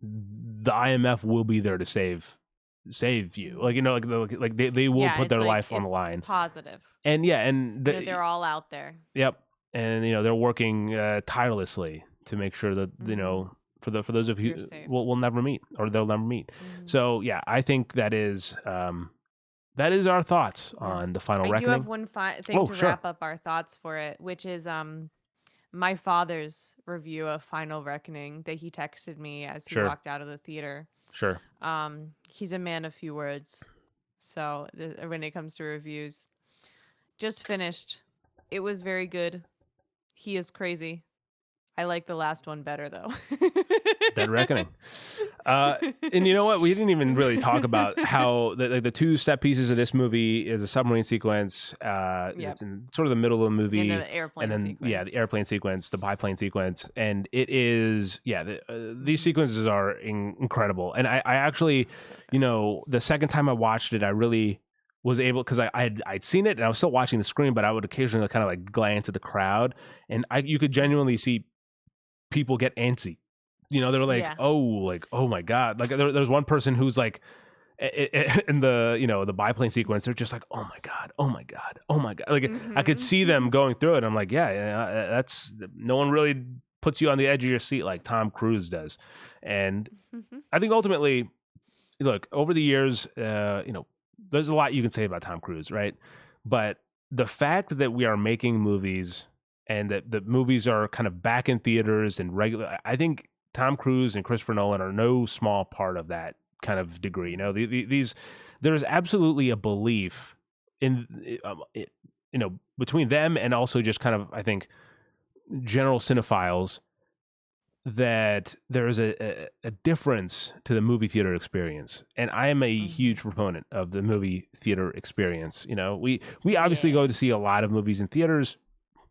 the IMF will be there to save you, like, you know, like they will put their life on the line. Positive, and and they're all out there. Yep, and you know they're working tirelessly to make sure that you know for those of you we'll never meet or they'll never meet. So yeah, I think that is our thoughts on the Final Reckoning. I do have one thing to wrap up our thoughts for it, which is my father's review of Final Reckoning that he texted me as he walked out of the theater. Sure. He's a man of few words. So when it comes to reviews, just finished. It was very good. He is crazy. I like the last one better though. Dead Reckoning. And you know what? We didn't even really talk about how the two set pieces of this movie is a submarine sequence. It's in sort of the middle of the movie, and the airplane sequence. The airplane sequence, the biplane sequence, and it is these sequences are incredible. And I actually, you know, the second time I watched it, I really was able, because I'd seen it and I was still watching the screen, but I would occasionally kind of like glance at the crowd, and you could genuinely see people get antsy. You know, they were like, oh my God. Like there's one person who's like, in the, you know, the biplane sequence, they're just like, oh my God. Like I could see them going through it. I'm like, that's, no one really puts you on the edge of your seat like Tom Cruise does. And I think ultimately, look, over the years, you know, there's a lot you can say about Tom Cruise, right? But the fact that we are making movies and that the movies are kind of back in theaters and regular, I think Tom Cruise and Christopher Nolan are no small part of that kind of degree. You know, there is absolutely a belief in, you know, between them and also just kind of, I think, general cinephiles, that there is a difference to the movie theater experience. And I am a huge proponent of the movie theater experience. You know, we obviously go to see a lot of movies in theaters.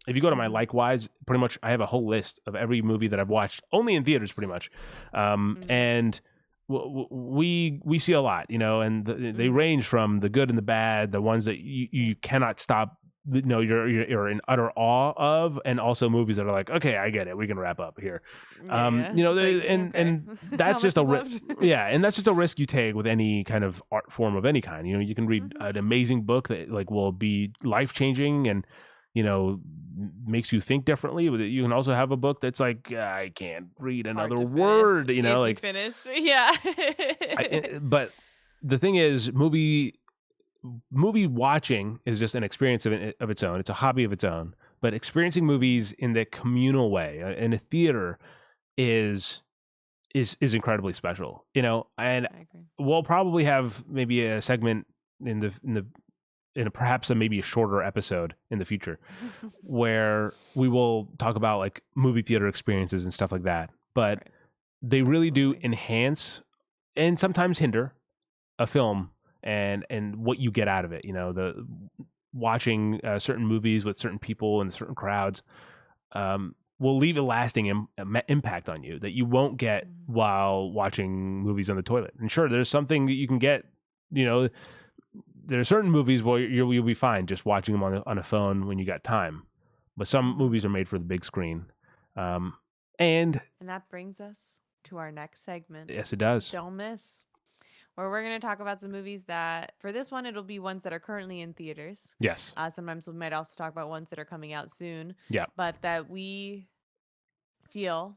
If you go to my Likewise, pretty much I have a whole list of every movie that I've watched only in theaters, pretty much. And we see a lot, you know, and they range from the good and the bad, the ones that you cannot stop, you know, you're in utter awe of, and also movies that are like, okay, I get it, we can wrap up here. You know, and that's just a risk. And that's just a risk you take with any kind of art form of any kind. You know, you can read an amazing book that like will be life changing and, you know, makes you think differently. You can also have a book that's like, I can't read another word, you know, like finish. But the thing is, movie watching is just an experience of its own. It's a hobby of its own. But experiencing movies in the communal way in a theater is incredibly special, you know. And we'll probably have maybe a segment in the in perhaps maybe a shorter episode in the future, where we will talk about like movie theater experiences and stuff like that. But Right. they really do Absolutely. enhance and sometimes hinder a film and what you get out of it. You know, the watching certain movies with certain people and certain crowds will leave a lasting impact on you that you won't get while watching movies on the toilet. And sure, there's something that you can get. You know, there are certain movies where you'll be fine just watching them on a phone when you got time, but some movies are made for the big screen. And that brings us to our next segment. Yes, it does. Don't miss. Where we're going to talk about some movies that, for this one, it'll be ones that are currently in theaters. Yes. Sometimes we might also talk about ones that are coming out soon. Yeah. But that we feel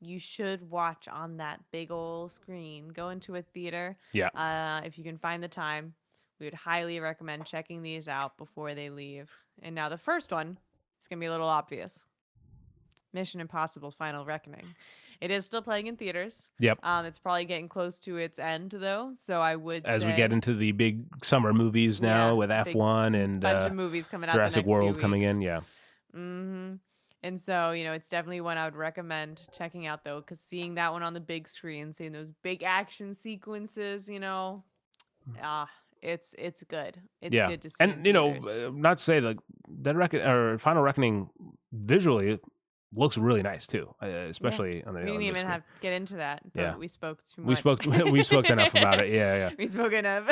you should watch on that big old screen. Go into a theater. Yeah. If you can find the time, we would highly recommend checking these out before they leave. And now the first one, it's going to be a little obvious. Mission Impossible Final Reckoning. It is still playing in theaters. Yep. It's probably getting close to its end, though. So I would as say, we get into the big summer movies now with F1 and bunch of movies coming out. Jurassic the next World few coming weeks. in. Yeah. Mm-hmm. And so, it's definitely one I would recommend checking out, though, because seeing that one on the big screen, seeing those big action sequences, it's good. It's good to see. And not to say like Final Reckoning visually looks really nice too, especially on the. We didn't even have to get into that, but we spoke too much. We spoke enough about it. Yeah. We spoke enough.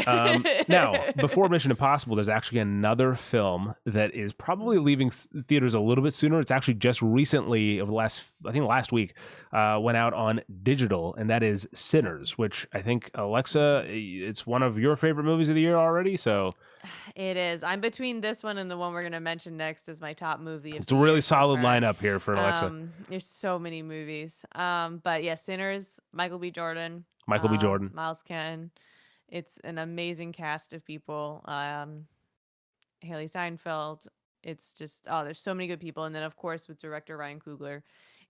Now, before Mission Impossible, there's actually another film that is probably leaving theaters a little bit sooner. It's actually just recently, over last week, went out on digital, and that is Sinners, which I think, Alexa, it's one of your favorite movies of the year already. So it is. I'm between this one and the one we're going to mention next as my top movie. It's a really solid lineup here for Alexa. There's so many movies. But yeah, Sinners, Michael B. Jordan. Miles Kenton. It's an amazing cast of people. Haley Steinfeld. It's just, there's so many good people. And then, of course, with director Ryan Coogler,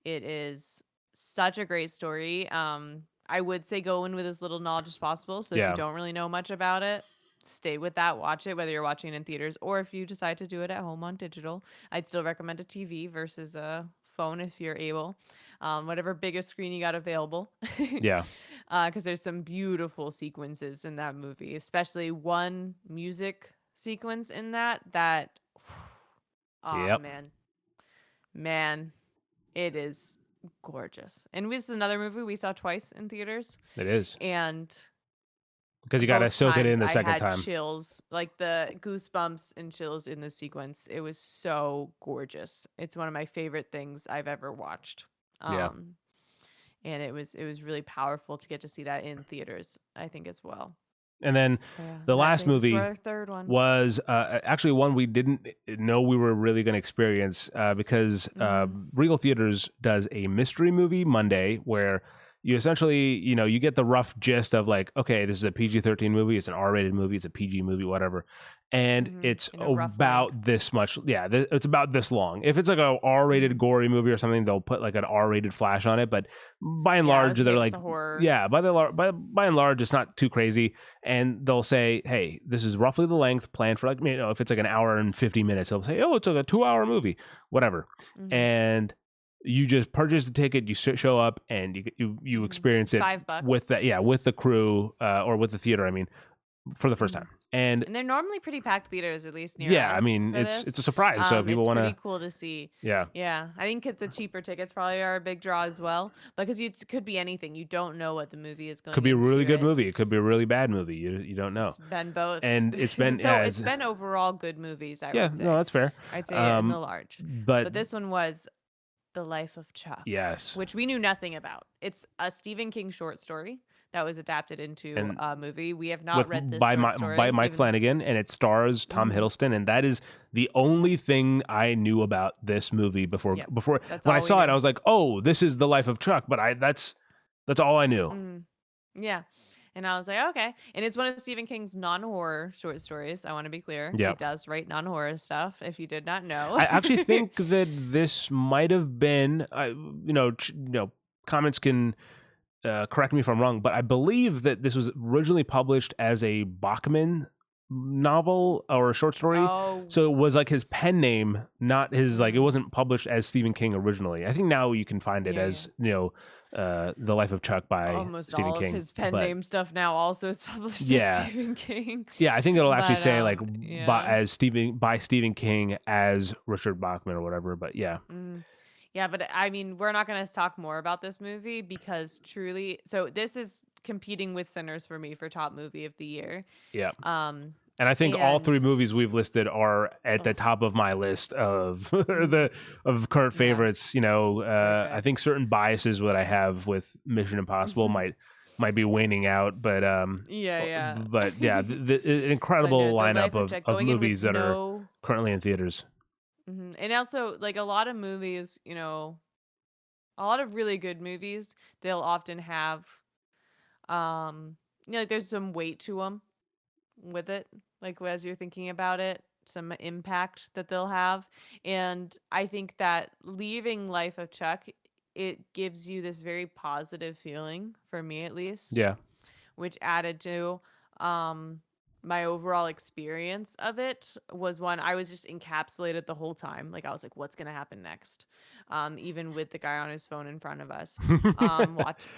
it is such a great story. I would say go in with as little knowledge as possible. So if you don't really know much about it, stay with that, watch it, whether you're watching it in theaters or if you decide to do it at home on digital. I'd still recommend a TV versus a phone if you're able. Whatever biggest screen you got available. Yeah. Because there's some beautiful sequences in that movie, especially one music sequence in that man, it is gorgeous. And this is another movie we saw twice in theaters. It is. And because you got to soak it in the second time. Chills, like the goosebumps and chills in the sequence. It was so gorgeous. It's one of my favorite things I've ever watched. And it was really powerful to get to see that in theaters, I think, as well. And then the last movie third one. was actually one we didn't know we were really going to experience because Regal Theaters does a mystery movie Monday where you essentially, you get the rough gist of like, okay, this is a PG-13 movie, it's an R-rated movie, it's a PG movie, whatever. And it's about this much. Yeah, it's about this long. If it's like a R-rated gory movie or something, they'll put like an R-rated flash on it. But by and large, they're like, by and large, it's not too crazy. And they'll say, hey, this is roughly the length planned for like, if it's like an hour and 50 minutes, they'll say, oh, it's like a 2-hour movie, whatever. And you just purchase the ticket, you show up, and you experience it $5 with the crew or with the theater. I mean, for the first time. And they're normally pretty packed theaters, at least near us. Yeah, I mean, it's a surprise, so people want to. It's pretty cool to see. Yeah. I think the cheaper tickets probably are a big draw as well, because it could be anything. You don't know what the movie is going. Could be a really good movie. It could be a really bad movie. You don't know. It's been both, and it's been it's been overall good movies. I would say. No, that's fair. I'd say in the large, but this one was The Life of Chuck. Yes, which we knew nothing about. It's a Stephen King short story that was adapted into a movie. We have not read this story. By Mike Flanagan, and it stars Tom Hiddleston, and that is the only thing I knew about this movie before when I saw it. I was like, "Oh, this is The Life of Chuck," but that's all I knew. Yeah. And I was like, okay. And it's one of Stephen King's non-horror short stories. I want to be clear. Yep. He does write non-horror stuff, if you did not know. I actually think that this might have been, comments can correct me if I'm wrong, but I believe that this was originally published as a Bachman novel or a short story. Oh. So it was like his pen name, not his like it wasn't published as Stephen King originally. I think now you can find it as The Life of Chuck by almost Stephen all King. of his pen name stuff now also is published Yeah. as Stephen King. Yeah, I think it'll actually say like yeah. by Stephen King as Richard Bachman or whatever. But yeah. Yeah, but I mean, we're not going to talk more about this movie because truly, so this is competing with Sinners for me for top movie of the year. Yeah. And I think all three movies we've listed are at the top of my list of of current favorites. You know, I think certain biases that I have with Mission Impossible might be waning out, but an incredible lineup of movies that are currently in theaters. And also, like a lot of movies, a lot of really good movies, they'll often have, like there's some weight to them with it, like as you're thinking about it, some impact that they'll have. And I think that leaving Life of Chuck, it gives you this very positive feeling, for me at least. Yeah. Which added to my overall experience of it was one I was just encapsulated the whole time. Like I was like, what's gonna happen next? Even with the guy on his phone in front of us,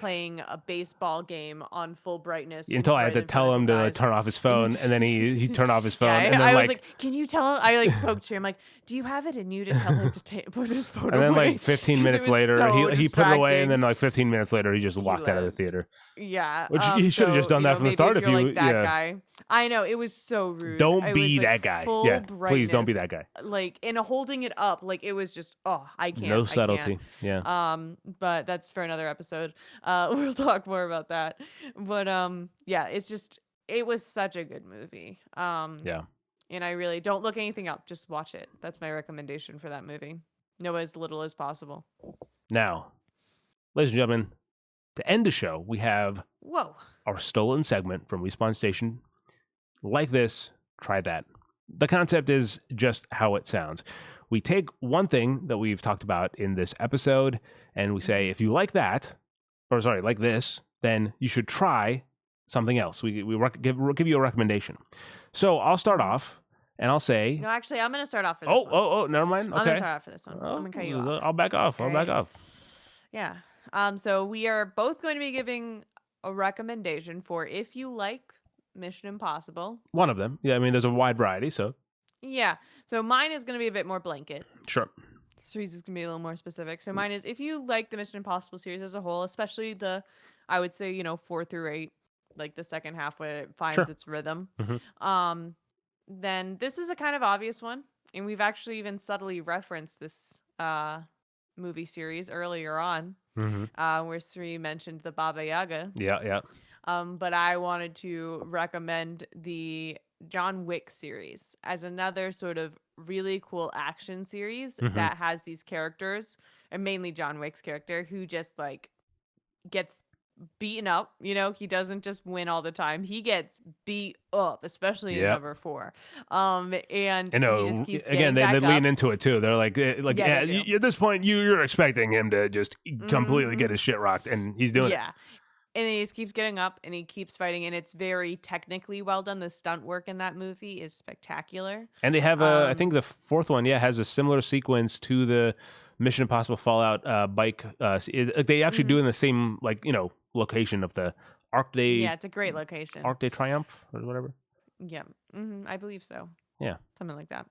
playing a baseball game on full brightness. Until I had to tell him to turn off his phone, and then he turned off his phone. And then I was like, can you tell him? I like poked him. I'm like, do you have it in you to tell him to put his phone away? And then like 15 minutes later, he put it away, and then like 15 minutes later, he just walked out of the theater. Yeah, which he should have just done that from the start. If you like that guy, I know it was so rude. Don't be that guy. Yeah, please don't be that guy. Like, and holding it up, like it was just, I can't. No subtlety. Yeah. But that's for another episode. We'll talk more about that. But yeah, it was such a good movie. Yeah. And I really don't look anything up. Just watch it. That's my recommendation for that movie. Know as little as possible. Now, ladies and gentlemen, to end the show, we have our stolen segment from Respawn Station. Like this, try that. The concept is just how it sounds. We take one thing that we've talked about in this episode, and we say, if you like that, like this, then you should try something else. We give you a recommendation. So I'll start off, and I'll say... No, actually, I'm going to start off for this one. Oh, never mind. Okay. I'm going to start off for this one. I'm going to cut you off. I'll back off. Yeah. So we are both going to be giving a recommendation for if you like Mission Impossible. One of them. Yeah, I mean, there's a wide variety, so... Yeah. So mine is going to be a bit more blanket. Sure. Three's is going to be a little more specific. So mine is, if you like the Mission Impossible series as a whole, especially I would say, 4 through 8, like the second half where it finds its rhythm, then this is a kind of obvious one. And we've actually even subtly referenced this movie series earlier on, where Sri mentioned the Baba Yaga. Yeah. But I wanted to recommend the John Wick series as another sort of really cool action series that has these characters, and mainly John Wick's character, who just like gets beaten up. He doesn't just win all the time. He gets beat up, especially in number 4. And he just keeps again, they lean into it too. They're like at this point, you're expecting him to just completely get his shit rocked, and he's doing it. Yeah. And then he just keeps getting up and he keeps fighting, and it's very technically well done. The stunt work in that movie is spectacular. And they have I think the fourth one, has a similar sequence to the Mission Impossible Fallout bike. They actually do in the same location of the Arc de. Yeah, it's a great location. Arc de Triomphe or whatever. Yeah, I believe so. Yeah, something like that.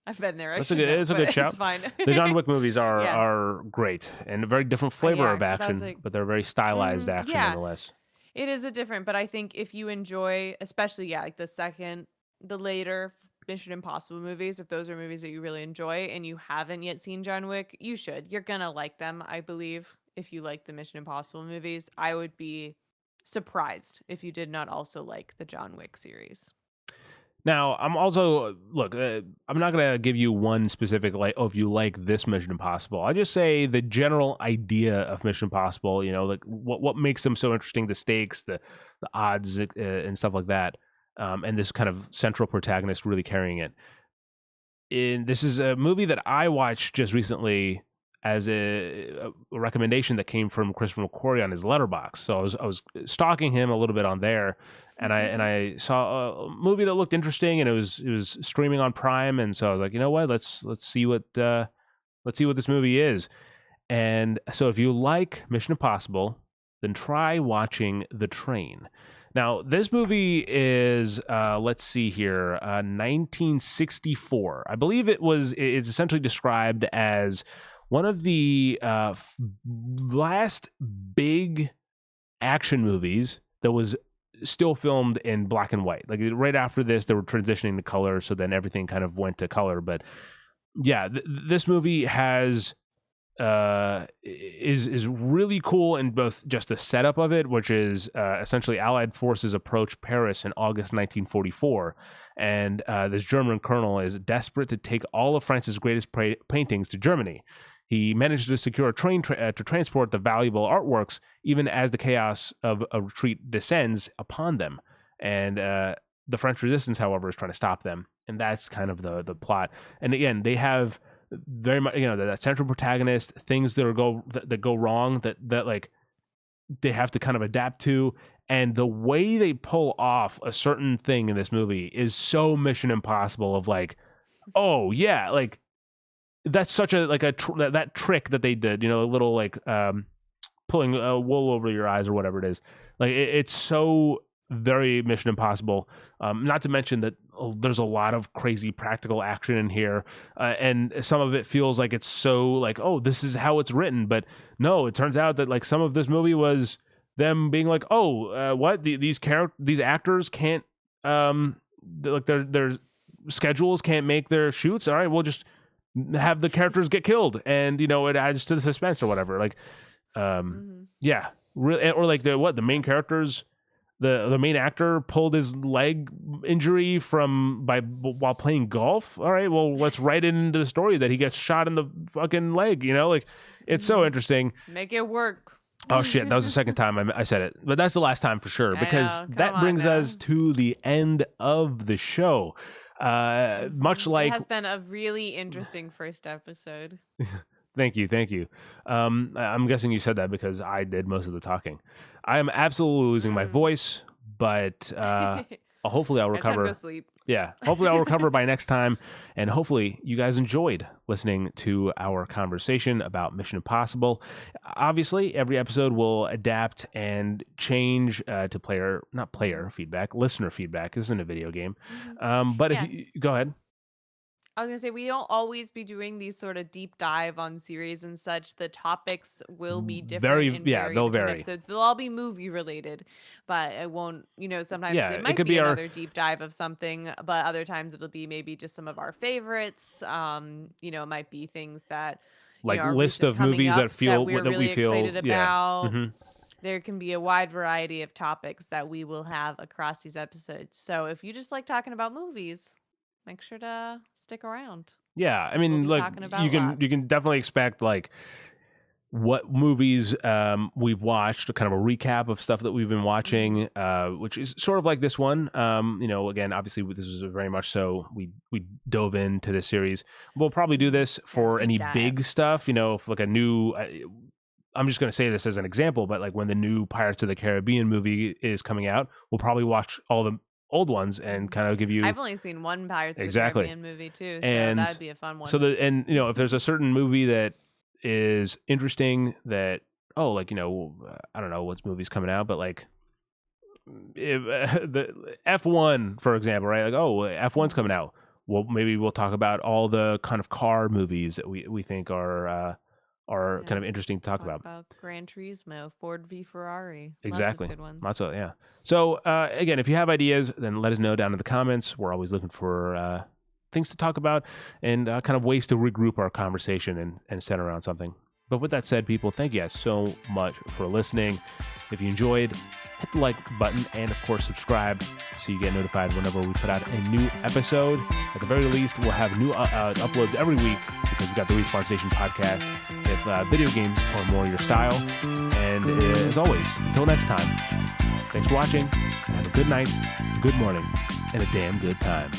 I've been there. It's a good shout. It's fine. The John Wick movies are great and a very different flavor of action, but they're very stylized action nonetheless. It is a different, but I think if you enjoy, especially like the later Mission Impossible movies, if those are movies that you really enjoy and you haven't yet seen John Wick, you should. You're gonna like them, I believe. If you like the Mission Impossible movies, I would be surprised if you did not also like the John Wick series. Now, I'm also, I'm not going to give you one specific, if you like this Mission Impossible. I'll just say the general idea of Mission Impossible, what makes them so interesting, the stakes, the odds, and stuff like that, and this kind of central protagonist really carrying it. This is a movie that I watched just recently as a recommendation that came from Christopher McQuarrie on his letterbox. So I was stalking him a little bit on there, and I saw a movie that looked interesting, and it was streaming on Prime, and so I was like, you know what, let's see what this movie is. And so if you like Mission Impossible, then try watching The Train. Now, this movie is, let's see here, 1964. I believe it's essentially described as one of the last big action movies that was still filmed in black and white. Like right after this, they were transitioning to color, so then everything kind of went to color. But yeah, this movie has... is really cool in both just the setup of it, which is essentially Allied forces approach Paris in August 1944, and this German colonel is desperate to take all of France's greatest paintings to Germany. He managed to secure a train to transport the valuable artworks, even as the chaos of a retreat descends upon them. And the French resistance, however, is trying to stop them, and that's kind of the plot. And again, they have very much, that central protagonist, things that go wrong that like they have to kind of adapt to, and the way they pull off a certain thing in this movie is so Mission Impossible of like, oh yeah, like that's such a like that trick that they did, a little like pulling wool over your eyes or whatever it is, like it's so very Mission Impossible. Not to mention that there's a lot of crazy practical action in here, and some of it feels like it's so like, oh, this is how it's written. But no, it turns out that like some of this movie was them being like, oh, what these actors can't like their schedules can't make their shoots. All right, we'll just have the characters get killed, and it adds to the suspense or whatever. Like, yeah, really, or like the main characters. The main actor pulled his leg injury while playing golf. All right, well, let's write it into the story that he gets shot in the fucking leg. Like it's so interesting. Make it work. Oh shit, that was the second time I said it, but that's the last time for sure, because that brings us to the end of the show. Much like it has been a really interesting first episode. Thank you. I'm guessing you said that because I did most of the talking. I am absolutely losing my voice, but hopefully I'll recover. Next time, go sleep. Yeah, hopefully I'll recover by next time, and hopefully you guys enjoyed listening to our conversation about Mission Impossible. Obviously, every episode will adapt and change to listener feedback. This isn't a video game. But if you go ahead. I was going to say, we don't always be doing these sort of deep dive on series and such. The topics will be different. They'll vary. Episodes. They'll all be movie related, but it won't, sometimes it might be another deep dive of something, but other times it'll be maybe just some of our favorites. It might be things that, like list of movies that we're really excited about. Mm-hmm. There can be a wide variety of topics that we will have across these episodes. So if you just like talking about movies, make sure to stick around. Yeah, I mean, like you can definitely expect like what movies we've watched, kind of a recap of stuff that we've been watching, which is sort of like this one. Again, obviously this was very much so we dove into this series. We'll probably do this for any big stuff, if like a new. I'm just going to say this as an example, but like when the new Pirates of the Caribbean movie is coming out, we'll probably watch all the old ones and kind of give you. I've only seen one Pirates of the Caribbean movie too, so that'd be a fun one. So if there's a certain movie that is interesting that I don't know what's movies coming out, but like if, the F1 for example, right? Like F1's coming out. Well, maybe we'll talk about all the kind of car movies that we think are kind of interesting to talk about. Gran Turismo, Ford v Ferrari. Exactly. Lots of good ones. Lots of, yeah. So again, if you have ideas, then let us know down in the comments. We're always looking for things to talk about and kind of ways to regroup our conversation and center around something. But with that said, people, thank you guys so much for listening. If you enjoyed, hit the like button and, of course, subscribe so you get notified whenever we put out a new episode. At the very least, we'll have new uploads every week because we've got the Respawn Station podcast if video games are more your style. And as always, until next time, thanks for watching. Have a good night, a good morning, and a damn good time.